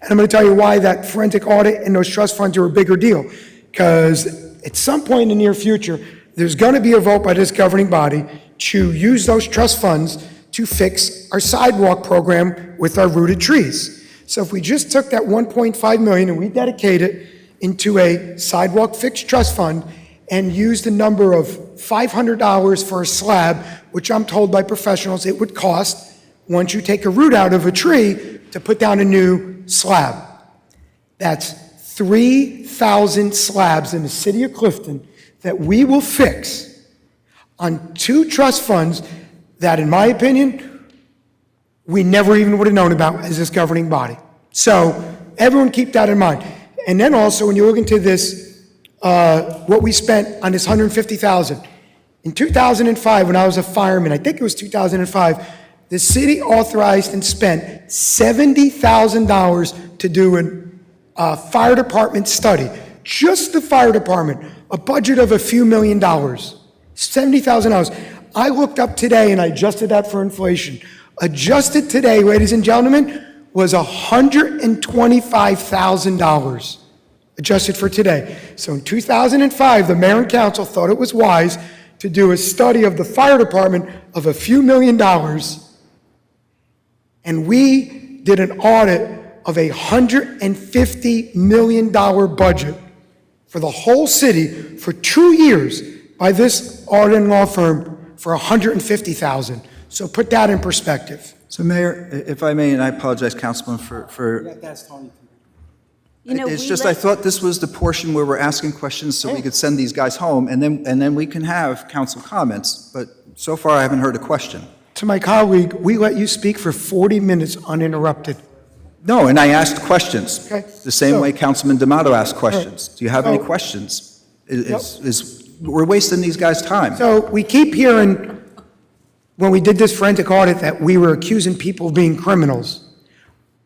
And I'm going to tell you why that forensic audit and those trust funds are a bigger deal. Because at some point in the near future, there's going to be a vote by this governing body to use those trust funds to fix our sidewalk program with our rooted trees. So if we just took that 1.5 million and we dedicate it into a sidewalk fixed trust fund and used a number of $500 for a slab, which I'm told by professionals it would cost, once you take a root out of a tree to put down a new slab. That's 3,000 slabs in the city of Clifton that we will fix on 2 trust funds that, in my opinion, we never even would have known about as this governing body. So everyone keep that in mind. And then also, when you look into this, what we spent on this $150,000. In 2005, when I was a fireman, I think it was 2005, the city authorized and spent $70,000 to do a fire department study. Just the fire department, a budget of a few $1 million. $70,000. I looked up today and I adjusted that for inflation. Adjusted today, ladies and gentlemen, was $125,000. Adjusted for today. So in 2005, the mayor and council thought it was wise to do a study of the fire department of a few $1 million. And we did an audit of a $150 million budget for the whole city for 2 years by this auditing law firm for $150,000. So put that in perspective. So Mayor, if I may, and I apologize, Councilman, for That's Tony. it's just I thought this was the portion where we're asking questions so we could send these guys home, and then we can have council comments. But so far, I haven't heard a question. To my colleague, we let you speak for 40 minutes uninterrupted. No, and I asked questions. Okay. The same So- way Councilman D'Amato asked questions. Do you have any So- questions? We're wasting these guys' time. So we keep hearing, when we did this forensic audit, that we were accusing people of being criminals.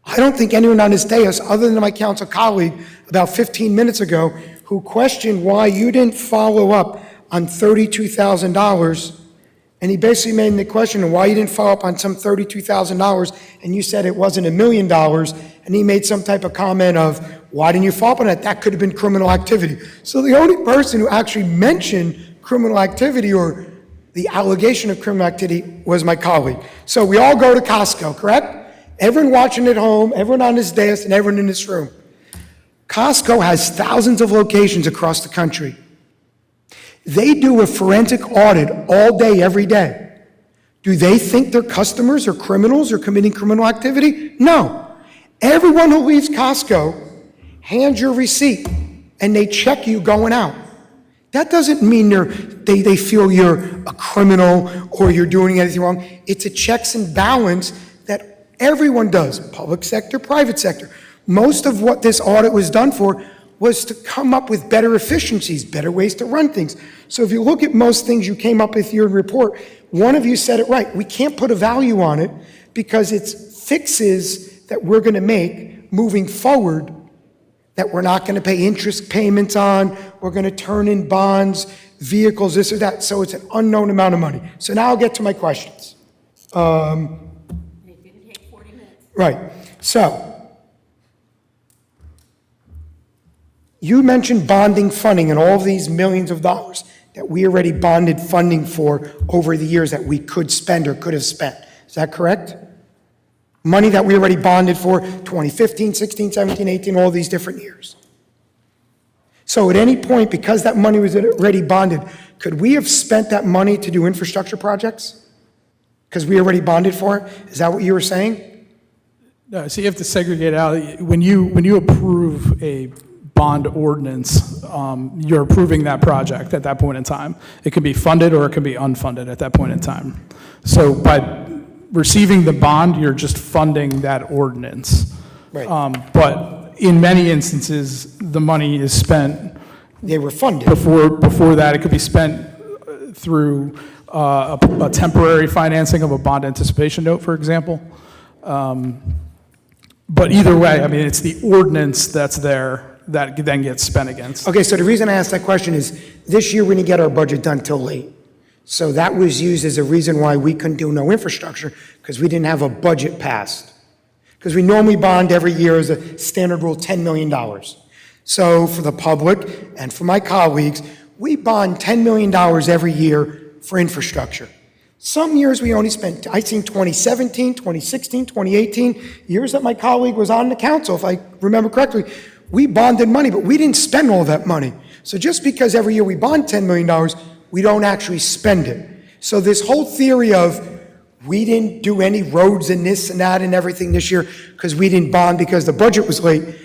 I don't think anyone on this dais, other than my council colleague about 15 minutes ago, who questioned why you didn't follow up on $32,000. And he basically made the question why you didn't follow up on some $32,000, and you said it wasn't $1 million, and he made some type of comment of, why didn't you follow up on it? That could have been criminal activity. So the only person who actually mentioned criminal activity or the allegation of criminal activity was my colleague. So we all go to Costco, correct? Everyone watching at home, everyone on this dais, and everyone in this room. Costco has thousands of locations across the country. They do a forensic audit all day, every day. Do they think their customers are criminals or committing criminal activity? No. Everyone who leaves Costco hands your receipt and they check you going out. That doesn't mean they feel you're a criminal or you're doing anything wrong. It's a checks and balance that everyone does, public sector, private sector. Most of what this audit was done for was to come up with better efficiencies, better ways to run things. So if you look at most things you came up with your report, one of you said it right. We can't put a value on it because it's fixes that we're going to make moving forward that we're not going to pay interest payments on. We're going to turn in bonds, vehicles, this or that. So it's an unknown amount of money. So now I'll get to my questions. Right. So you mentioned bonding funding and all of these millions of dollars that we already bonded funding for over the years that we could spend or could have spent. Is that correct? Money that we already bonded for 2015, 16, 17, 18, all these different years. So at any point, because that money was already bonded, could we have spent that money to do infrastructure projects? Because we already bonded for it? Is that what you were saying? No, so you have to segregate out. When you approve a bond ordinance, you're approving that project at that point in time. It can be funded or it can be unfunded at that point in time. So by receiving the bond, you're just funding that ordinance. Right. But in many instances, the money is spent. They were funded. Before that, it could be spent through a temporary financing of a bond anticipation note, for example. But either way, I mean, it's the ordinance that's there that then gets spent against. Okay, so the reason I asked that question is this year we didn't get our budget done till late. So that was used as a reason why we couldn't do no infrastructure because we didn't have a budget passed. Because we normally bond every year as a standard rule $10 million. So for the public and for my colleagues, we bond $10 million every year for infrastructure. Some years we only spent, I seen 2017, 2016, 2018, years that my colleague was on the council, if I remember correctly, we bonded money, but we didn't spend all that money. So just because every year we bond $10 million, we don't actually spend it. So this whole theory of we didn't do any roads and this and that and everything this year because we didn't bond because the budget was late.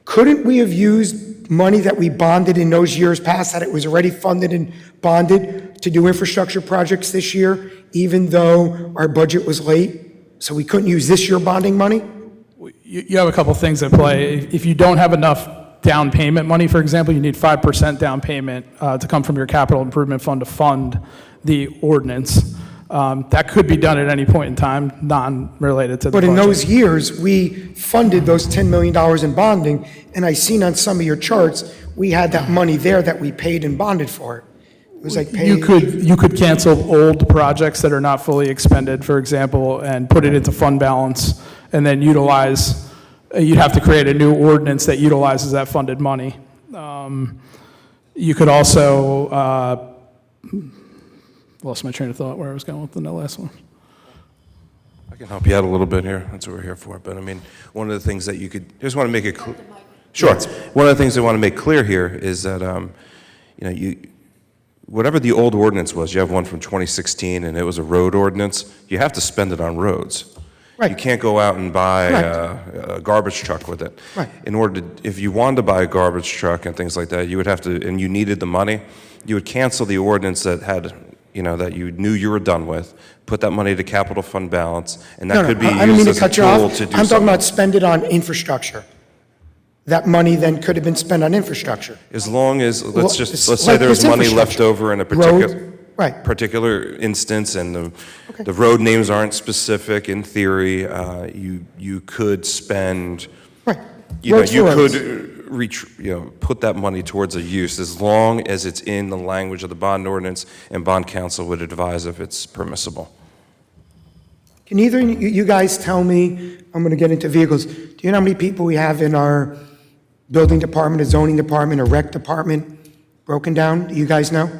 Couldn't we have used money that we bonded in those years past, that it was already funded and bonded to do infrastructure projects this year, even though our budget was late? So we couldn't use this year bonding money? You have a couple things at play. If you don't have enough down payment money, for example, you need 5% down payment to come from your capital improvement fund to fund the ordinance. That could be done at any point in time, non-related to the But in budget. those years, we funded those $10 million in bonding, and I seen on some of your charts, we had that money there that we paid and bonded for it. It was like paying. You could cancel old projects that are not fully expended, for example, and put it into fund balance, and then utilize, you'd have to create a new ordinance that utilizes that funded money. You could also, lost my train of thought where I was going with the last one. I can help you out a little bit here. That's what we're here for. But I mean, one of the things that you could, just want to make it clear. Sure. One of the things I want to make clear here is that, whatever the old ordinance was, you have one from 2016 and it was a road ordinance, you have to spend it on roads. Right. You can't go out and buy Correct. a garbage truck with it. Right. In order to, if you wanted to buy a garbage truck and things like that, you would have to, and you needed the money, you would cancel the ordinance that had, that you knew you were done with, put that money to capital fund balance, and that could be I don't mean used to as a cut you tool off. to do I'm talking something. about spend it on infrastructure. That money then could have been spent on infrastructure. As long as, Well, let's it's say like there's this money left infrastructure. over in a Right. particular instance, and the road names aren't specific, in theory, you could spend, you Roads for roads. could put that money towards a use, as long as it's in the language of the bond ordinance, and bond counsel would advise if it's permissible. Can either you guys tell me, I'm going to get into vehicles, do you know how many people we have in our building department, a zoning department, a rec department, broken down? Do you guys know?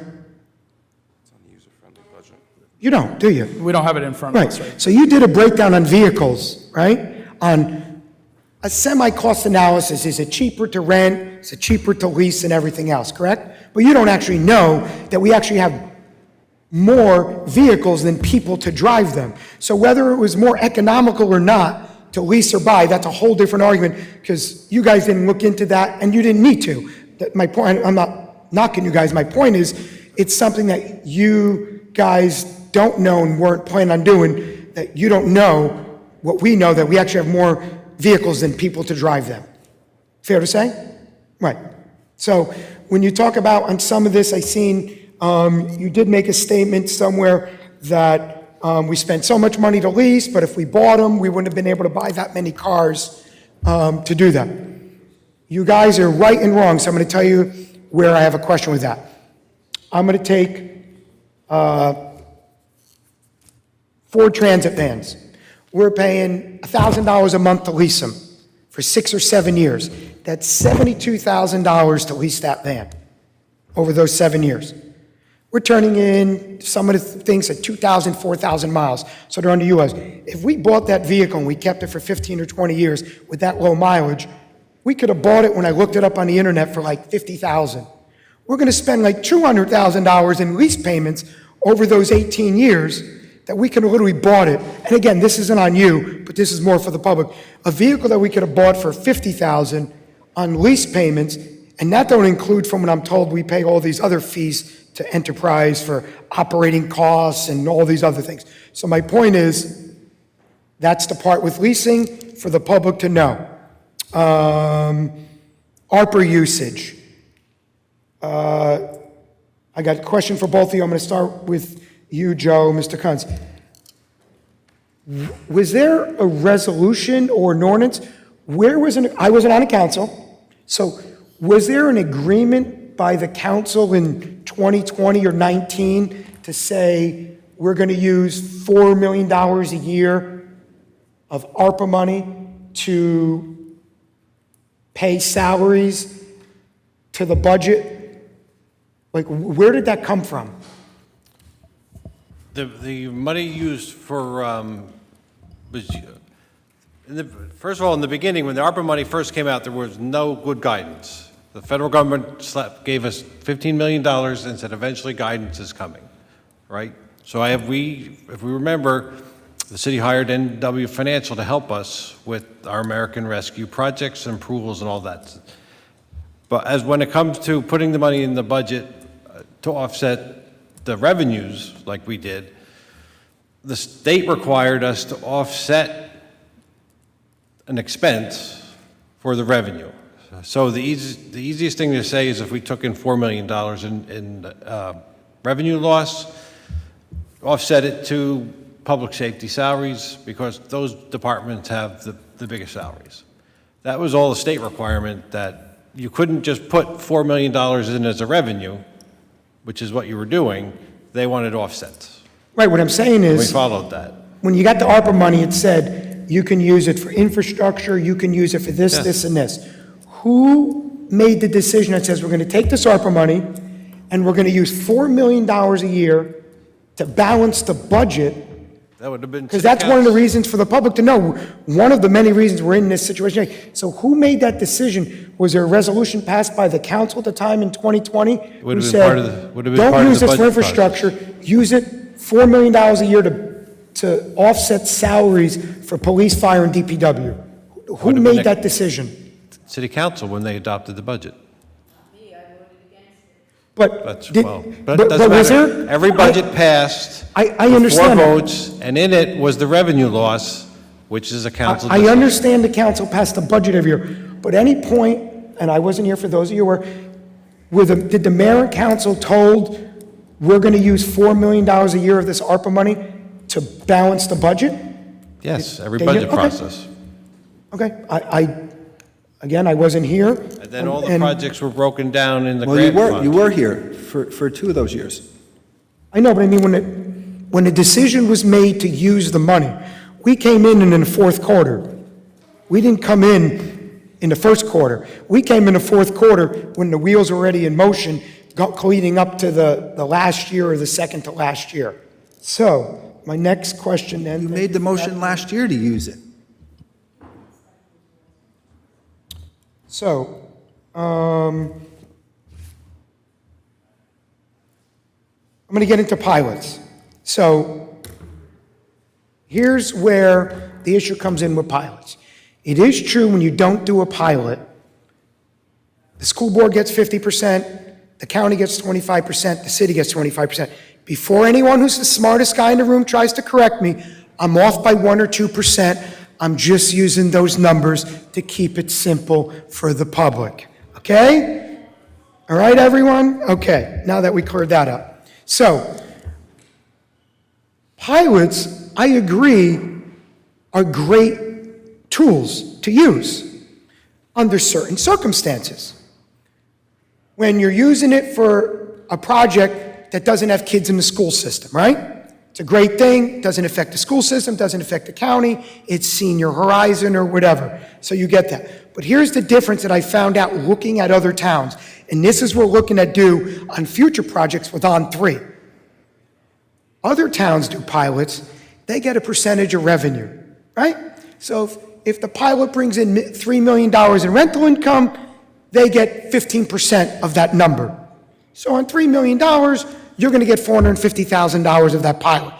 You don't, do you? We don't have it in front of us, Right. right? So you did a breakdown on vehicles, right? On a semi-cost analysis, is it cheaper to rent, is it cheaper to lease, and everything else, correct? But you don't actually know that we actually have more vehicles than people to drive them. So whether it was more economical or not to lease or buy, that's a whole different argument, because you guys didn't look into that, and you didn't need to. My point, I'm not knocking you guys, my point is, it's something that you guys don't know and weren't planning on doing, that you don't know what we know, that we actually have more vehicles than people to drive them. Fair to say? Right. So when you talk about on some of this, I seen you did make a statement somewhere that we spent so much money to lease, but if we bought them, we wouldn't have been able to buy that many cars to do that. You guys are right and wrong, so I'm going to tell you where I have a question with that. I'm going to take Ford Transit vans. We're paying $1,000 a month to lease them for 6 or 7 years. That's $72,000 to lease that van over those 7 years. We're turning in some of the things at 2,000, 4,000 miles, so they're under US. If we bought that vehicle and we kept it for 15 or 20 years with that low mileage, we could have bought it when I looked it up on the internet for like $50,000. We're going to spend like $200,000 in lease payments over those 18 years that we could have literally bought it. And again, this isn't on you, but this is more for the public. A vehicle that we could have bought for $50,000 on lease payments, and that don't include, from what I'm told, we pay all these other fees to enterprise for operating costs and all these other things. So my point is, that's the part with leasing for the public to know. ARPA usage. I got a question for both of you. I'm going to start with you, Joe, Mr. Kunz. Was there a resolution or an ordinance? I wasn't on the council, so was there an agreement by the council in 2020 or 19 to say we're going to use $4 million a year of ARPA money to pay salaries to the budget? Like, where did that come from? The money used for, was, first of all, in the beginning, when the ARPA money first came out, there was no good guidance. The federal government gave us $15 million and said eventually guidance is coming, right? So if we remember, the city hired NW Financial to help us with our American Rescue projects and approvals and all that. But when it comes to putting the money in the budget to offset the revenues like we did, the state required us to offset an expense for the revenue. So the easiest thing to say is if we took in $4 million in revenue loss, offset it to public safety salaries, because those departments have the biggest salaries. That was all the state requirement, that you couldn't just put $4 million in as a revenue, which is what you were doing. They wanted offsets. Right, what I'm saying And we is, followed that. when you got the ARPA money, it said, you can use it for infrastructure, you can use it for this, Yes. this, and this. Who made the decision that says, we're going to take this ARPA money, and we're going to use $4 million a year to balance the budget? That would have been. Because that's one of the reasons for the public to know, one of the many reasons we're in this situation. So who made that decision? Was there a resolution passed by the council at the time in 2020? Would who have been said, part of the- would have been part don't of use the this for budget process." infrastructure, use it $4 million a year to offset salaries for police, fire, and DPW? Who Would have been made a- that decision? City council when they adopted the budget. But, That's, did- well, but but it doesn't was matter. there? Every budget passed. I with understand that. 4 votes, and in it was the revenue loss, which is a council I decision. understand the council passed the budget every year, but any point, and I wasn't here for those of you who were, did the mayor and council told, we're going to use $4 million a year of this ARPA money to balance the budget? Yes, every Did- budget okay. process. Okay, again, I wasn't here. And then all the projects were broken down in the Well, you grant were, fund. you were here for 2 of those years. I know, but I mean, when the decision was made to use the money, we came in the fourth quarter. We didn't come in the first quarter. We came in the fourth quarter when the wheels were already in motion, leading up to the last year or the second to last year. So, my next question then. You made the motion last year to use it. So, I'm going to get into pilots. So, here's where the issue comes in with pilots. It is true when you don't do a pilot, the school board gets 50%, the county gets 25%, the city gets 25%. Before anyone who's the smartest guy in the room tries to correct me, I'm off by 1 or 2%. I'm just using those numbers to keep it simple for the public. Okay? All right, everyone? Okay, now that we cleared that up. So, pilots, I agree, are great tools to use under certain circumstances. When you're using it for a project that doesn't have kids in the school system, right? It's a great thing, doesn't affect the school system, doesn't affect the county, it's Senior Horizon or whatever, so you get that. But here's the difference that I found out looking at other towns, and this is what we're looking at do on future projects with On3. Other towns do pilots, they get a percentage of revenue, right? So if the pilot brings in $3 million in rental income, they get 15% of that number. So on $3 million, you're going to get $450,000 of that pilot.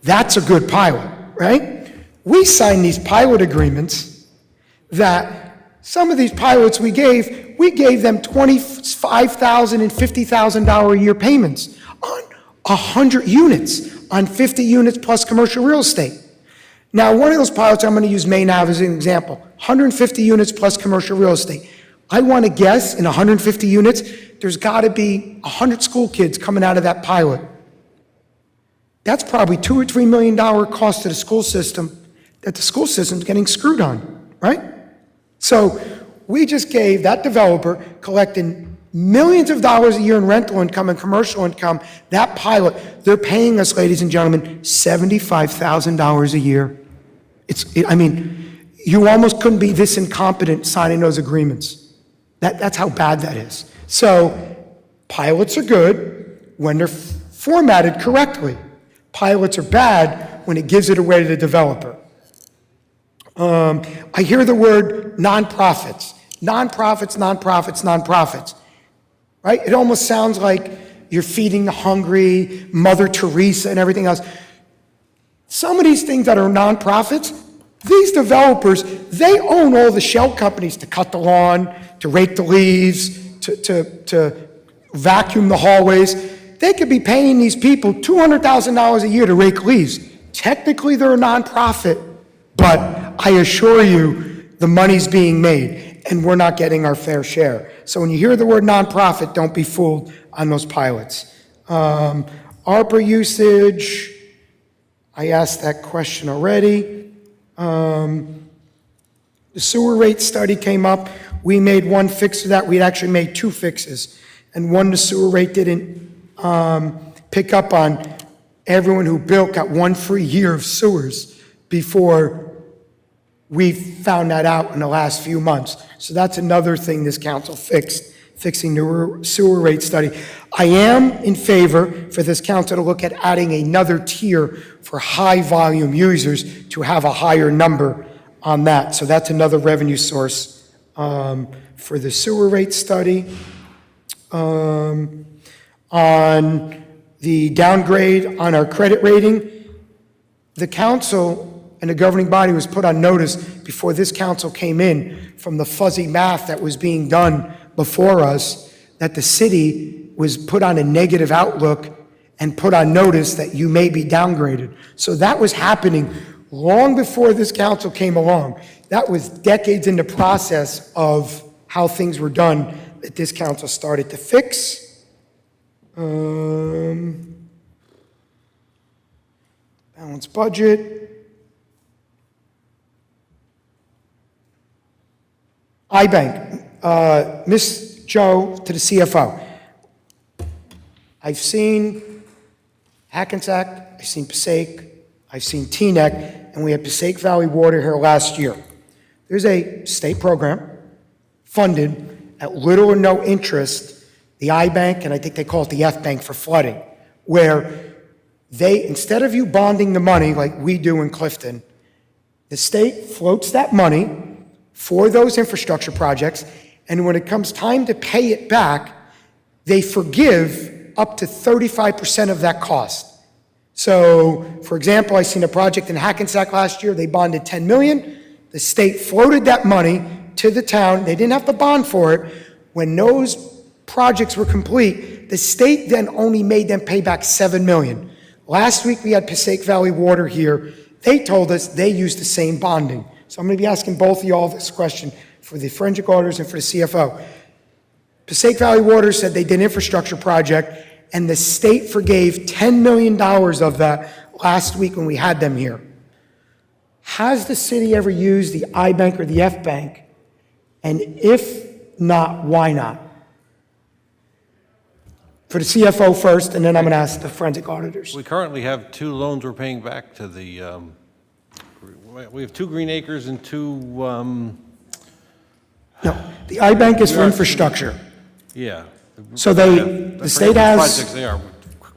That's a good pilot, right? We signed these pilot agreements that some of these pilots we gave them $25,000 and $50,000 a year payments on 100 units, on 50 units plus commercial real estate. Now, one of those pilots, I'm going to use Maine Ave as an example, 150 units plus commercial real estate. I want to guess in 150 units, there's got to be 100 school kids coming out of that pilot. That's probably $2 or $3 million cost to the school system that the school system's getting screwed on, right? So we just gave that developer collecting millions of dollars a year in rental income and commercial income, that pilot, they're paying us, ladies and gentlemen, $75,000 a year. I mean, you almost couldn't be this incompetent signing those agreements. That's how bad that is. So pilots are good when they're formatted correctly. Pilots are bad when it gives it away to the developer. I hear the word nonprofits. Nonprofits, nonprofits, nonprofits. Right? It almost sounds like you're feeding the hungry, Mother Teresa and everything else. Some of these things that are nonprofits, these developers, they own all the shell companies to cut the lawn, to rake the leaves, to vacuum the hallways. They could be paying these people $200,000 a year to rake leaves. Technically, they're a nonprofit, but I assure you, the money's being made, and we're not getting our fair share. So when you hear the word nonprofit, don't be fooled on those pilots. ARPA usage, I asked that question already. The sewer rate study came up. We made one fix to that. We actually made two fixes. And one, the sewer rate didn't pick up on. Everyone who built got one free year of sewers before we found that out in the last few months. So that's another thing this council fixed, fixing the sewer rate study. I am in favor for this council to look at adding another tier for high volume users to have a higher number on that. So that's another revenue source for the sewer rate study. On the downgrade on our credit rating, the council and the governing body was put on notice before this council came in from the fuzzy math that was being done before us, that the city was put on a negative outlook and put on notice that you may be downgraded. So that was happening long before this council came along. That was decades in the process of how things were done that this council started to fix. Balanced budget. iBank, Miss Joe to the CFO. I've seen Hackensack, I've seen Passaic, I've seen Teaneck, and we had Passaic Valley Water here last year. There's a state program funded at little or no interest, the iBank, and I think they call it the F-Bank for flooding, where they, instead of you bonding the money like we do in Clifton, the state floats that money for those infrastructure projects, and when it comes time to pay it back, they forgive up to 35% of that cost. So, for example, I seen a project in Hackensack last year, they bonded $10 million, the state floated that money to the town, they didn't have to bond for it. When those projects were complete, the state then only made them pay back $7 million. Last week we had Passaic Valley Water here, they told us they used the same bonding. So I'm going to be asking both of y'all this question for the forensic auditors and for the CFO. Passaic Valley Water said they did an infrastructure project, and the state forgave $10 million of that last week when we had them here. Has the city ever used the iBank or the F-Bank? And if not, why not? For the CFO first, and then I'm going to ask the forensic auditors. We currently have two loans we're paying back to the, we have 2 Green Acres and 2, No, the iBank is for infrastructure. yeah. So the state has. Projects they are.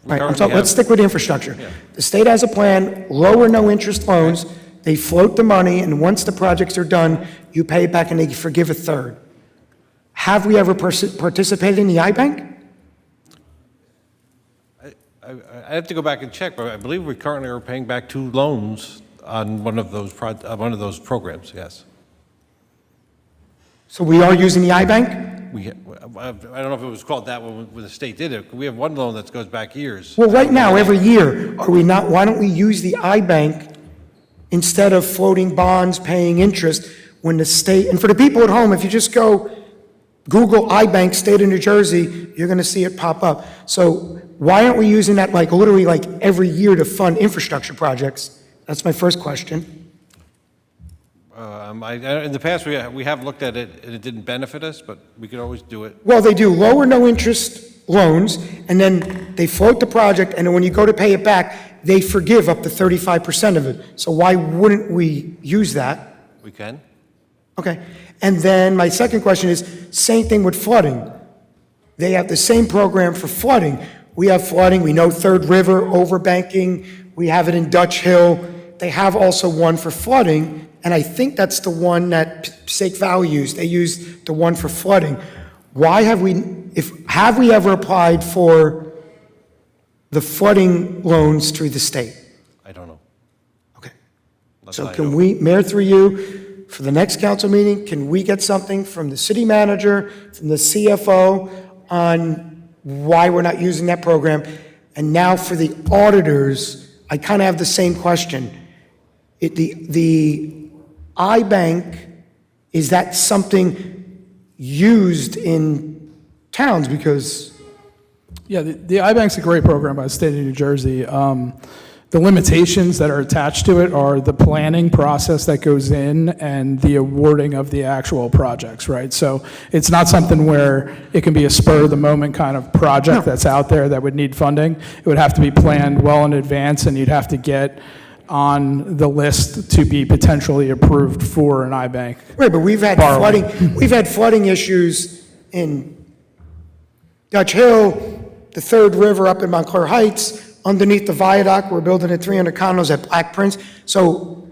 Right, so let's stick with infrastructure. The state has a plan, low or no interest loans, they float the money, and once the projects are done, you pay it back and they forgive a third. Have we ever participated in the iBank? I have to go back and check, but I believe we currently are paying back 2 loans on one of those programs, yes. So we are using the iBank? I don't know if it was called that when the state did it. We have one loan that goes back years. Well, right now, every year, are we not, why don't we use the iBank instead of floating bonds, paying interest, when the state, and for the people at home, if you just go Google iBank, state of New Jersey, you're going to see it pop up. So why aren't we using that like literally like every year to fund infrastructure projects? That's my first question. In the past, we have looked at it, and it didn't benefit us, but we could always do it. Well, they do low or no interest loans, and then they float the project, and then when you go to pay it back, they forgive up to 35% of it. So why wouldn't we use that? We can. Okay. And then my second question is, same thing with flooding. They have the same program for flooding. We have flooding, we know Third River, overbanking, we have it in Dutch Hill. They have also one for flooding, and I think that's the one that Passaic Valley used. They used the one for flooding. Why have we ever applied for the flooding loans through the state? I don't know. unless So I can know. we, Mayor, through you, for the next council meeting, can we get something from the city manager, from the CFO on why we're not using that program? And now for the auditors, I kind of have the same question. The iBank, is that something used in towns? Because Yeah, the iBank's a great program by the state of New Jersey. The limitations that are attached to it are the planning process that goes in and the awarding of the actual projects, right? So it's not something where it can be a spur-of-the-moment kind of project that's out there that would need funding. It would have to be planned well in advance, and you'd have to get on the list to be potentially approved for an iBank. Right, but we've had flooding issues in Dutch Hill, the Third River up in Montclair Heights, underneath the viaduct. We're building at 300 condos at Black Prince. So,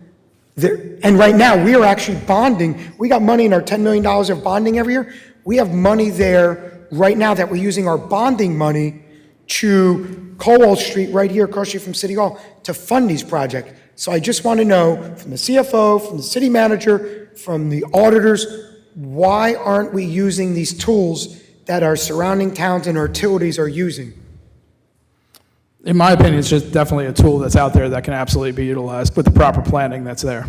and right now, we are actually bonding. We got money in our $10 million of bonding every year. We have money there right now that we're using our bonding money to Colwell Street, right here across the street from City Hall, to fund these projects. So I just want to know from the CFO, from the city manager, from the auditors, why aren't we using these tools that our surrounding towns and our utilities are using? In my opinion, it's just definitely a tool that's out there that can absolutely be utilized with the proper planning that's there.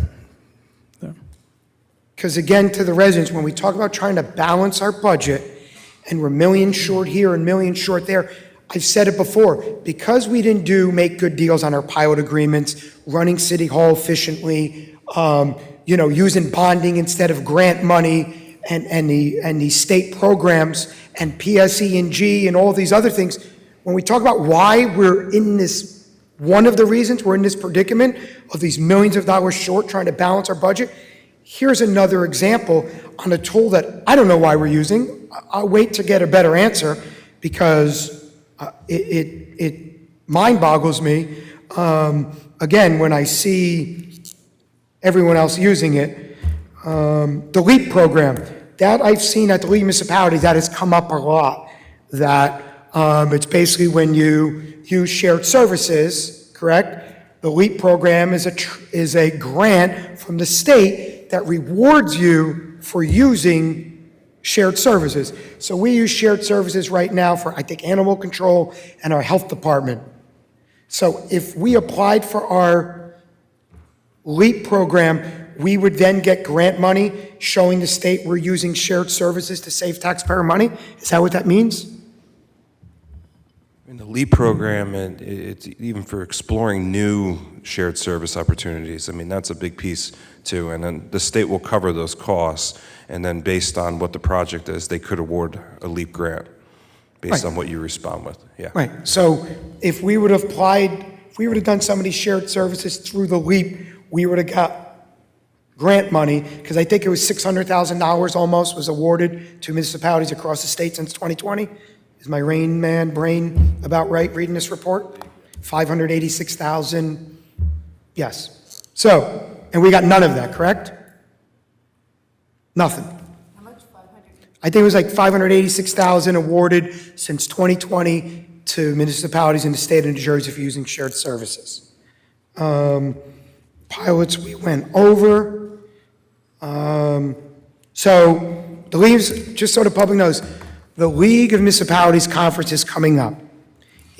Because again, to the residents, when we talk about trying to balance our budget, and we're millions short here and millions short there, I've said it before, because we didn't make good deals on our pilot agreements, running City Hall efficiently, using bonding instead of grant money, and the state programs, and PSE&G, and all these other things. When we talk about why we're in this, one of the reasons we're in this predicament of these millions of dollars short trying to balance our budget, here's another example on a tool that I don't know why we're using. I'll wait to get a better answer because it mind boggles me. Again, when I see everyone else using it, the LEAP program, that I've seen at the lead municipalities, that has come up a lot, that it's basically when you use shared services, correct? The LEAP program is a grant from the state that rewards you for using shared services. So we use shared services right now for, I think, animal control and our health department. So if we applied for our LEAP program, we would then get grant money showing the state we're using shared services to save taxpayer money? Is that what that means? In the LEAP program, and it's even for exploring new shared service opportunities, I mean, that's a big piece too. And then the state will cover those costs, and then based on what the project is, they could award a LEAP grant based on what you respond with. Yeah. Right. So if we would have done some of these shared services through the LEAP, we would have got grant money, because I think it was $600,000 almost was awarded to municipalities across the state since 2020. Is my Rain Man brain about right reading this report? 586,000, yes. So, and we got none of that, correct? Nothing. How much? 500? I think it was like 586,000 awarded since 2020 to municipalities in the state of New Jersey for using shared services. Pilots, we went over. So the leaves, just so the public knows, the League of Municipalities Conference is coming up.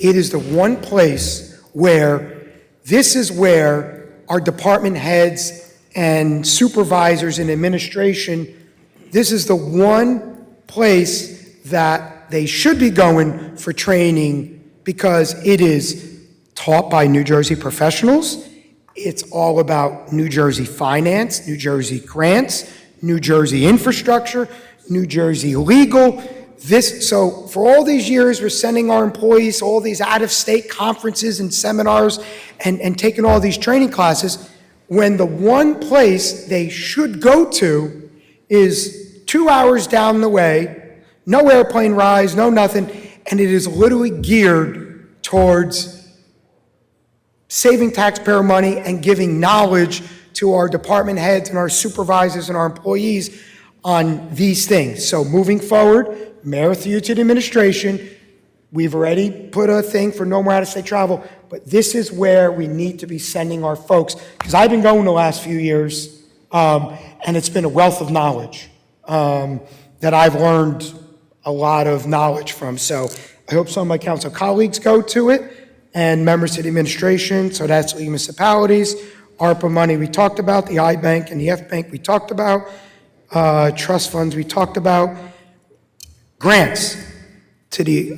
It is the one place where, this is where our department heads and supervisors and administration, this is the one place that they should be going for training, because it is taught by New Jersey professionals. It's all about New Jersey finance, New Jersey grants, New Jersey infrastructure, New Jersey legal. So for all these years, we're sending our employees to all these out-of-state conferences and seminars and taking all these training classes, when the one place they should go to is 2 hours down the way, no airplane rides, no nothing, and it is literally geared towards saving taxpayer money and giving knowledge to our department heads and our supervisors and our employees on these things. So moving forward, Mayor, through you to the administration, We've already put a thing for no more out-of-state travel, but this is where we need to be sending our folks, because I've been going the last few years, and it's been a wealth of knowledge that I've learned a lot of knowledge from. So I hope some of my council colleagues go to it, and members of the administration, so that's league municipalities, ARPA money we talked about, the I-Bank and the F-Bank we talked about, trust funds we talked about, grants to the,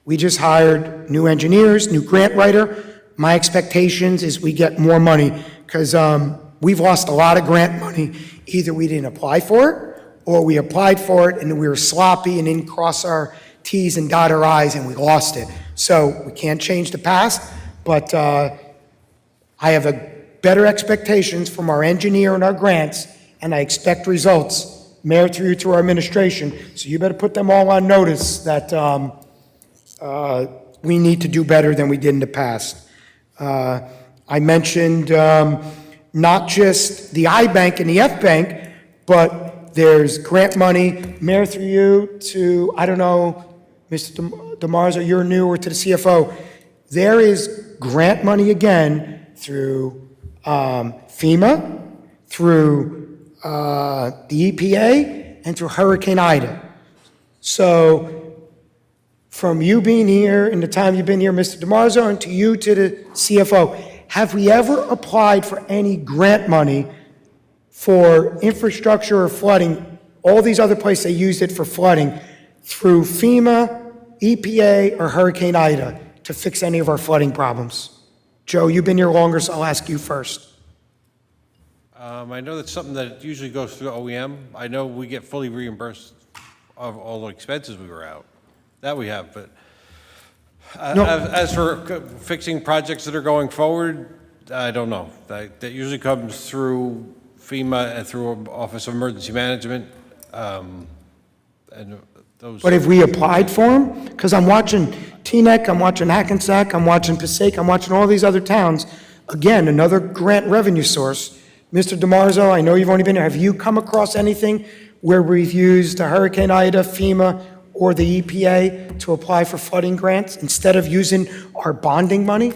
we just hired new engineers, new grant writer. My expectations is we get more money, because we've lost a lot of grant money. Either we didn't apply for it, or we applied for it and we were sloppy and didn't cross our T's and dot our I's and we lost it. So we can't change the past, but I have a better expectations from our engineer and our grants, and I expect results. Mayor, through you to our administration, so you better put them all on notice that we need to do better than we did in the past. I mentioned not just the I-Bank and the F-Bank, but there's grant money. Mayor, through you to, I don't know, Mr. DeMarzo, you're new, or to the CFO. There is grant money again through FEMA, through the EPA, and through Hurricane Ida. So from you being here and the time you've been here, Mr. DeMarzo, and to you to the CFO, have we ever applied for any grant money for infrastructure or flooding? All these other places, they used it for flooding through FEMA, EPA, or Hurricane Ida to fix any of our flooding problems. Joe, you've been here longer, so I'll ask you first. I know that's something that usually goes through OEM. I know we get fully reimbursed of all the expenses we were out. That we have, but as for fixing projects that are going forward, I don't know. That usually comes through FEMA and through Office of Emergency Management. And those. But have we applied for them? Because I'm watching Teaneck, I'm watching Hackensack, I'm watching Passaic, I'm watching all these other towns. Again, another grant revenue source. Mr. DeMarzo, I know you've only been there. Have you come across anything where we've used Hurricane Ida, FEMA, or the EPA to apply for flooding grants instead of using our bonding money?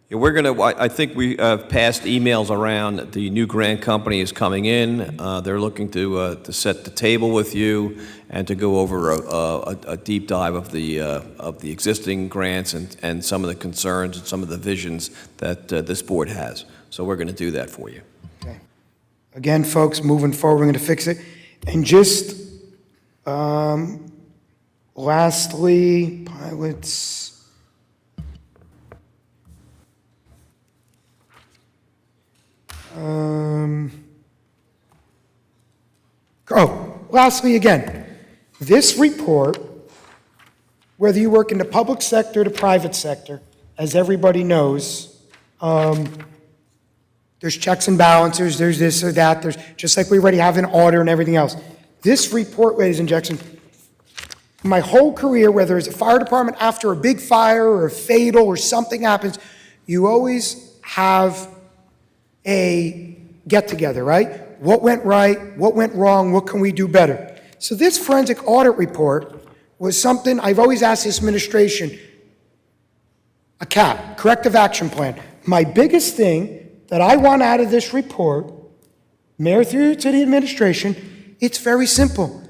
Yeah, we're going to, I think we passed emails around. The new grant company is coming in. They're looking to set the table with you and to go over a deep dive of the existing grants and some of the concerns and some of the visions that this board has. So we're going to do that for you. Okay. Again, folks, moving forward, we're going to fix it. And just lastly, pilots. Lastly, again, this report, whether you work in the public sector or the private sector, as everybody knows, there's checks and balances, there's this or that, there's just like we already have an order and everything else. This report, ladies and gentlemen, my whole career, whether it's a fire department after a big fire or a fatal or something happens, you always have a get-together, right? What went right? What went wrong? What can we do better? So this forensic audit report was something I've always asked this administration, a CAP, corrective action plan. My biggest thing that I want out of this report, Mayor, through to the administration, it's very simple.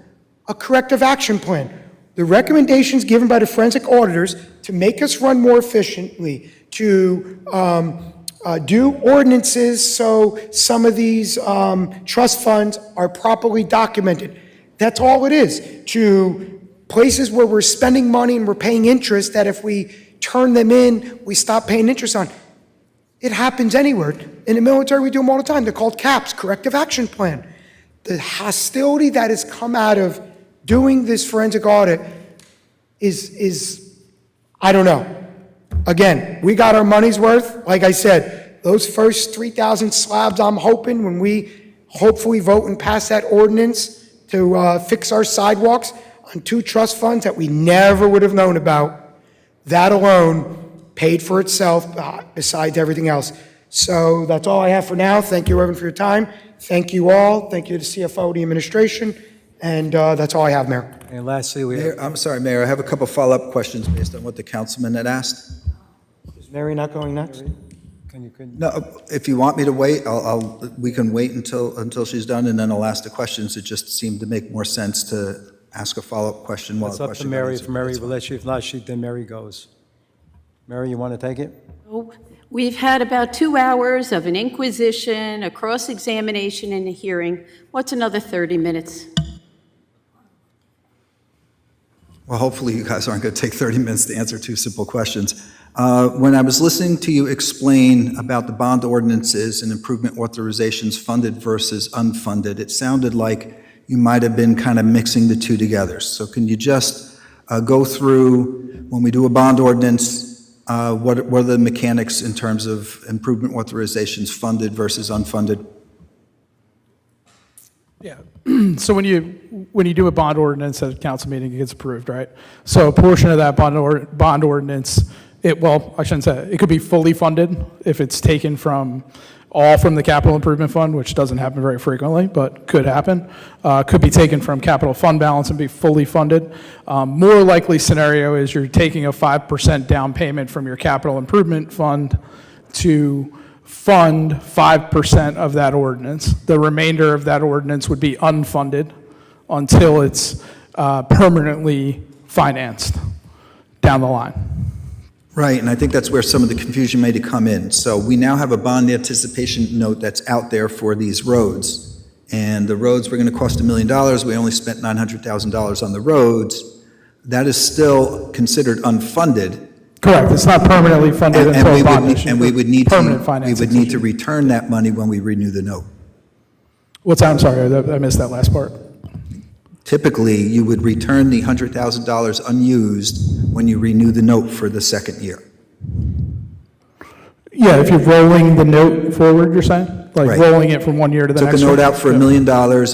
A corrective action plan. The recommendations given by the forensic auditors to make us run more efficiently, to do ordinances so some of these trust funds are properly documented. That's all it is. To places where we're spending money and we're paying interest that if we turn them in, we stop paying interest on. It happens anywhere. In the military, we do them all the time. They're called CAPS, Corrective Action Plan. The hostility that has come out of doing this forensic audit is I don't know. Again, we got our money's worth. Like I said, those first 3,000 slabs, I'm hoping when we hopefully vote and pass that ordinance to fix our sidewalks on 2 trust funds that we never would have known about, that alone paid for itself besides everything else. So that's all I have for now. Thank you, Reverend, for your time. Thank you all. Thank you to the CFO, the administration, And that's all I have, Mayor. And lastly, we Mayor, have, I'm sorry, Mayor, I have a couple follow-up questions based on what the councilman had asked. is Mary not going next? No, if you want me to wait, we can wait until she's done, and then I'll ask the questions. It just seemed to make more sense to ask a follow-up question while It's the up to question got Mary. answered. If Mary That's will fine. let you, if not, then Mary goes. Mary, you want to take it? Oh, we've had about 2 hours of an inquisition, a cross-examination, and a hearing. What's another 30 minutes? Well, hopefully you guys aren't going to take 30 minutes to answer two simple questions. When I was listening to you explain about the bond ordinances and improvement authorizations funded versus unfunded, it sounded like you might have been kind of mixing the two together. So can you just go through, when we do a bond ordinance, what are the mechanics in terms of improvement authorizations funded versus unfunded? Yeah. So when you do a bond ordinance at a council meeting, it gets approved, right? So a portion of that bond ordinance, I shouldn't say it could be fully funded if it's taken from the capital improvement fund, which doesn't happen very frequently, but could happen. Could be taken from capital fund balance and be fully funded. More likely scenario is you're taking a 5% down payment from your capital improvement fund to fund 5% of that ordinance. The remainder of that ordinance would be unfunded until it's permanently financed down the line. Right, and I think that's where some of the confusion may come in. So we now have a bond anticipation note that's out there for these roads. And the roads were going to cost $1 million. We only spent $900,000 on the roads. That is still considered unfunded. Correct. It's not permanently funded until a bond issue. And we would need Permanent financing. to return that money when we renew the note. What's that? I'm sorry, I missed that last part. Typically, you would return the $100,000 unused when you renew the note for the second year. Yeah, if you're rolling the note forward, you're saying? Like Right. rolling it from one year to the next Took a one? note out for $1 Yeah. million,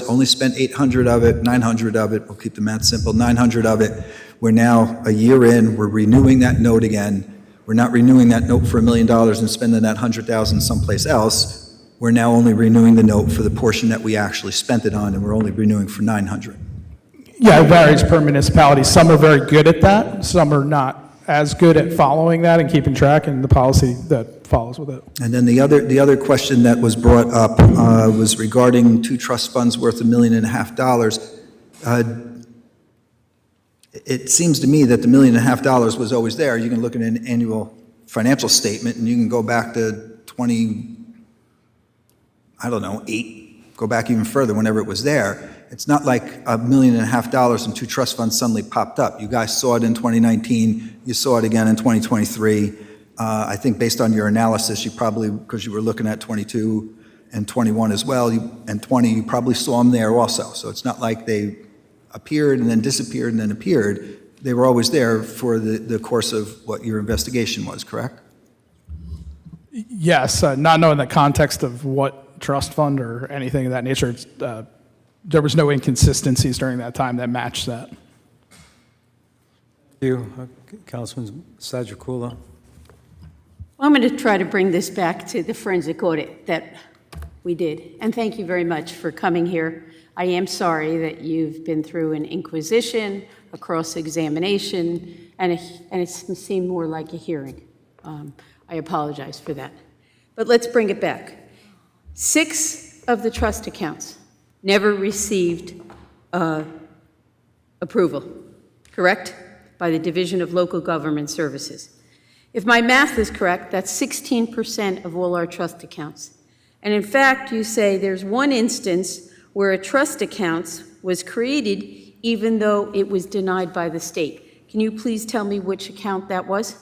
only spent 800 of it, 900 of it, we'll keep the math simple, 900 of it. We're now a year in, we're renewing that note again. We're not renewing that note for $1 million and spending that 100,000 someplace else. We're now only renewing the note for the portion that we actually spent it on, and we're only renewing for 900. Yeah, it varies per municipality. Some are very good at that, some are not as good at following that and keeping track and the policy that follows with it. And then the other question that was brought up was regarding two trust funds worth $1.5 million. It seems to me that the $1.5 million was always there. You can look at an annual financial statement and you can go back to 8, go back even further whenever it was there. It's not like $1.5 million and two trust funds suddenly popped up. You guys saw it in 2019, you saw it again in 2023. I think based on your analysis, you probably, because you were looking at 22 and 21 as well, and 20, you probably saw them there also. So it's not like they appeared and then disappeared and then appeared. They were always there for the course of what your investigation was, correct? Yes, not knowing the context of what trust fund or anything of that nature, there was no inconsistencies during that time that matched that. Thank you, Councilman Sajakula. I'm going to try to bring this back to the forensic audit that we did. And thank you very much for coming here. I am sorry that you've been through an inquisition, a cross-examination, and it seemed more like a hearing. I apologize for that. But let's bring it back. 6 of the trust accounts never received approval, correct? By the Division of Local Government Services. If my math is correct, that's 16% of all our trust accounts. And in fact, you say there's one instance where a trust account was created even though it was denied by the state. Can you please tell me which account that was?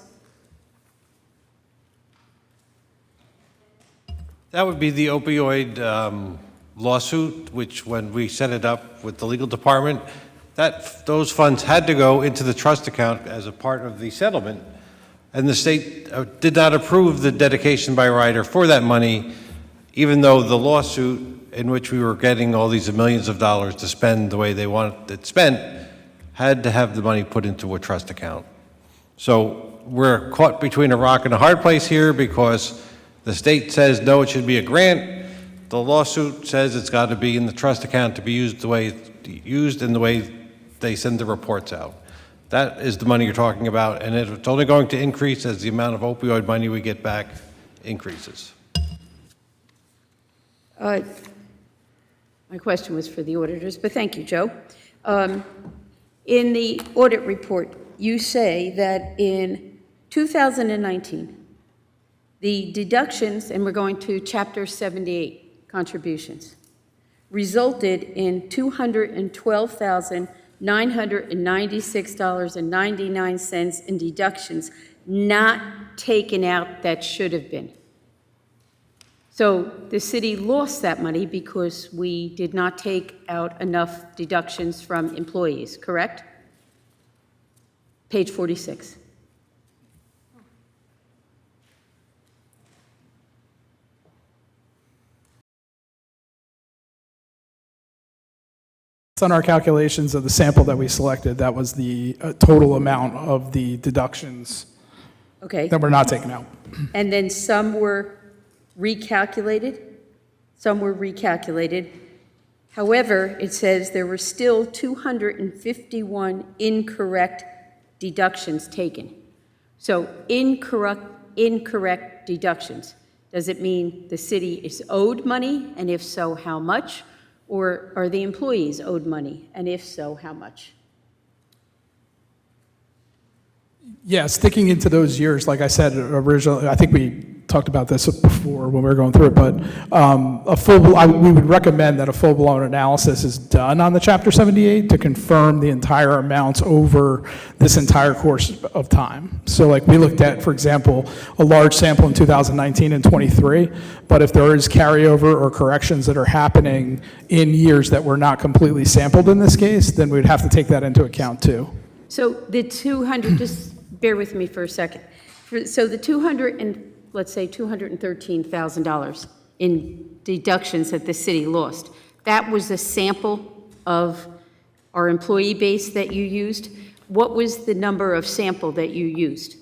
That would be the opioid lawsuit, which when we set it up with the legal department, those funds had to go into the trust account as a part of the settlement. And the state did not approve the dedication by rider for that money, even though the lawsuit in which we were getting all these millions of dollars to spend the way they wanted it spent had to have the money put into a trust account. So we're caught between a rock and a hard place here because the state says, no, it should be a grant, the lawsuit says it's got to be in the trust account to be used the way it's used in the way they send the reports out. That is the money you're talking about, and it's only going to increase as the amount of opioid money we get back increases. My question was for the auditors, but thank you, Joe. In the audit report, you say that in 2019, the deductions, and we're going to Chapter 78 contributions, resulted in $212,996.99 in deductions not taken out that should have been. So the city lost that money because we did not take out enough deductions from employees, correct? Page 46. It's on our calculations of the sample that we selected. That was the total amount of the deductions Okay. that were not taken out. And then some were recalculated? Some were recalculated. However, it says there were still 251 incorrect deductions taken. So incorrect deductions. Does it mean the city is owed money? And if so, how much? Or are the employees owed money? And if so, how much? Yeah, sticking into those years, like I said originally, I think we talked about this before when we were going through it, but we would recommend that a full-blown analysis is done on the Chapter 78 to confirm the entire amounts over this entire course of time. So like we looked at, for example, a large sample in 2019 and 23, but if there is carryover or corrections that are happening in years that were not completely sampled in this case, then we'd have to take that into account too. So the 200, just bear with me for a second. So the 200 and let's say $213,000 in deductions that the city lost, that was a sample of our employee base that you used. What was the number of sample that you used?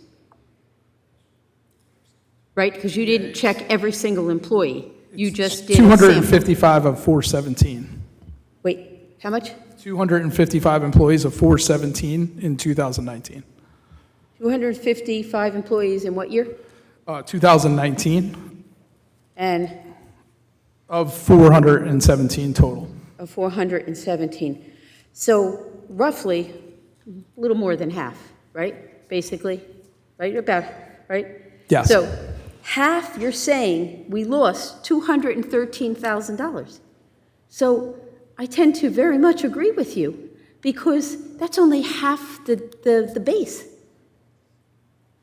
Right, because you didn't check every single employee. You just did 255 of 417. Wait, how much? 255 employees of 417 in 2019. 255 employees in what year? 2019. And? Of 417 total. Of 417. So roughly, a little more than half, right? Basically, right? About, right? Yes. So half, you're saying we lost $213,000. So I tend to very much agree with you because that's only half the base.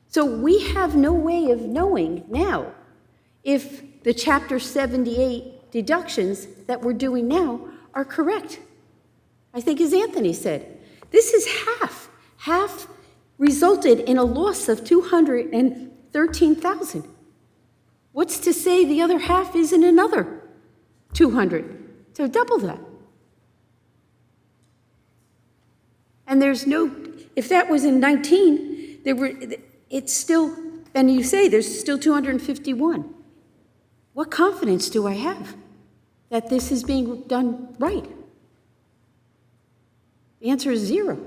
So we have no way of knowing now if the Chapter 78 deductions that we're doing now are correct. I think as Anthony said, this is half. Half resulted in a loss of $213,000. What's to say the other half isn't another 200? So double that. And there's no, if that was in 19, it's still, and you say there's still 251. What confidence do I have that this is being done right? The answer is 0.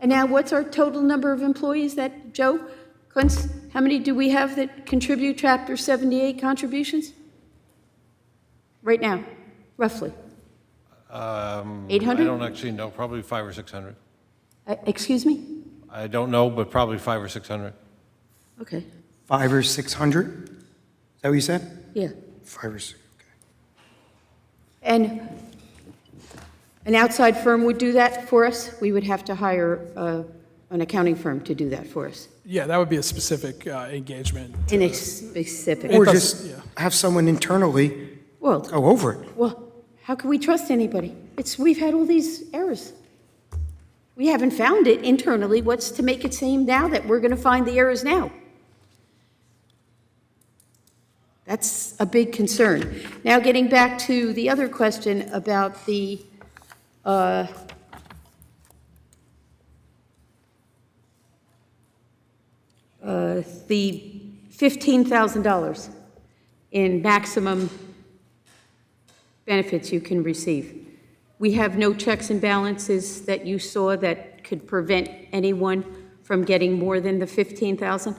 And now what's our total number of employees that, Joe, Clintz, how many do we have that contribute Chapter 78 contributions? Right now, roughly. 800? I don't actually know, probably 500 or 600. Excuse me? I don't know, but probably 500 or 600. Okay. 500 or 600? Is that what you said? Yeah. 500 or 600. And an outside firm would do that for us? We would have to hire an accounting firm to do that for us? Yeah, that would be a specific engagement. In a specific... Or just have someone internally go over it. Well, how can we trust anybody? We've had all these errors. We haven't found it internally. What's to make it seem now that we're going to find the errors now? That's a big concern. Now, getting back to the other question about the $15,000. in maximum benefits you can receive. We have no checks and balances that you saw that could prevent anyone from getting more than the 15,000?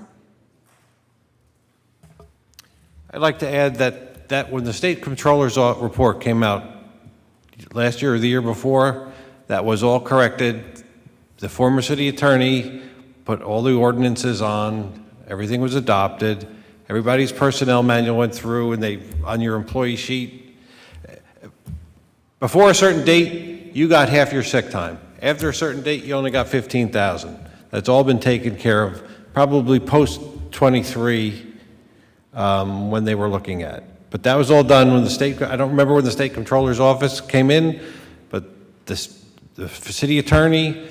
I'd like to add that when the state controller's report came out last year or the year before, that was all corrected. The former city attorney put all the ordinances on, everything was adopted, everybody's personnel manual went through, and on your employee sheet, before a certain date, you got half your sick time. After a certain date, you only got 15,000. That's all been taken care of, probably post 23 when they were looking at. But that was all done when I don't remember when the state controller's office came in, but the city attorney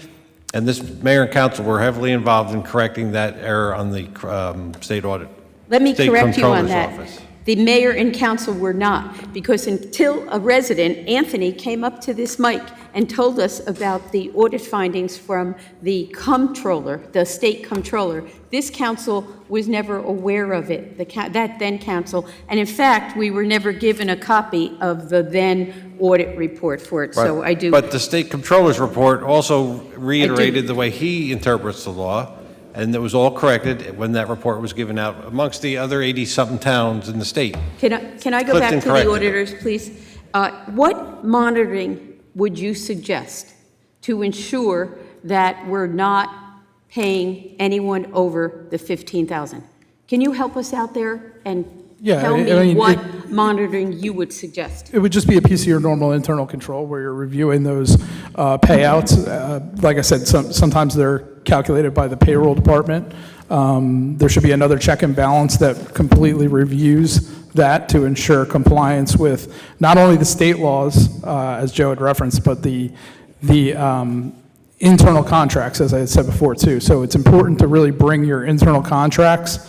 and this mayor and council were heavily involved in correcting that error on the state audit. Let me State correct you on Controller's that. Office. The mayor and council were not, because until a resident, Anthony, came up to this mic and told us about the audit findings from the comptroller, the state comptroller, this council was never aware of it, that then council. And in fact, we were never given a copy of the then audit report for it. So I do. But the state controller's report also reiterated the way he interprets the law, and it was all corrected when that report was given out amongst the other 80-something towns in the state. Can I go Clifton back to the corrected it. auditors, please? What monitoring would you suggest to ensure that we're not paying anyone over the 15,000? Can you help us out there and tell me what monitoring you would suggest? It would just be a piece of your normal internal control where you're reviewing those payouts. Like I said, sometimes they're calculated by the payroll department. There should be another check and balance that completely reviews that to ensure compliance with not only the state laws, as Joe had referenced, but the internal contracts, as I had said before, too. So it's important to really bring your internal contracts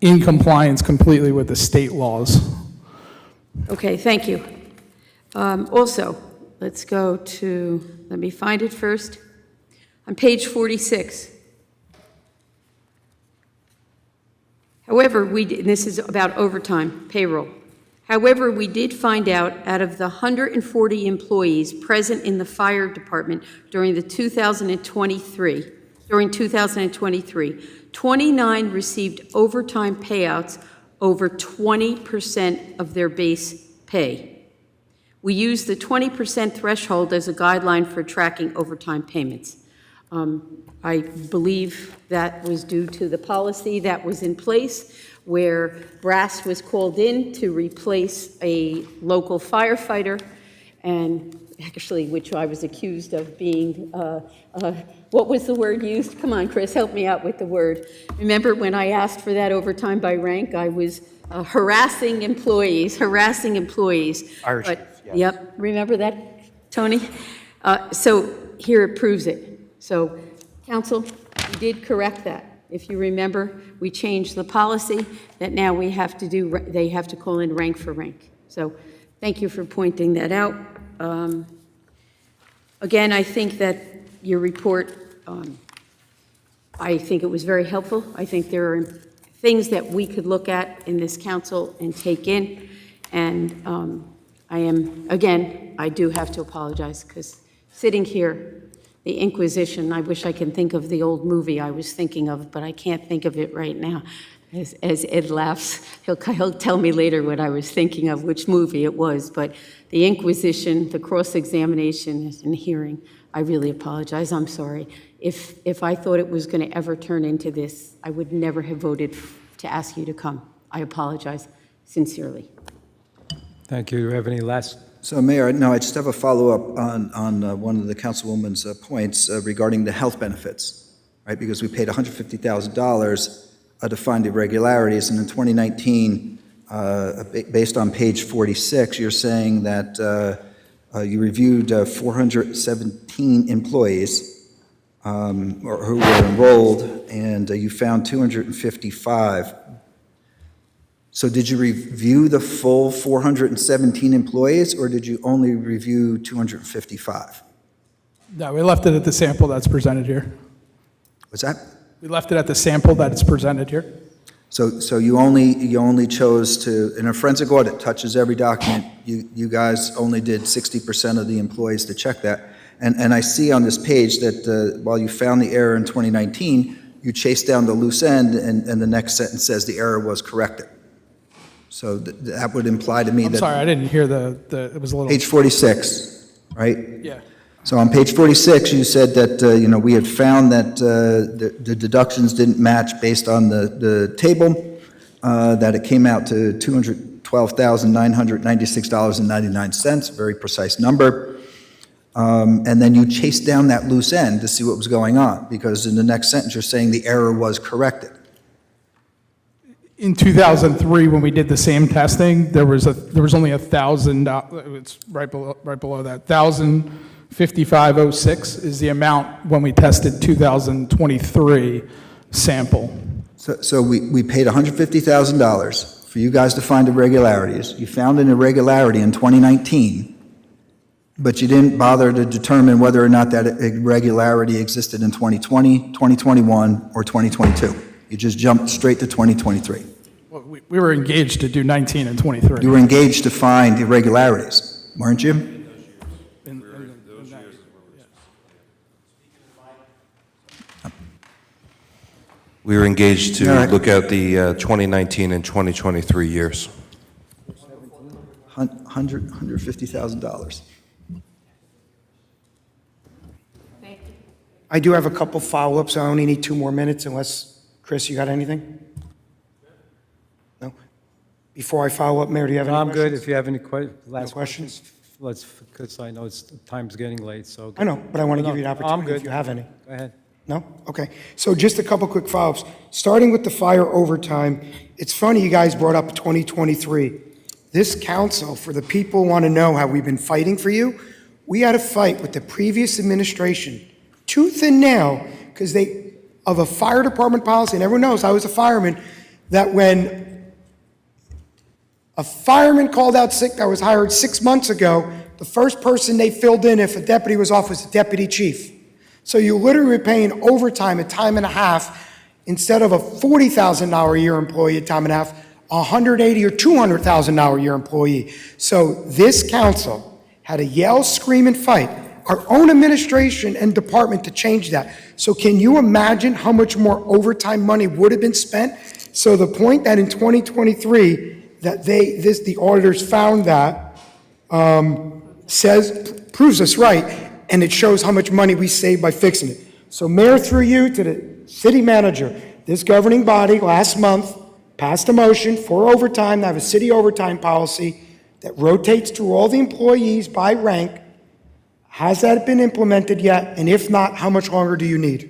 in compliance completely with the state laws. Okay, thank you. Also, let's go to, let me find it first. On page 46. However, this is about overtime, payroll. However, we did find out of the 140 employees present in the fire department during 2023, 29 received overtime payouts over 20% of their base pay. We use the 20% threshold as a guideline for tracking overtime payments. I believe that was due to the policy that was in place where brass was called in to replace a local firefighter, and actually, which I was accused of being, what was the word used? Come on, Chris, help me out with the word. Remember when I asked for that overtime by rank, I was harassing employees. Irish, But, yes. Yep, remember that, Tony? So here it proves it. So, council, we did correct that. If you remember, we changed the policy that now we have to do, they have to call in rank for rank. So thank you for pointing that out. Again, I think that your report, I think it was very helpful. I think there are things that we could look at in this council and take in. And I do have to apologize because sitting here, the Inquisition, I wish I can think of the old movie I was thinking of, but I can't think of it right now. As Ed laughs, he'll tell me later what I was thinking of, which movie it was. But the Inquisition, the cross-examination and hearing, I really apologize. I'm sorry. If I thought it was going to ever turn into this, I would never have voted to ask you to come. I apologize sincerely. Thank you. Do you have any last? So, Mayor, no, I just have a follow-up on one of the councilwoman's points regarding the health benefits, right? Because we paid $150,000 to find irregularities, and in 2019, based on page 46, you're saying that you reviewed 417 employees who were enrolled, and you found 255. So did you review the full 417 employees, or did you only review 255? No, we left it at the sample that's presented here. What's that? We left it at the sample that is presented here. So you only chose to, and a forensic audit touches every document. You guys only did 60% of the employees to check that. And I see on this page that while you found the error in 2019, you chased down the loose end, and the next sentence says the error was corrected. So that would imply to me I'm that... sorry, I didn't hear it was a little... Page 46, right? Yeah. So on page 46, you said that, we had found that the deductions didn't match based on the table, that it came out to $212,996.99, a very precise number. And then you chased down that loose end to see what was going on, because in the next sentence, you're saying the error was corrected. In 2003, when we did the same testing, there was only $1,000. It's right below that. 1,055.06 is the amount when we tested 2023 sample. So we paid $150,000 for you guys to find irregularities. You found an irregularity in 2019, but you didn't bother to determine whether or not that irregularity existed in 2020, 2021, or 2022. You just jumped straight to 2023. Well, we were engaged to do 19 and 23. You were engaged to find irregularities, weren't you? We were engaged to All right. look at the 2019 and 2023 years. $150,000. I do have a couple follow-ups. I only need 2 more minutes unless, Chris, you got anything? No? Before I follow up, Mayor, do you have any I'm questions? good. If you have any last questions? Because I know time's getting late, so. I know, but I want to give you an I'm opportunity good. if you have any. Go ahead. No? Okay. So just a couple quick follow-ups. Starting with the fire overtime, it's funny you guys brought up 2023. This council, for the people who want to know how we've been fighting for you, we had a fight with the previous administration, tooth and nail, because of a fire department policy, and everyone knows I was a fireman, that when a fireman called out sick that was hired 6 months ago, the first person they filled in if a deputy was off was the deputy chief. So you literally were paying overtime at time and a half instead of a $40,000 a year employee at time and a half, a $180,000 or $200,000 a year employee. So this council had to yell, scream, and fight our own administration and department to change that. So can you imagine how much more overtime money would have been spent? So the point that in 2023 that the auditors found that proves us right. And it shows how much money we saved by fixing it. So Mayor, through you to the city manager, this governing body last month passed a motion for overtime to have a city overtime policy that rotates through all the employees by rank. Has that been implemented yet? And if not, how much longer do you need?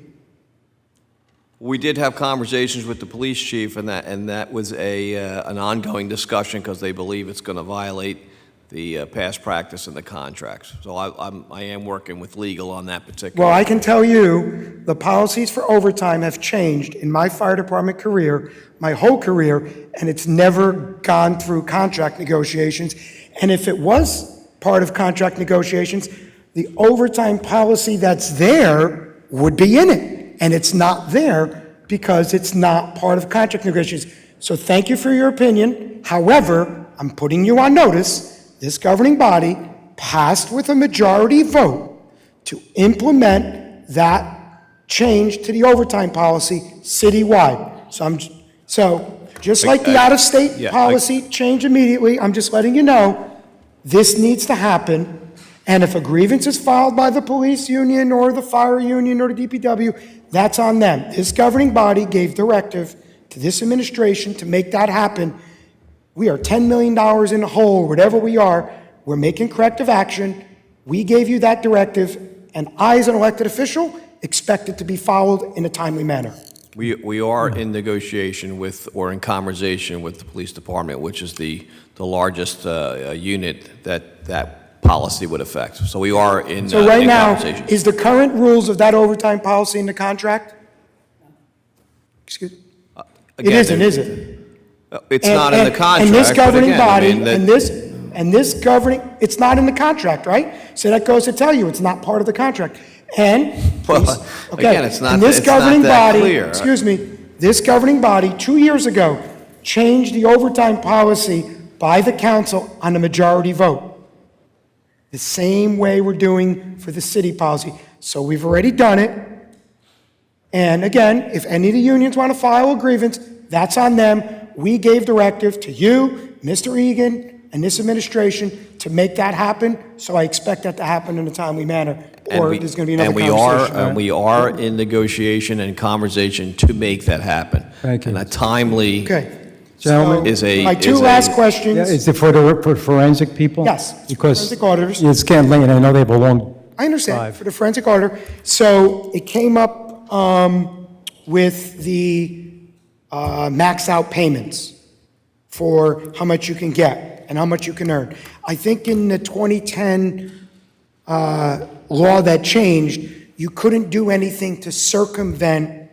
We did have conversations with the police chief, and that was an ongoing discussion because they believe it's going to violate the past practice and the contracts. So I am working with legal on that particular. Well, I can tell you, the policies for overtime have changed in my fire department career, my whole career, and it's never gone through contract negotiations. And if it was part of contract negotiations, the overtime policy that's there would be in it. And it's not there because it's not part of contract negotiations. So thank you for your opinion. However, I'm putting you on notice. This governing body passed with a majority vote to implement that change to the overtime policy citywide. So just like the out-of-state policy changed immediately, I'm just letting you know, this needs to happen. And if a grievance is filed by the police union or the fire union or the DPW, that's on them. This governing body gave directive to this administration to make that happen. We are $10 million in the hole, whatever we are. We're making corrective action. We gave you that directive, and I, as an elected official, expect it to be followed in a timely manner. We are in negotiation with, or in conversation with the police department, which is the largest unit that policy would affect. So we are in So right in now, conversation. is the current rules of that overtime policy in the contract? Excuse? It Again, isn't, is it? It's not in the contract. And this but governing again, I body, mean, that- and this governing, it's not in the contract, right? So that goes to tell you it's not part of the contract. And, Well, okay, again, it's not- and this it's not governing that body, clear. excuse me, this governing body 2 years ago changed the overtime policy by the council on a majority vote. The same way we're doing for the city policy. So we've already done it. And again, if any of the unions want to file a grievance, that's on them. We gave directive to you, Mr. Egan, and this administration to make that happen. So I expect that to happen in a timely manner. Or there's going to be another conversation. And we are in negotiation and conversation to make that happen. Thank you. And a timely Gentlemen. is a... My two last questions. Yeah, is it for forensic people? Yes, Because forensic auditors. it's getting late, and I know they have a long. I understand, Five. for the forensic auditor. So it came up with the max out payments for how much you can get and how much you can earn. I think in the 2010 law that changed, you couldn't do anything to circumvent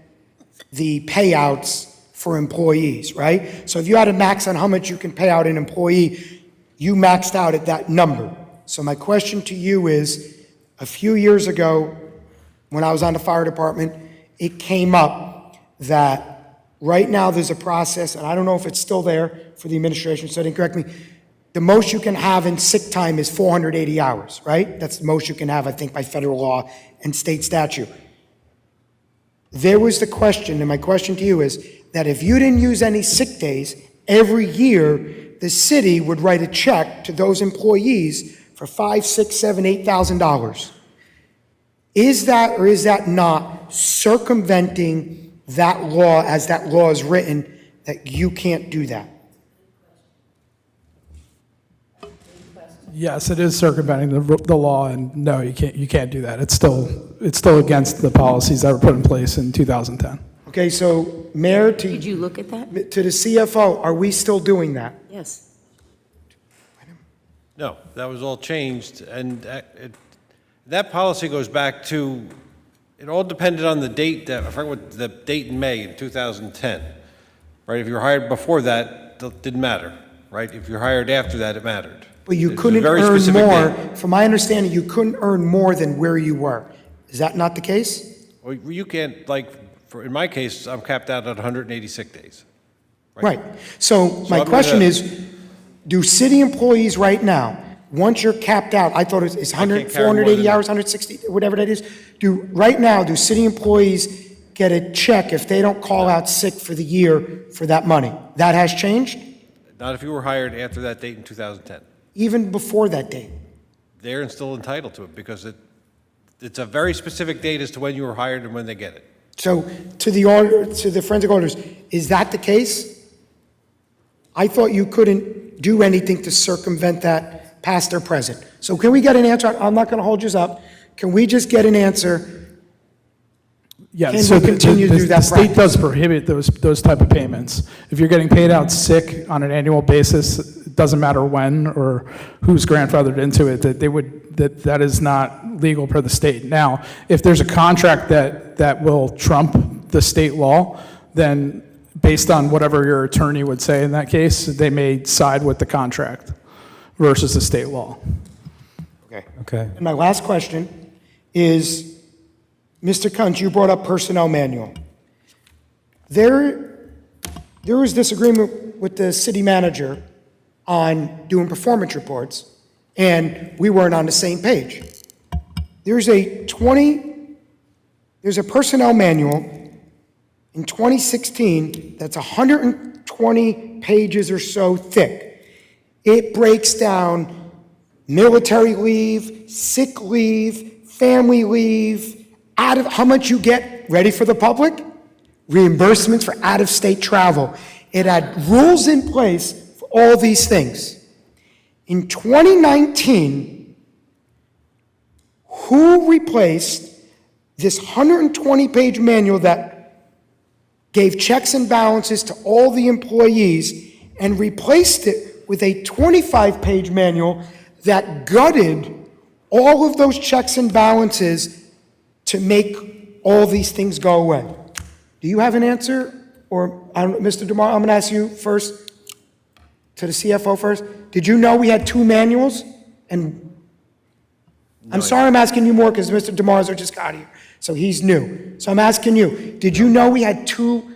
the payouts for employees, right? So if you had a max on how much you can pay out an employee, you maxed out at that number. So my question to you is, a few years ago, when I was on the fire department, it came up that right now there's a process, and I don't know if it's still there for the administration, so they can correct me. The most you can have in sick time is 480 hours, right? That's the most you can have, I think, by federal law and state statute. There was the question, and my question to you is that if you didn't use any sick days, every year the city would write a check to those employees for $5,000, $6,000, $7,000, $8,000. Is that or is that not circumventing that law as that law is written, that you can't do that? Yes, it is circumventing the law, and no, you can't do that. It's still against the policies that were put in place in 2010. Okay, so Mayor, Did you look at that? to the CFO, are we still doing that? Yes. No, that was all changed, and that policy goes back to, it all depended on the date, I forget what the date in May in 2010, right? If you were hired before that, it didn't matter, right? If you're hired after that, it mattered. But you It was a couldn't very earn specific more, date. from my understanding, you couldn't earn more than where you were. Is that not the case? Well, you can't, in my case, I'm capped out at 180 sick days. Right. So my I'm question gonna- is, do city employees right now, once you're capped out, I thought it's 100, can't carry more 480 than- hours, 160, whatever that is, right now, do city employees get a check if they don't call out sick for the year for that money? That has changed? Not if you were hired after that date in 2010. Even before that date? They're still entitled to it because it's a very specific date as to when you were hired and when they get it. So to the forensic auditors, is that the case? I thought you couldn't do anything to circumvent that, past or present. So can we get an answer? I'm not going to hold you up. Can we just get an answer? Yeah, Can so we continue to do that the state practice? does prohibit those type of payments. If you're getting paid out sick on an annual basis, it doesn't matter when or who's grandfathered into it, that is not legal per the state. Now, if there's a contract that will trump the state law, then based on whatever your attorney would say in that case, they may side with the contract versus the state law. Okay. And my last question is, Mr. Kuntz, you brought up personnel manual. There was disagreement with the city manager on doing performance reports, and we weren't on the same page. There's a personnel manual in 2016 that's 120 pages or so thick. It breaks down military leave, sick leave, family leave, how much you get, ready for the public? Reimbursements for out-of-state travel. It had rules in place for all these things. In 2019, who replaced this 120-page manual that gave checks and balances to all the employees and replaced it with a 25-page manual that gutted all of those checks and balances to make all these things go away? Do you have an answer? Or, Mr. DeMar, I'm going to ask you first, to the CFO first. Did you know we had two manuals? And I'm sorry I'm asking you more because Mr. DeMarzo just got here, so he's new. So I'm asking you, did you know we had two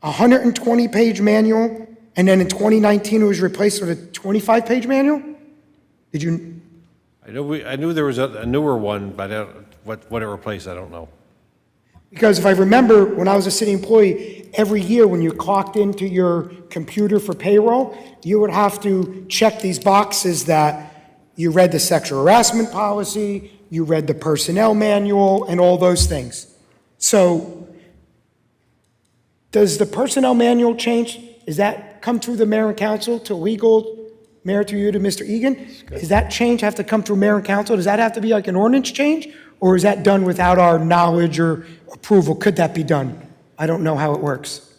a 120-page manual, and then in 2019 it was replaced with a 25-page manual? Did you? I knew there was a newer one, but what it replaced, I don't know. Because if I remember, when I was a city employee, every year when you clocked into your computer for payroll, you would have to check these boxes that you read the sexual harassment policy, you read the personnel manual, and all those things. So, does the personnel manual change? Does that come through the mayor and council to legal, mayor to you to Mr. Egan? Does that change have to come through mayor and council? Does that have to be like an ordinance change? Or is that done without our knowledge or approval? Could that be done? I don't know how it works.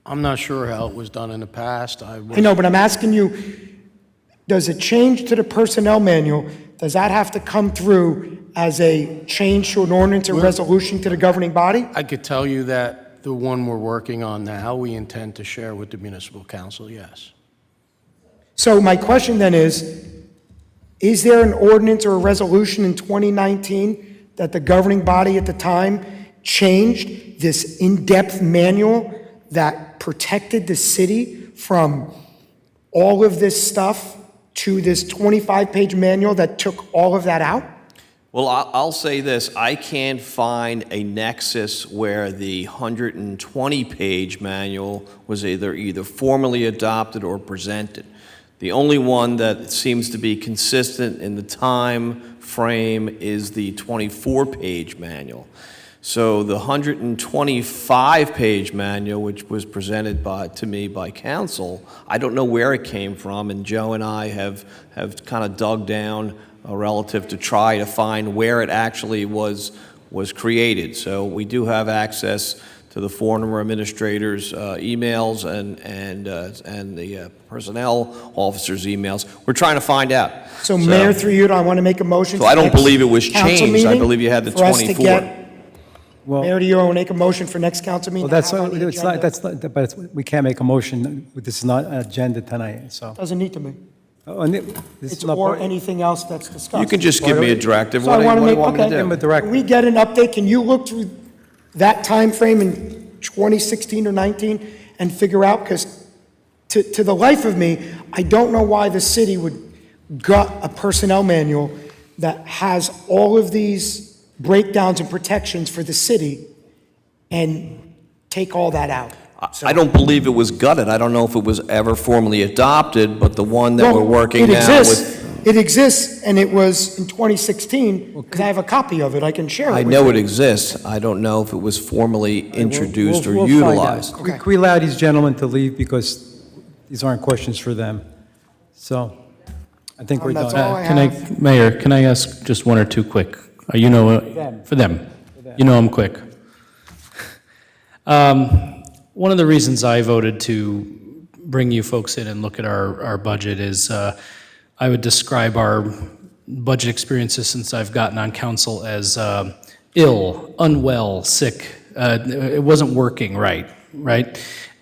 I'm not sure how it was done in the past. I know, but I'm asking you, does a change to the personnel manual, does that have to come through as a change to an ordinance or resolution to the governing body? I could tell you that the one we're working on now, we intend to share with the municipal council, yes. So my question then is there an ordinance or a resolution in 2019 that the governing body at the time changed this in-depth manual that protected the city from all of this stuff to this 25-page manual that took all of that out? Well, I'll say this, I can't find a nexus where the 120-page manual was either formally adopted or presented. The only one that seems to be consistent in the time frame is the 24-page manual. So the 125-page manual, which was presented to me by council, I don't know where it came from, and Joe and I have kind of dug down relative to try to find where it actually was created. So we do have access to the former administrators' emails and the personnel officers' emails. We're trying to find out. So Mayor, through you, I want to make a motion. So I don't believe it was council changed. I meeting believe you had the for us to 24. get- Mayor, do you want to make a motion for next council meeting? Well, that's to have not, on the it's not, agenda? that's not, but we can't make a motion. This is not an agenda tonight, so. Doesn't need to be. This It's is not or part- anything else that's discussed. You can just give me a directive. So What I do you want to make, want me to okay. do? Give him a direct- Can we get an update? Can you look through that time frame in 2016 or 19 and figure out, because to the life of me, I don't know why the city would gut a personnel manual that has all of these breakdowns and protections for the city and take all that out. I don't believe it was gutted. I don't know if it was ever formally adopted, but the one that we're Well, working it now exists. with... It exists, and it was in 2016, because I have a copy of it. I can share it I with know you. it exists. I don't know if it was formally introduced or We'll find out. utilized. Can we allow these gentlemen to leave because these aren't questions for them? So, I think we're That's done. all I have. Mayor, can I ask just one or two quick? You know, for them. You know I'm quick. One of the reasons I voted to bring you folks in and look at our budget is I would describe our budget experiences since I've gotten on council as ill, unwell, sick. It wasn't working right?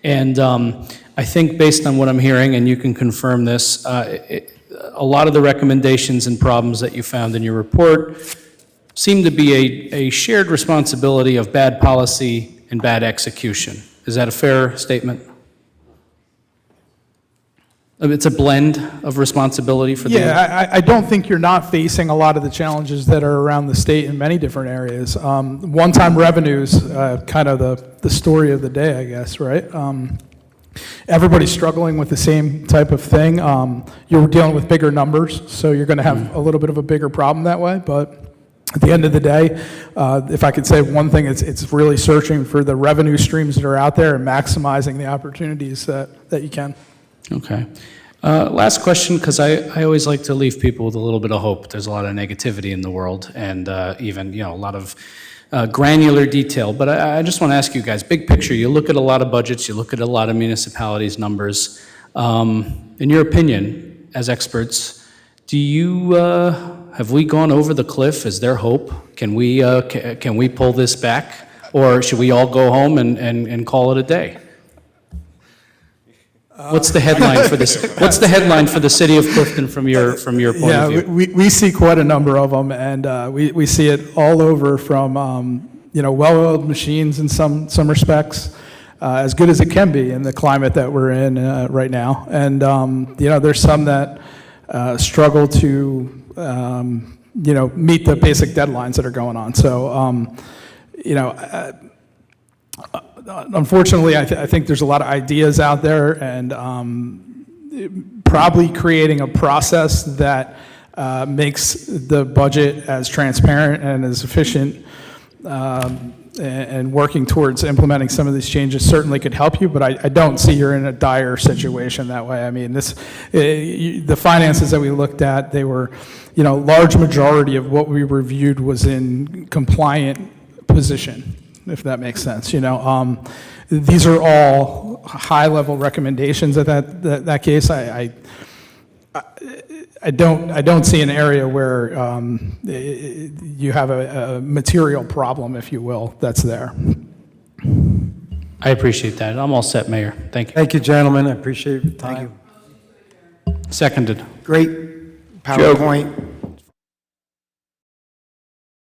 And I think based on what I'm hearing, and you can confirm this, a lot of the recommendations and problems that you found in your report seem to be a shared responsibility of bad policy and bad execution. Is that a fair statement? It's a blend of responsibility for the... Yeah, I don't think you're not facing a lot of the challenges that are around the state in many different areas. One-time revenues, kind of the story of the day, I guess, right? Everybody's struggling with the same type of thing. You're dealing with bigger numbers, so you're going to have a little bit of a bigger problem that way, but at the end of the day, if I could say one thing, it's really searching for the revenue streams that are out there and maximizing the opportunities that you can. Okay. Last question, because I always like to leave people with a little bit of hope. There's a lot of negativity in the world, and even a lot of granular detail. But I just want to ask you guys, big picture, you look at a lot of budgets, you look at a lot of municipalities' numbers. In your opinion, as experts, do you have we gone over the cliff? Is there hope? Can we pull this back, or should we all go home and call it a day? What's the headline for this? What's the headline for the city of Clifton from your point of view? Yeah, we see quite a number of them, and we see it all over from well-oiled machines in some respects as good as it can be in the climate that we're in right now. And, there's some that struggle to, meet the basic deadlines that are going on. So, unfortunately, I think there's a lot of ideas out there, and probably creating a process that makes the budget as transparent and as efficient and working towards implementing some of these changes certainly could help you, but I don't see you're in a dire situation that way. I mean, the finances that we looked at, they were, large majority of what we reviewed was in compliant position, if that makes sense. These are all high-level recommendations at that case. I don't see an area where you have a material problem, if you will, that's there. I appreciate that. I'm all set, Mayor. Thank you. Thank you, gentlemen. I appreciate your time. Seconded. Great PowerPoint.